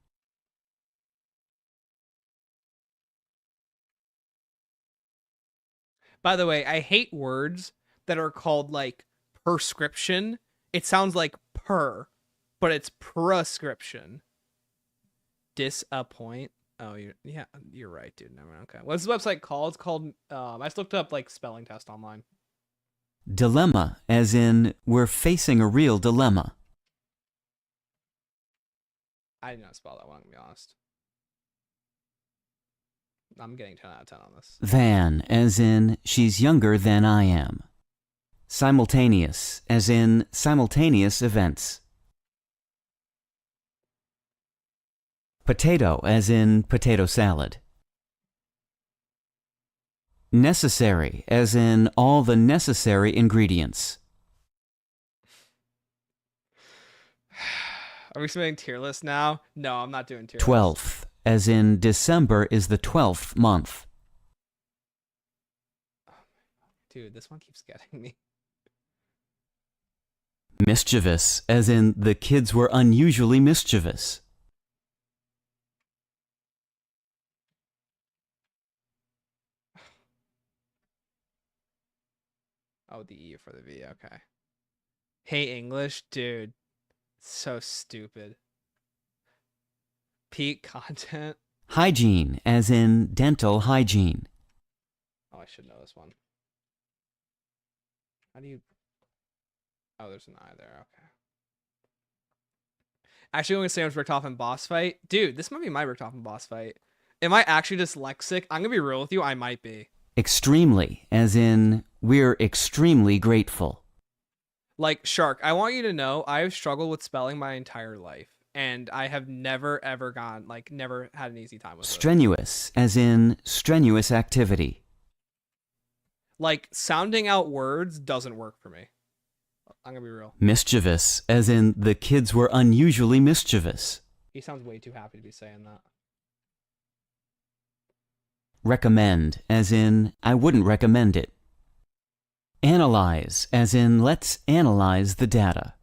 By the way, I hate words that are called like prescription. It sounds like per, but it's prescription. Disappoint. Oh, you're right, dude. Never mind. Okay. What's the website called? It's called. I just looked up like spelling test online. Dilemma, as in we're facing a real dilemma. I did not spell that one. I'm gonna be honest. I'm getting 10 out of 10 on this. Than, as in she's younger than I am. Simultaneous, as in simultaneous events. Potato, as in potato salad. Necessary, as in all the necessary ingredients. Are we submitting tier list now? No, I'm not doing tier list. 12th, as in December is the 12th month. Dude, this one keeps getting me. Mischievous, as in the kids were unusually mischievous. Oh, the E for the V, okay. Hey, English, dude. So stupid. Peak content. Hygiene, as in dental hygiene. Oh, I should know this one. How do you... Oh, there's an I there. Okay. Actually, I'm going to say I'm Richtofen boss fight. Dude, this might be my Richtofen boss fight. Am I actually dyslexic? I'm going to be real with you. I might be. Extremely, as in we're extremely grateful. Like, Shark, I want you to know I've struggled with spelling my entire life. And I have never, ever never had an easy time with it. Strenuous, as in strenuous activity. Like, sounding out words doesn't work for me. I'm going to be real. Mischievous, as in the kids were unusually mischievous. He sounds way too happy to be saying that. Recommend, as in I wouldn't recommend it. Analyze, as in let's analyze the data.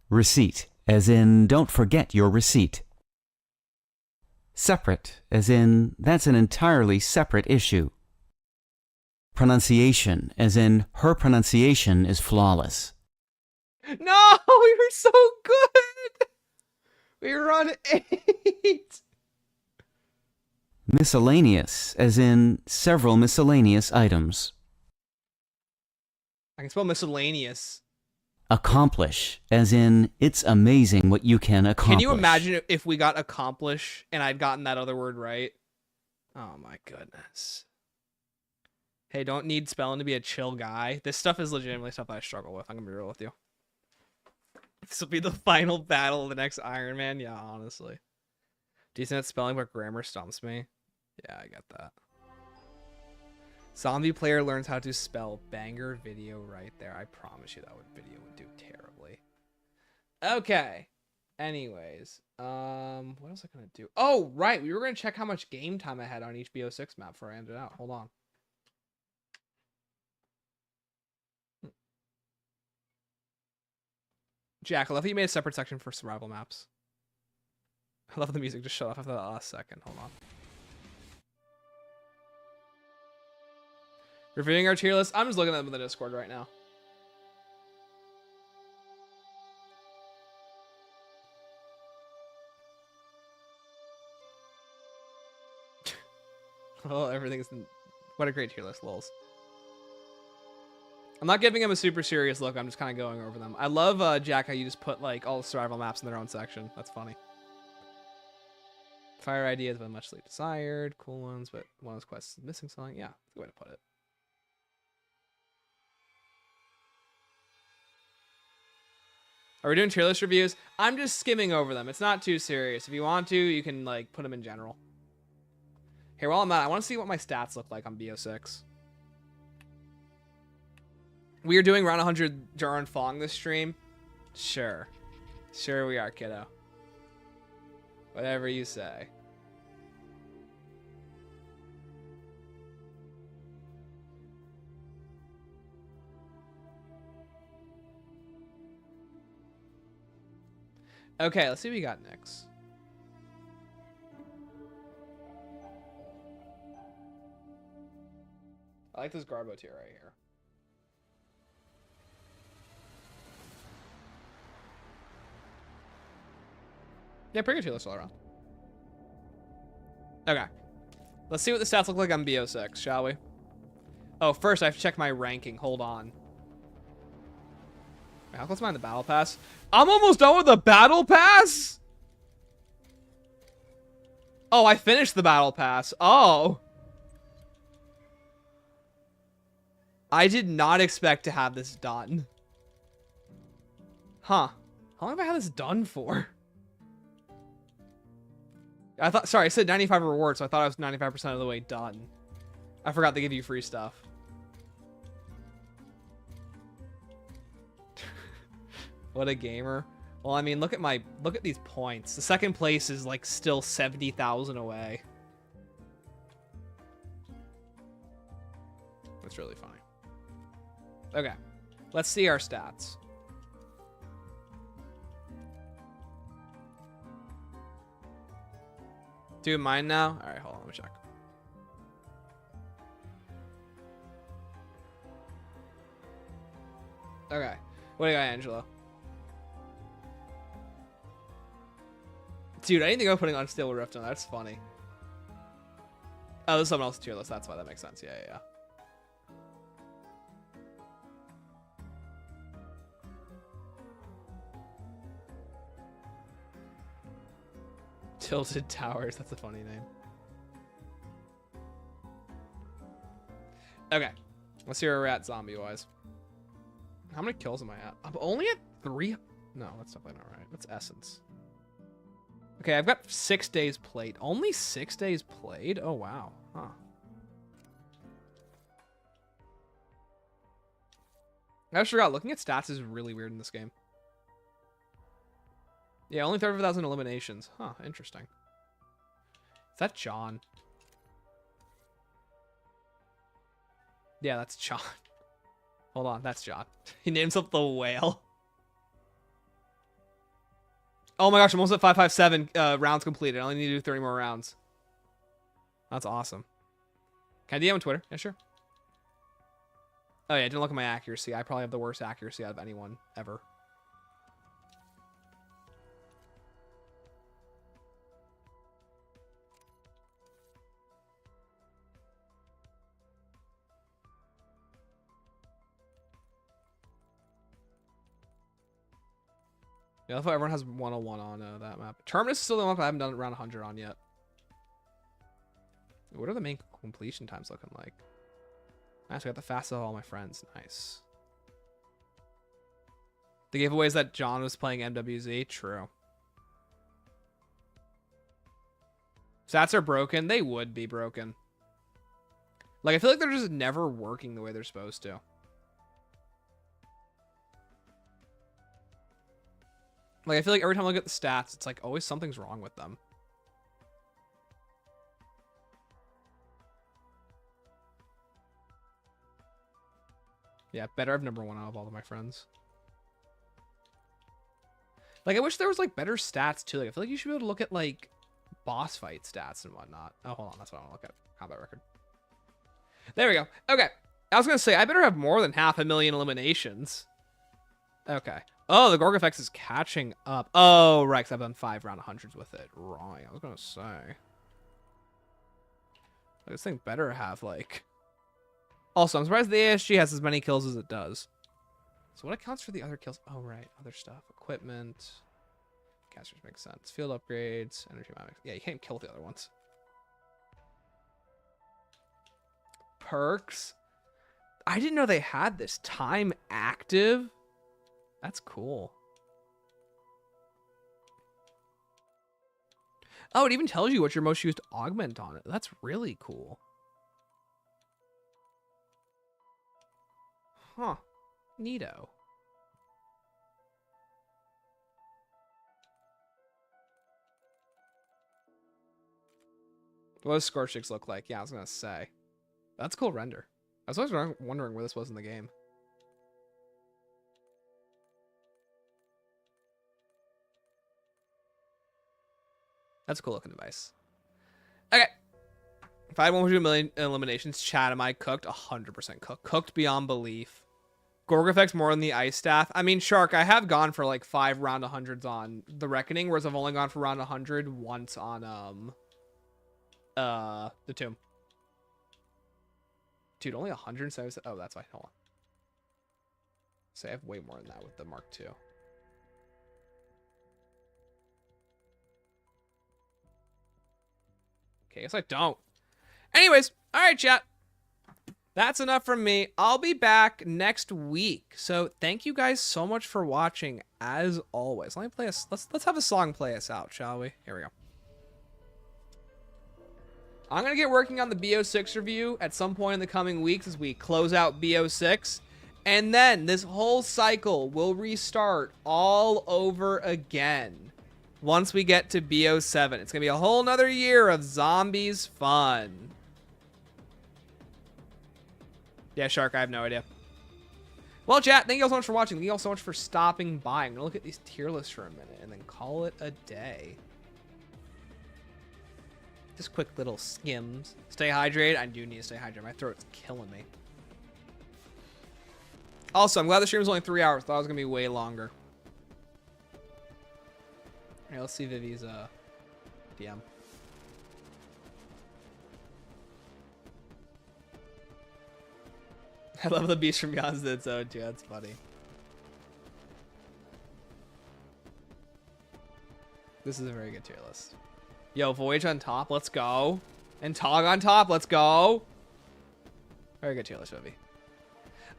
Receipt, as in don't forget your receipt. Separate, as in that's an entirely separate issue. Pronunciation, as in her pronunciation is flawless. No, we were so good. We were on 8. Miscellaneous, as in several miscellaneous items. I can spell miscellaneous. Accomplish, as in it's amazing what you can accomplish. Can you imagine if we got accomplish and I'd gotten that other word right? Oh my goodness. Hey, don't need spelling to be a chill guy. This stuff is legitimately stuff I struggle with. I'm gonna be real with you. This will be the final battle of the next Iron Man. Yeah, honestly. Decent at spelling, but grammar stumps me. Yeah, I get that. Zombie player learns how to spell. Banger video right there. I promise you that video would do terribly. Okay. Anyways, what else was I gonna do? Oh, right. We were gonna check how much game time I had on each BO6 map before I ended out. Hold on. Jack, I love that you made a separate section for survival maps. I love the music just shut off after that last second. Hold on. Reviewing our tier list. I'm just looking at them in the Discord right now. Oh, everything's in... What a great tier list, lols. I'm not giving him a super serious look. I'm just kind of going over them. I love, Jack, how you just put, like, all the survival maps in their own section. That's funny. Fire ideas, but much sleep desired. Cool ones, but one of those quests is missing something. Yeah, that's a good way to put it. Are we doing tier list reviews? I'm just skimming over them. It's not too serious. If you want to, you can, like, put them in general. Here, while I'm at, I want to see what my stats look like on BO6. We are doing around 100 Jar and Fong this stream. Sure. Sure we are, kiddo. Whatever you say. Okay, let's see what we got next. I like this Garbo tier right here. Yeah, pretty good tier list all around. Okay. Let's see what the stats look like on BO6, shall we? Oh, first I have to check my ranking. Hold on. Wait, how close am I in the battle pass? I'm almost done with the battle pass? Oh, I finished the battle pass. Oh. I did not expect to have this done. Huh. How long have I had this done for? I thought, sorry, I said 95 rewards, so I thought I was 95% of the way done. I forgot they give you free stuff. What a gamer. Well, I mean, look at these points. The second place is like still 70,000 away. That's really funny. Okay, let's see our stats. Do mine now? All right, hold on, let me check. Okay, what do you got, Angelo? Dude, I didn't think about putting Unstable Rift on. That's funny. Oh, there's someone else's tier list. That's why that makes sense. Yeah, yeah, yeah. Tilted Towers. That's a funny name. Okay. Let's see where we're at zombie-wise. How many kills am I at? I'm only at 3. No, that's definitely not right. That's Essence. Okay, I've got 6 days played. Only 6 days played? Oh, wow. Huh. I just forgot. Looking at stats is really weird in this game. Yeah, only 35,000 eliminations. Huh, interesting. Is that John? Yeah, that's John. Hold on, that's John. He names up the whale. Oh my gosh, I'm almost at 557 rounds completed. I only need to do 30 more rounds. That's awesome. Can I DM on Twitter? Yeah, sure. Oh yeah, I didn't look at my accuracy. I probably have the worst accuracy out of anyone ever. Yeah, I thought everyone has 101 on that map. Terminus is still the one I haven't done around 100 on yet. What are the main completion times looking like? I actually got the fastest of all my friends. Nice. The giveaways that John was playing MWZ. True. Stats are broken. They would be broken. Like, I feel like they're just never working the way they're supposed to. Like, I feel like every time I look at the stats, it's like always something's wrong with them. Yeah, better have number 1 out of all of my friends. Like, I wish there was, like, better stats, too. Like, I feel like you should be able to look at, like, boss fight stats and whatnot. Oh, hold on. That's what I want to look at. Combat record. There we go. Okay. I was going to say, I better have more than 500,000 eliminations. Okay. Oh, the Gorg effects is catching up. Oh, right, because I've done 5 round 100s with it. Right, I was going to say. This thing better have, like... Also, I'm surprised the ASG has as many kills as it does. So what accounts for the other kills? Oh, right, other stuff. Equipment. Casters make sense. Field upgrades. Energy mimics. Yeah, you can't kill the other ones. Perks. I didn't know they had this. Time active. That's cool. Oh, it even tells you what your most used augment on it. That's really cool. Huh. Neato. What does Scorch Chicks look like? Yeah, I was going to say. That's a cool render. I was always wondering where this was in the game. That's a cool looking device. Okay. If I had 1.2 million eliminations, chat, am I cooked? 100% cooked. Cooked beyond belief. Gorg effects more than the ice staff. I mean, Shark, I have gone for like 5 round 100s on the Reckoning, whereas I've only gone for round 100 once on the Tomb. Dude, only 170. Oh, that's why. Hold on. So I have way more than that with the Mark II. Okay, I guess I don't. Anyways, all right, chat. That's enough from me. I'll be back next week. So thank you guys so much for watching, as always. Let me play us. Let's have a song play us out, shall we? Here we go. I'm gonna get working on the BO6 review at some point in the coming weeks as we close out BO6, and then this whole cycle will restart all over again. Once we get to BO7, it's gonna be a whole nother year of zombies fun. Yeah, Shark, I have no idea. Well, chat, thank you all so much for watching. Thank you all so much for stopping by. I'm gonna look at these tier lists for a minute and then call it a day. Just quick little skims. Stay hydrated. I do need to stay hydrated. My throat's killing me. Also, I'm glad the stream was only 3 hours. Thought it was gonna be way longer. All right, let's see Vivi's DM. I love the beast from Yonzid zone too. That's funny. This is a very good tier list. Yo, Voyage on top, let's go. And Tog on top, let's go. Very good tier list, Vivi.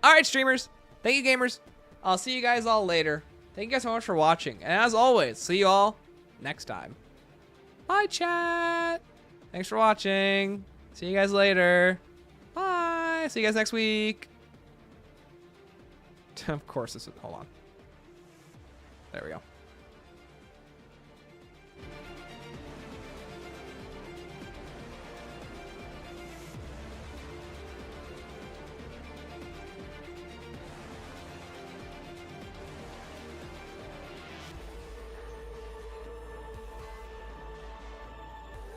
All right, streamers. Thank you, gamers. I'll see you guys all later. Thank you guys so much for watching. And as always, see you all next time. Bye, chat. Thanks for watching. See you guys later. Bye. See you guys next week. Of course, hold on. There we go.